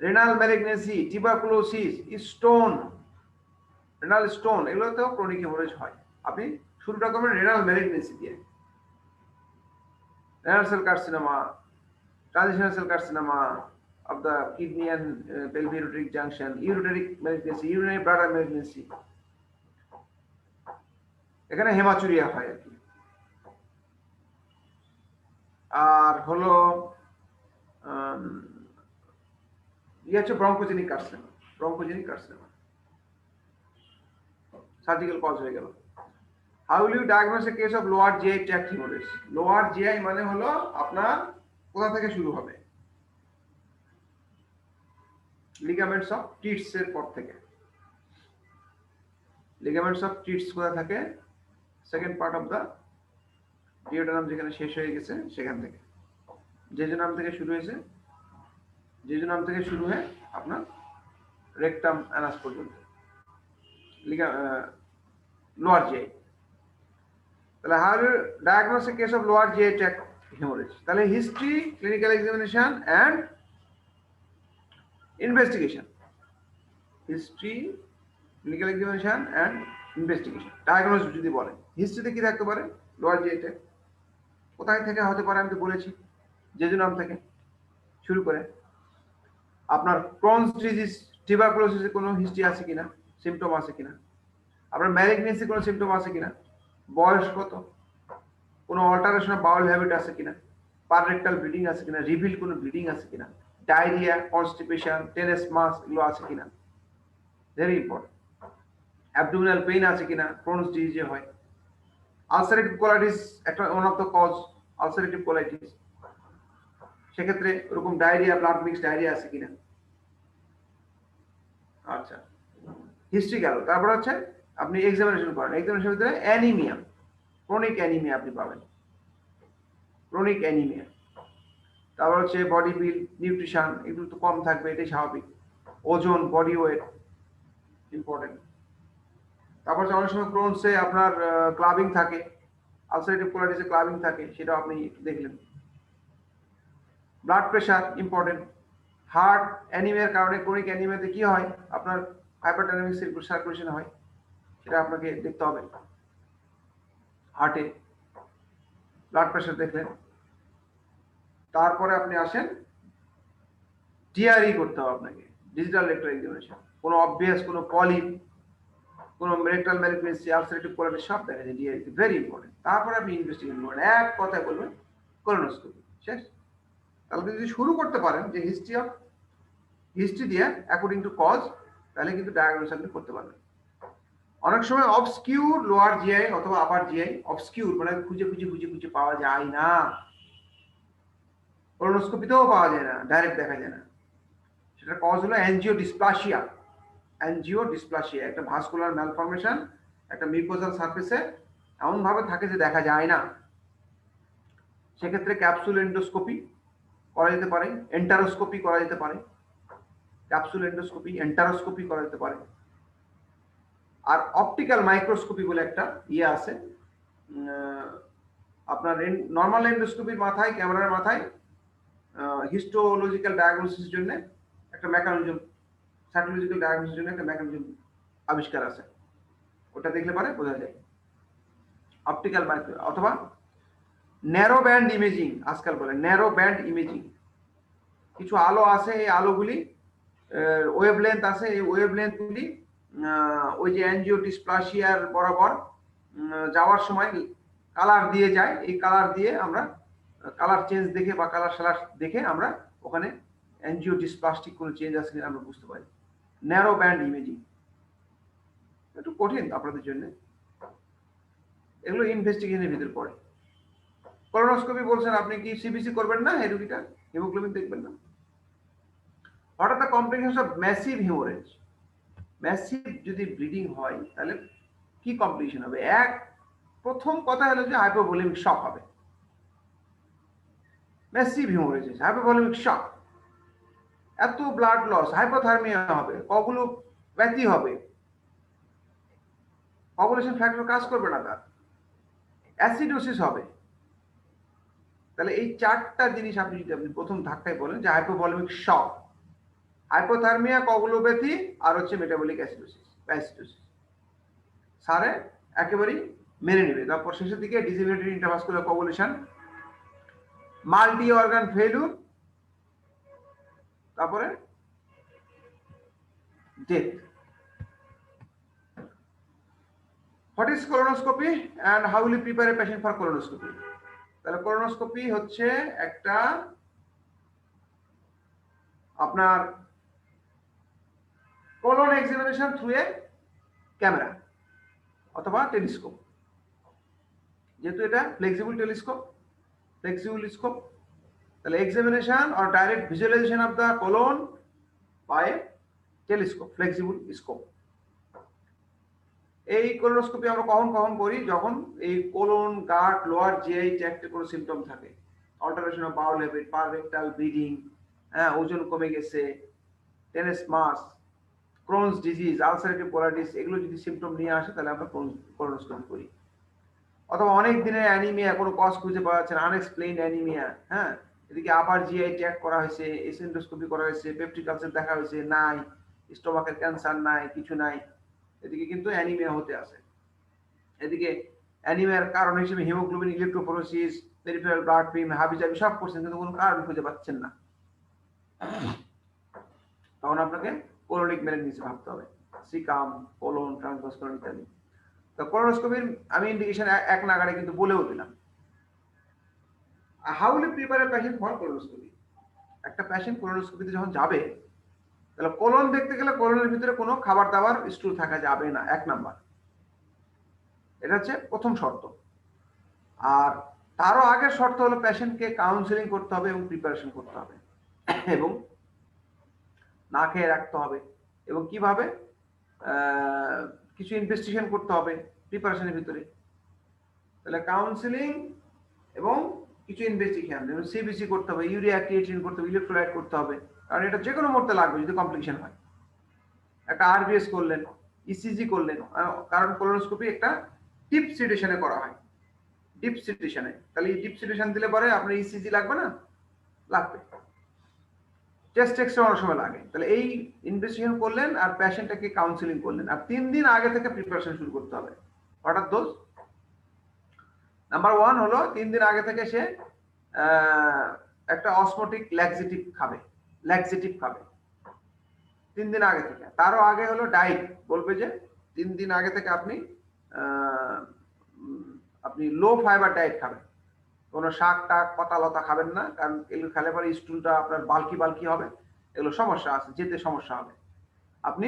renal malignancy, tuberculosis, stone, renal stone, এগুলোতেও ক্রনিক হেমোরেজ হয়। আপনি শুরুটা করবেন রেনাল ম্যালিগনেন্সি দিয়ে। Renal cell carcinoma, transitional cell carcinoma of the kidney and pelvic ureteric junction, ureteric malignancy, urinary bladder malignancy, এখানে হেমাচুরিয়া হয় আর কি। আর হলো হচ্ছে bronchogenic carcinoma, bronchogenic carcinoma surgical cause হয়ে গেল। How will you diagnose a case of lower GI tract haemorrhage? Lower GI মানে হলো আপনার কোথা থেকে শুরু হবে? লিগামেন্টস অফ টিটস এর পর থেকে। লিগামেন্টস অফ টিটস কোথা থাকে? সেকেন্ড পার্ট অফ দা ডিওডানাম, যেখানে শেষ হয়ে গেছে সেখান থেকে। জেজুনাম থেকে শুরু হয়েছে, জেজুনাম থেকে শুরু হয়ে আপনার রেকটাম অ্যানাস পর্যন্ত লোয়ার জিআই। তাহলে how do diagnose a case of lower GI tract haemorrhage? তাহলে history, clinical examination and investigation. History, clinical examination and investigation. Diagnose যদি বলেন, হিস্ট্রিতে কি থাকতে পারে? লোয়ার জিআই ট্র্যাক্ট কোথায় থেকে হতে পারে আমি তো বলেছি, জেজুনাম থেকে শুরু করে। আপনার ক্রনস ডিজিজ, টিউবারকুলোসিসের কোনো হিস্ট্রি আছে কিনা, সিমটম আছে কিনা, আপনার ম্যালিগনেন্সি কোনো সিমটম আছে কিনা, বয়স কত, কোনো অল্টারেশন অফ বাউল হ্যাবিট আছে কিনা, পাররেক্টাল ব্লিডিং আছে কিনা, রিভিল কোনো ব্লিডিং আছে কিনা, ডায়রিয়া, কনস্টিপেশন, টেনেস মাস, এগুলো আছে কিনা, ভেরি ইম্পর্টেন্ট। অ্যাবডোমিনাল পেইন আছে কিনা, ক্রনস ডিজিজে হয়। আলসারেটিভ কোলাইটিস একটা one of the cause, ulcerative colitis, সেক্ষেত্রে ওরকম ডায়রিয়া, ব্লাড মিক্স ডায়রিয়া আছে কিনা। আচ্ছা, হিস্ট্রি গেল। তারপর হচ্ছে আপনি এক্সামিনেশন করেন, এক্সামিনেশনের ভিতরে অ্যানিমিয়া, ক্রনিক অ্যানিমিয়া আপনি পাবেন, ক্রনিক অ্যানিমিয়া। তারপর হচ্ছে বডি বিল্ড, নিউট্রিশন, এগুলো তো কম থাকবে, এটাই স্বাভাবিক। ওজন, বডি ওয়েট ইম্পর্টেন্ট। তারপর অনেক সময় ক্রোনসে আপনার ক্লাবিং থাকে, আলসারেটিভ কোলাইটিসে ক্লাবিং থাকে, সেটাও আপনি দেখলেন। Blood pressure important. হার্ট অ্যানিমিয়ার কারণে, ক্রনিক অ্যানিমিয়াতে কি হয় আপনার হাইপারডাইনামিক সার্কুলেশন হয়, সেটা আপনাকে দেখতে হবে। হার্টে ব্লাড প্রেশার দেখলেন, তারপরে আপনি আসেন ডিআরই করতে হবে আপনাকে, ডিজিটাল রেক্টাল এক্সামিনেশন। কোনো অবভিয়াস কোনো পলিপ, কোনো রেক্টাল ম্যালিগনেন্সি, আলসারেটিভ কোলাইটিস সব দেখা যায় ডিআরই, ভেরি ইম্পর্টেন্ট। তারপরে আপনি ইনভেস্টিগেশন করবেন, এক কথায় বলবেন কোলোনোস্কোপি, শেষ। তাহলে যদি শুরু করতে পারেন যে হিস্ট্রি দিয়ে অ্যাকর্ডিং টু কজ, তাহলে কিন্তু ডায়াগনোস আপনি করতে পারবেন। অনেক সময় অবস্কিউর লোয়ার জিআই অথবা আপার জিআই, অবস্কিউর মানে খুঁজে খুঁজে খুঁজে খুঁজে পাওয়া যায় না, কোলোনোস্কোপিতেও পাওয়া যায় না, ডাইরেক্ট দেখা যায় না। সেটা কজ হলো অ্যাঞ্জিওডিসপ্লাসিয়া। অ্যাঞ্জিওডিসপ্লাসিয়া একটা ভাস্কুলার ম্যালফরমেশন, একটা মিউকোজাল সারফেসে এমন ভাবে থাকে যে দেখা যায় না। সেক্ষেত্রে ক্যাপসুল এন্ডোস্কোপি করা যেতে পারে, এন্টারোস্কোপি করা যেতে পারে, ক্যাপসুল এন্ডোস্কোপি, এন্টারোস্কোপি করা যেতে পারে। আর অপটিক্যাল মাইক্রোস্কোপি বলে একটা ইয়ে আছে, আপনার নর্মাল এন্ডোস্কোপির মাথায়, ক্যামেরার মাথায় হিস্টোলজিক্যাল ডায়াগনোসিসের জন্য একটা মেকানিজম, সাইটোলজিক্যাল ডায়াগনোসিসের জন্য একটা মেকানিজম আবিষ্কার আছে, ওটা দেখলে পরে বোঝা যায়। অপটিক্যাল মাইক্রো অথবা ন্যারো ব্যান্ড ইমেজিং, আজকাল বলে ন্যারো ব্যান্ড ইমেজিং। কিছু আলো আছে, এই আলোগুলি ওয়েভলেন্থ আছে, এই ওয়েভলেন্থগুলি ওই যে অ্যাঞ্জিওডিসপ্লাসিয়ার বরাবর যাওয়ার সময় কালার দিয়ে যায়, এই কালার দিয়ে আমরা কালার চেঞ্জ দেখে বা কালার সালার দেখে আমরা ওখানে অ্যাঞ্জিওডিসপ্লাস্টিক কোনো চেঞ্জ আছে কিনা আমরা বুঝতে পারি। ন্যারো ব্যান্ড ইমেজিং একটু কঠিন আপনাদের জন্য, এগুলো ইনভেস্টিগেশনের ভিতরে পড়ে। কোলোনোস্কোপি বলছেন, আপনি কি সিবিসি করবেন না? এই রোগীটা হিমোগ্লোবিন দেখবেন না? What are the complications of massive haemorrhage? Massive যদি ব্লিডিং হয় তাহলে কি কমপ্লিকেশন হবে? প্রথম কথা হলো যে হাইপোভলিমিক শক হবে। ম্যাসিভ হিমোরেজ, হাইপোভলিমিক শক, এত ব্লাড লস, হাইপোথার্মিয়া হবে, কগুলোপ্যাথি হবে, কগুলেশন ফ্যাক্টর কাজ করবে না, তার অ্যাসিডোসিস হবে। তাহলে এই চারটা জিনিস আপনি প্রথম ধাক্কায় বলেন যে হাইপোভলিমিক শক, হাইপোথার্মিয়া, কগুলোপ্যাথি আর হচ্ছে মেটাবলিক অ্যাসিডোসিস, সারে একেবারেই মেনে নেবে। তারপর শেষের দিকে disability, intravascular coagulation, multi organ failure, তারপরে death. What is colonoscopy and how will you prepare a patient for colonoscopy? তাহলে কোলোনোস্কোপি হচ্ছে একটা আপনার colon examination through a camera অথবা টেলিস্কোপ। যেহেতু এটা ফ্লেক্সিবল স্কোপ, তাহলে examination or direct visualisation of the colon by telescope, flexible scope. এই colonoscopy আমরা কখন করি? যখন এই কোলন, গাট, লোয়ার জিআই ট্র্যাক্টে কোনো সিমটম থাকে, alteration of Baul habit, পাররেক্টাল bleeding, ওজন কমে গেছে, টেনেস মাস, ক্রোনস ডিজিজ, আলসারেটিভ কোলাইটিস, এগুলো যদি সিমটম নিয়ে আসে তাহলে আমরা কোলোনোস্কোপি করি। অথবা অনেক দিনের অ্যানিমিয়া, কোনো কজ খুঁজে পাওয়া যাচ্ছে না, আনএক্সপ্লেইনড অ্যানিমিয়া, এদিকে আপার জিআই ট্র্যাক্ট করা হয়েছে, এসেন্ডোস্কোপি করা হয়েছে, পেপটিক আলসার দেখা হয়েছে, নাই, স্টোমাকের ক্যান্সার নাই, কিছু নাই, এদিকে কিন্তু অ্যানিমিয়া হতে আছে। এদিকে অ্যানিমিয়ার কারণ হিসেবে haemoglobin, electrophoresis, peripheral blood film, হাবিজাবি সব করছেন, কিন্তু কোনো কারণ খুঁজে পাচ্ছেন না, তখন আপনাকে কোলোনিক মেলানিসিস ভাবতে হবে, সিকাম, কোলন, ট্রান্সভাস্কুলার ইত্যাদি। তো কোলোনোস্কোপির আমি ইন্ডিকেশন এক নাগাড়ে কিন্তু বলেও দিলাম। How will you prepare a patient for colonoscopy? একটা পেশেন্ট কোলোনোস্কোপিতে যখন যাবে, তাহলে কোলন দেখতে গেলে কোলনের ভিতরে কোনো খাবার দাবার স্টুল থাকা যাবে না, 1 নাম্বার। এটা হচ্ছে প্রথম শর্ত। আর তারও আগের শর্ত হলো পেশেন্টকে কাউন্সেলিং করতে হবে এবং প্রিপারেশন করতে হবে, এবং না খেয়ে রাখতে হবে, এবং কিভাবে কিছু ইনভেস্টিগেশন করতে হবে প্রিপারেশনের ভিতরে। তাহলে কাউন্সেলিং এবং কিছু ইনভেস্টিগেশন, যেমন সিবিসি করতে হবে, ইউরিয়া ক্রিয়েটিন করতে হবে, ইলেকট্রোলাইট করতে হবে, কারণ এটা যে কোনো মুহূর্তে লাগবে যদি কমপ্লিকেশন হয়। একটা আরবিএস করলেন, ইসিজি করলেন, কারণ কোলোনোস্কোপি একটা ডিপ সিডেশনে করা হয়, ডিপ সিডেশনে। তাহলে এই ডিপ সিডেশন দিলে পরে আপনার ইসিজি লাগবে না? লাগবে। চেস্ট এক্সরে অনেক সময় লাগে। তাহলে এই ইনভেস্টিগেশন করলেন আর পেশেন্টটাকে কাউন্সেলিং করলেন, আর 3 দিন আগে থেকে প্রিপারেশন শুরু করতে হবে। হঠাৎ দোষ নাম্বার 1 হলো 3 দিন আগে থেকে সে একটা অসমোটিক ল্যাক্সেটিভ খাবে, 3 দিন আগে থেকে। তারও আগে হলো ডায়েট, বলবে যে 3 দিন আগে থেকে আপনি লো ফাইবার ডায়েট খাবেন, কোনো শাক টাক পাতা লতা খাবেন না, কারণ এগুলো খেলে পরে স্টুলটা আপনার বাল্কি হবে, এগুলো সমস্যা আছে, যেতে সমস্যা হবে। আপনি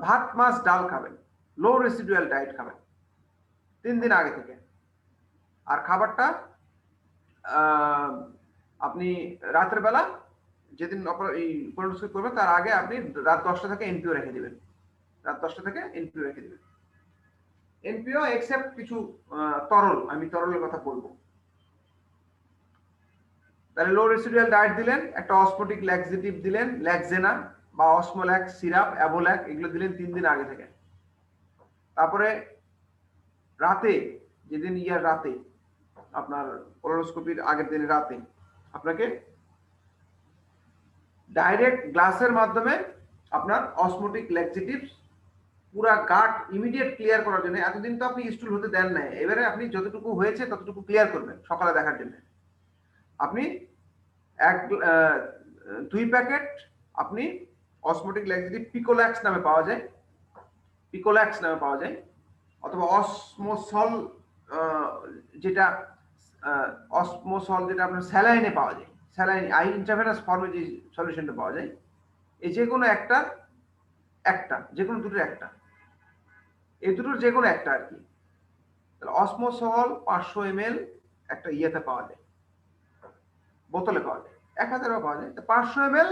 ভাত মাছ ডাল খাবেন, লো রেসিডুয়াল ডায়েট খাবেন 3 দিন আগে থেকে। আর খাবারটা আপনি রাতের বেলা যেদিন এই কোলোনোস্কোপি করবেন তার আগে আপনি রাত 10টা থেকে এনপিও রেখে দিবেন, এনপিও এক্সেপ্ট কিছু তরল, আমি তরলের কথা বলবো। তাহলে লো রেসিডুয়াল ডায়েট দিলেন, একটা অসমোটিক ল্যাক্সেটিভ দিলেন, ল্যাক্সেনা বা অসমোল্যাক্স সিরাপ, অ্যাভোল্যাক, এগুলো দিলেন 3 দিন আগে থেকে। তারপরে রাতে, যেদিন রাতে আপনার কোলোনোস্কোপির আগের দিন রাতে আপনাকে ডাইরেক্ট গ্লাসের মাধ্যমে আপনার অসমোটিক ল্যাক্সেটিভস পুরা গাট ইমিডিয়েট ক্লিয়ার করার জন্য, এতদিন তো আপনি স্টুল হতে দেন নাই, এবারে আপনি যতটুকু হয়েছে ততটুকু ক্লিয়ার করবেন সকালে দেখার জন্য। আপনি 2 প্যাকেট আপনি অসমোটিক ল্যাক্সেটিভ পিকোল্যাক্স নামে পাওয়া যায়, অথবা অসমোসল, যেটা অসমোসল যেটা আপনার স্যালাইনে পাওয়া যায়, স্যালাইন ইন্ট্রাভেনাস ফর্মে যে সলিউশনটা পাওয়া যায়, এই যে কোনো একটা যে কোনো দুটোর একটা, এই দুটোর যে কোনো একটা আর কি। তাহলে অসমোসল 500 ml একটা ইয়েতে পাওয়া যায়, বোতলে পাওয়া যায়, 1000 পাওয়া যায়। 500 ml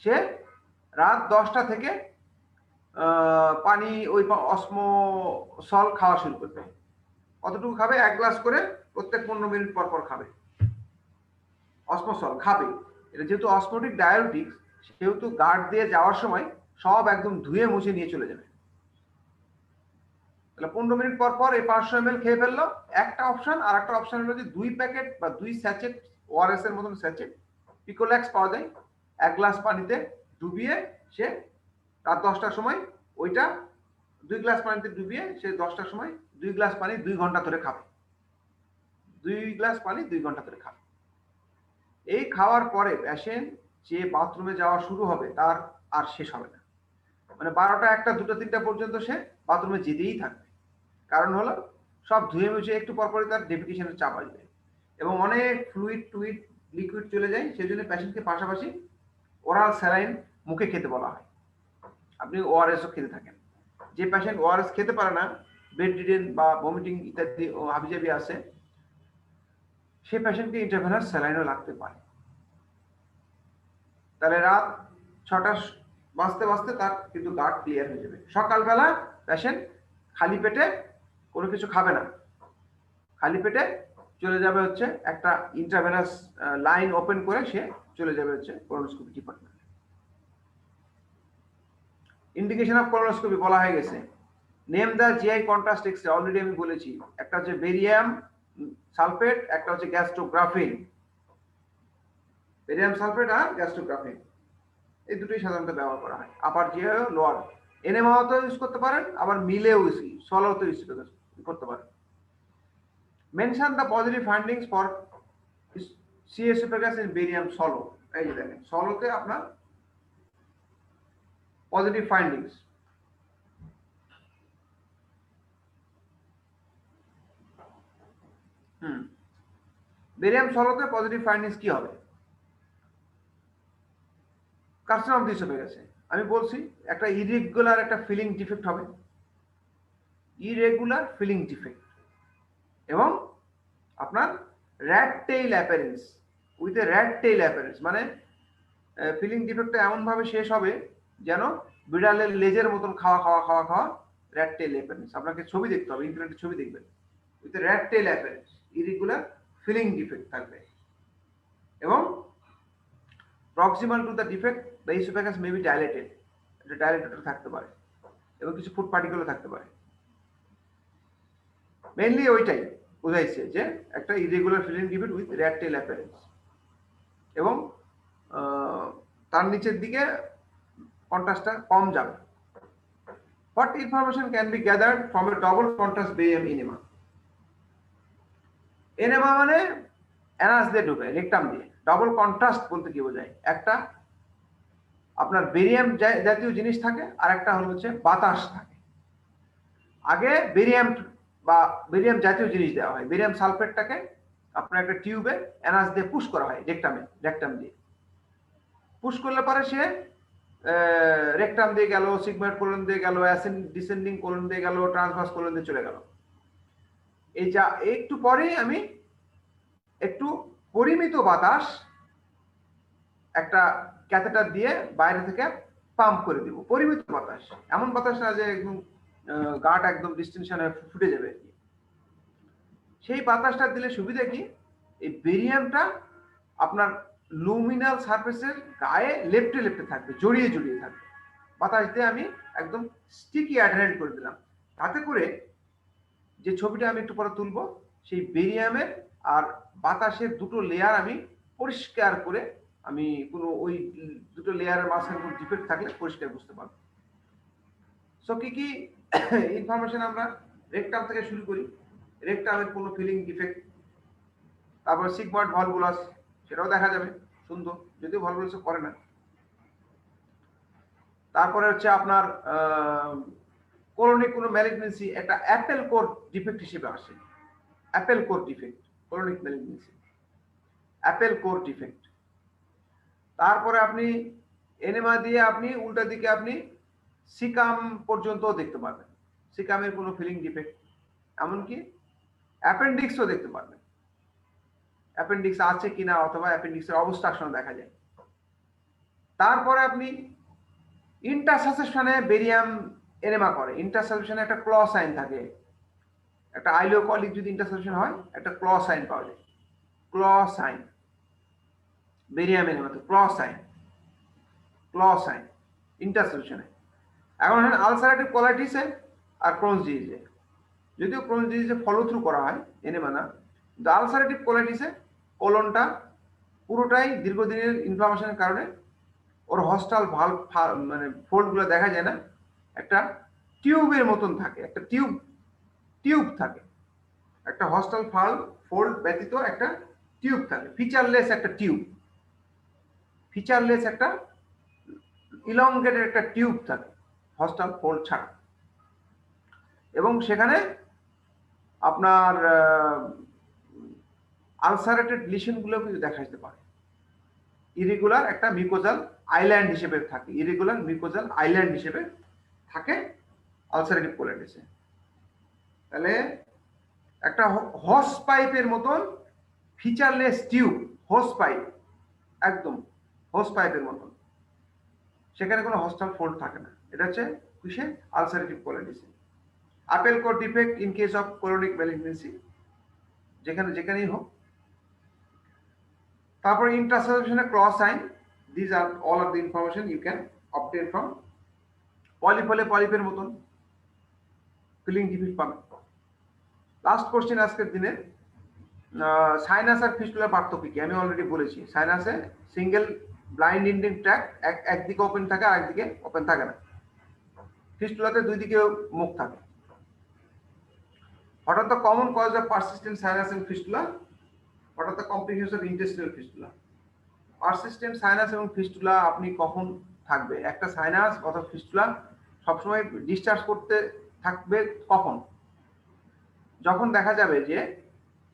সে রাত 10টা থেকে পানি ওই অসমোসল খাওয়া শুরু করবে। কতটুকু খাবে? 1 গ্লাস করে প্রত্যেক 15 মিনিট পর পর খাবে, অসমোসল খাবে। এটা যেহেতু অসমোটিক ডায়াবেটিক্স, সেহেতু গার্ড দিয়ে যাওয়ার সময় সব একদম ধুয়ে মুছে নিয়ে চলে যাবে। তাহলে 15 মিনিট পর পর এই 500 ml খেয়ে ফেললো, একটা অপশন। আর একটা অপশন হলো যে 2 প্যাকেট বা 2 স্যাচেট ওআরএস এর মতন স্যাচেট পিকোল্যাক্স পাওয়া যায়, 1 গ্লাস পানিতে ডুবিয়ে সে রাত 10টার সময় ওইটা 2 গ্লাস পানিতে ডুবিয়ে সে 10টার সময় 2 গ্লাস পানি 2 ঘন্টা ধরে খাবে, 2 গ্লাস পানি 2 ঘন্টা ধরে খাবে। এই খাওয়ার পরে পেশেন্ট যে বাথরুমে যাওয়া শুরু হবে তার আর শেষ হবে না, মানে 12টা 1টা 2টা 3টা পর্যন্ত সে বাথরুমে যেতেই থাকবে। কারণ হলো সব ধুয়ে মুছে একটু পরপরই তার ডেফিকেশনের চাপ আসবে এবং অনেক ফ্লুইড লিকুইড চলে যায়। সেই জন্য পেশেন্টকে পাশাপাশি ওরাল স্যালাইন মুখে খেতে বলা হয়। আপনি ওআরএসও খেতে থাকেন। যে পেশেন্ট ওআরএস খেতে পারে না, বেডরিডেন বা ভমিটিং ইত্যাদি হাবিজাবি আছে, সেই পেশেন্টকে ইন্টারভেনাস স্যালাইনও লাগতে পারে। তাহলে রাত 6টা বাজতে তার কিন্তু গার্ড ক্লিয়ার হয়ে যাবে। সকালবেলা পেশেন্ট খালি পেটে কোনো কিছু খাবে না, খালি পেটে চলে যাবে হচ্ছে একটা ইন্ট্রাভেনাস লাইন ওপেন করে সে চলে যাবে হচ্ছে কোলোনোস্কোপি ডিপার্টমেন্টে। ইন্ডিকেশন অফ কোলোনোস্কোপি বলা হয়ে গেছে। নেম দা জিআই কন্ট্রাস্ট এক্সরে, অলরেডি আমি বলেছি। একটা হচ্ছে বেরিয়াম সালফেট, একটা হচ্ছে গ্যাস্ট্রোগ্রাফিন। বেরিয়াম সালফেট আর গ্যাস্ট্রোগ্রাফিন এই দুটোই সাধারণত ব্যবহার করা হয়। আপার জিআই ও লোয়ার এনএমআও তো ইউজ করতে পারেন, আবার মিলেও সলোতে ইউজ করতে পারেন। Mention the positive findings for C oesophagus in barium swallow. এই যে দেখেন সলোতে আপনার পজিটিভ ফাইন্ডিংস। বেরিয়াম সলোতে পজিটিভ ফাইন্ডিংস কি হবে? কার্সিনোম অফ দি এসোফেগাসে আমি বলছি একটা ইরেগুলার একটা ফিলিং ডিফেক্ট হবে, ইরেগুলার ফিলিং ডিফেক্ট, এবং আপনার rat tail appearance with a rat tail appearance, মানে ফিলিং ডিফেক্টটা এমন ভাবে শেষ হবে যেন বিড়ালের লেজের মতন খাওয়া র্যাট টেইল অ্যাপিয়ারেন্স। আপনাকে ছবি দেখতে হবে, ইন্টারনেটে ছবি দেখবেন, with a rat tail appearance, irregular filling defect থাকবে। এবং proximal to the defect the oesophagus may be dilated, এটা ডাইলেটেড থাকতে পারে, এবং কিছু ফুড পার্টিকেলও থাকতে পারে। মেইনলি ওইটাই বোঝাইছে যে একটা irregular filling defect with rat tail appearance, এবং তার নিচের দিকে কন্ট্রাস্টটা কম যাবে। What information can be gathered from a double contrast barium enema? Enema মানে অ্যানাস দিয়ে ঢুকে, রেকটাম দিয়ে। ডাবল কন্ট্রাস্ট বলতে কি বোঝায়? একটা আপনার বেরিয়াম জাতীয় জিনিস থাকে, আর একটা হলো হচ্ছে বাতাস থাকে। আগে বেরিয়াম বা বেরিয়াম জাতীয় জিনিস দেওয়া হয়, বেরিয়াম সালফেটটাকে আপনার একটা টিউবে অ্যানাস দিয়ে পুশ করা হয়, রেকটাম দিয়ে পুশ করলে পরে সে রেকটাম দিয়ে গেল, সিগময়েড কোলন দিয়ে গেল, ডিসেন্ডিং কোলন দিয়ে গেল, ট্রান্সভার্স কোলন দিয়ে চলে গেল। এই যা একটু পরেই আমি একটু পরিমিত বাতাস একটা ক্যাথেটার দিয়ে বাইরে থেকে পাম্প করে দিব। পরিমিত বাতাস, এমন বাতাস না যে একদম গাট একদম ডিস্টেনশনে ফুটে যাবে। সেই বাতাসটা দিলে সুবিধা কি, এই বেরিয়ামটা আপনার লুমিনাল সারফেসের গায়ে লেপ্টে থাকবে, জড়িয়ে থাকবে। বাতাস দিয়ে আমি একদম স্টিকি অ্যাডারেন্ট করে দিলাম। তাতে করে যে ছবিটা আমি একটু পরে তুলবো, সেই বেরিয়ামের আর বাতাসের দুটো লেয়ার আমি পরিষ্কার করে আমি কোনো ওই দুটো লেয়ারের মাঝখানে কোনো ডিফেক্ট থাকলে পরিষ্কার বুঝতে পারবো। সো কি কি ইনফরমেশন আমরা রেকটাম থেকে শুরু করি। রেকটামের কোনো ফিলিং ডিফেক্ট, তারপর সিগময়েড ভলভুলাস, সেটাও দেখা যাবে সুন্দর, যদিও ভলভুলাস করে না। তারপরে হচ্ছে আপনার কোলনিক কোনো ম্যালিগনেন্সি, একটা অ্যাপেল কোর ডিফেক্ট হিসেবে আসে। Apple core defect, colonic malignancy, Apple core defect. তারপরে আপনি এনেমা দিয়ে আপনি উল্টা দিকে আপনি সিকাম পর্যন্ত দেখতে পারবেন, সিকামের কোনো ফিলিং ডিফেক্ট, এমনকি অ্যাপেন্ডিক্সও দেখতে পারবেন, অ্যাপেন্ডিক্স আছে কিনা অথবা অ্যাপেন্ডিক্সের অবস্ট্রাকশন দেখা যায়। তারপরে আপনি ইন্টারসাসেপশনে বেরিয়াম এনেমা করে। ইন্টারসাসেপশনে একটা ক্ল সাইন থাকে, একটা আইলিওকলিক যদি ইন্টারসাসেপশন হয় একটা ক্ল সাইন পাওয়া যায়, ক্ল সাইন বেরিয়াম এনেমাতে ক্ল সাইন ইন্টারসাসেপশনে। এখন আলসারেটিভ কোলাইটিসে আর ক্রোনস ডিজিজে, যদিও ক্রোনস ডিজিজে ফলো থ্রু করা হয় এনেমা না, কিন্তু আলসারেটিভ কোলাইটিসে কোলনটা পুরোটাই দীর্ঘদিনের ইনফ্লামেশনের কারণে ওর হস্টাল ভালভ মানে ফোল্ডগুলো দেখা যায় না, একটা টিউবের মতন থাকে, একটা টিউব থাকে, একটা হস্টাল ফোল্ড ব্যতীত একটা টিউব থাকে, ফিচারলেস একটা টিউব, ফিচারলেস একটা ইলংগেটেড একটা টিউব থাকে হস্টাল ফোল্ড ছাড়া। এবং সেখানে আপনার আলসারেটেড লিশনগুলো কিন্তু দেখা যেতে পারে। ইরেগুলার একটা মিউকোজাল আইল্যান্ড হিসেবে থাকে, ইরেগুলার মিউকোজাল আইল্যান্ড হিসেবে থাকে আলসারেটিভ কোলাইটিসে। তাহলে একটা হস পাইপের মতন ফিচারলেস টিউব, হোস পাইপ, একদম হোস পাইপের মতন, সেখানে কোনো হস্টাল ফোল্ড থাকে না। এটা হচ্ছে কিসে? আলসারেটিভ কোলাইটিসে। Apple core defect in case of colonic malignancy, যেখানেই হোক। তারপর ইন্টারসাসেপশনে cross sign, this are all of the information you can obtain from. Polyp হলে পলিপের মতন ফিলিং ডিফেক্ট পাবেন। লাস্ট কোশ্চেন আজকের দিনে, সাইনাস আর ফিস্টুলার পার্থক্য কি? আমি অলরেডি বলেছি, সাইনাসে সিঙ্গেল ব্লাইন্ড ইন্ডিং ট্র্যাক, একদিকে ওপেন থাকে আর একদিকে ওপেন থাকে না। ফিস্টুলাতে দুই দিকে মুখ থাকে। What are the common causes of persistent sinus and fistula? What are the complications of intestinal fistula? Persistent sinus এবং ফিস্টুলা আপনি কখন থাকবে? একটা সাইনাস অথবা ফিস্টুলা সবসময় ডিসচার্জ করতে থাকবে কখন? যখন দেখা যাবে যে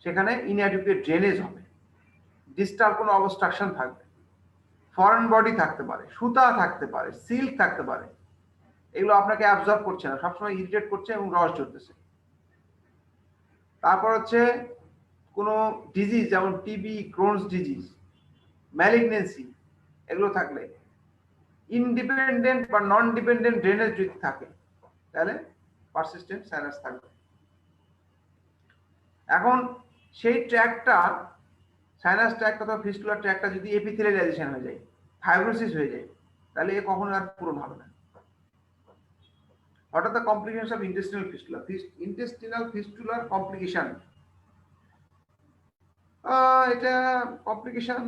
সেখানে ইনঅ্যাডিকুয়েট ড্রেনেজ হবে, ডিস্টাল কোনো অবস্ট্রাকশন থাকবে, ফরেন বডি থাকতে পারে, সুতা থাকতে পারে, সিল্ক থাকতে পারে, এগুলো আপনাকে অ্যাবজর্ব করছে না, সবসময় ইরিটেট করছে এবং রস ঝরতেছে। তারপর হচ্ছে কোনো ডিজিজ যেমন টিবি, ক্রোনস ডিজিজ, ম্যালিগনেন্সি, এগুলো থাকলে, ইনডিপেন্ডেন্ট বা নন ডিপেন্ডেন্ট ড্রেনেজ যদি থাকে তাহলে পারসিস্টেন্ট সাইনাস থাকবে। এখন সেই ট্র্যাকটা, সাইনাস ট্র্যাক অথবা ফিস্টুলার ট্র্যাকটা যদি এপিথেলিয়ালাইজেশন হয়ে যায়, ফাইব্রোসিস হয়ে যায়, তাহলে এ কখনো আর পূরণ হবে না। What are the complications of intestinal fistula? Intestinal fistular complication, এটা কমপ্লিকেশন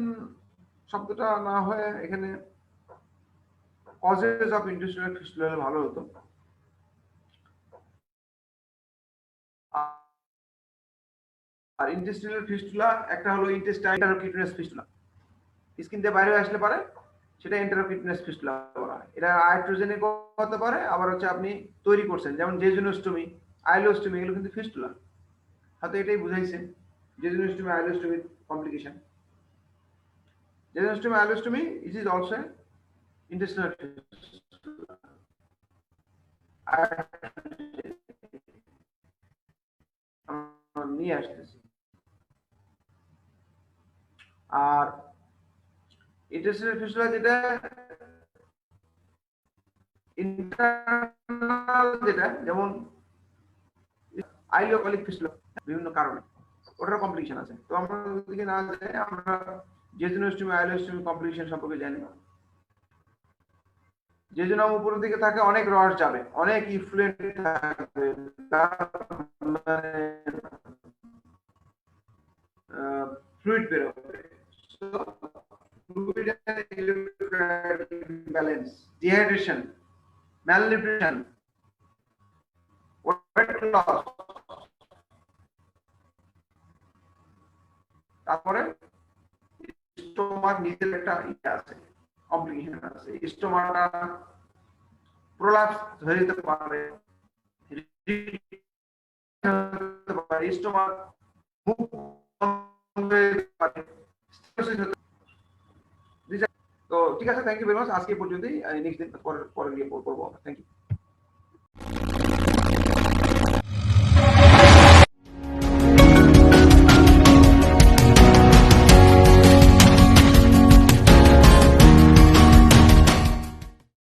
শব্দটা না হয় এখানে কজেস অফ ইন্টেস্টিনাল ফিস্টুলা ভালো হতো। আর ইন্টেস্টিনাল ফিস্টুলা একটা হলো ইন্টেস্টাইনাল ইন্টারকিউটেনাস ফিস্টুলা, স্কিন দিয়ে বাইরে আসলে পারে, সেটা ইন্টারকিউটেনাস ফিস্টুলা বলা হয়। এটা আয়াট্রোজেনিক হতে পারে, আবার হচ্ছে আপনি তৈরি করছেন যেমন জেজুনোস্টমি, আইলোস্টমি, এগুলো কিন্তু ফিস্টুলা। হয়তো এটাই বুঝাইছেন jejunostomy, ileostomy complication. Jejunostome, ileostomy, it is also intestinal fistula. নিয়ে আসতেছি। আর ইন্টেস্টিনাল ফিস্টুলা যেটা ইন্টারনাল, যেটা যেমন আইলিওকলিক ফিস্টুলা, বিভিন্ন কারণে ওটার কমপ্লিকেশন আছে। তো আমরা ওদিকে না যাই, আমরা জেজুনোস্টমি, আইলিওস্টমি কমপ্লিকেশন সম্পর্কে জানি। জেজুনাম উপরের দিকে থাকে, অনেক রস যাবে, অনেক ইফ্লুয়েন্ট থাকবে, ফ্লুইড বেরোবে। Fluid balance, dehydration, malnutrition, weight loss, তারপরে স্টোমাক নিজের একটা ইয়ে আছে, কমপ্লিকেশন আছে, স্টোমাকটা প্রলাপস হয়ে যেতে পারে, স্টোমাক মুখ তো ঠিক আছে, থ্যাংক ইউ ভেরি মাচ, আজকে পর্যন্তই, নেক্সট দিন পরে গিয়ে করবো। Thank you.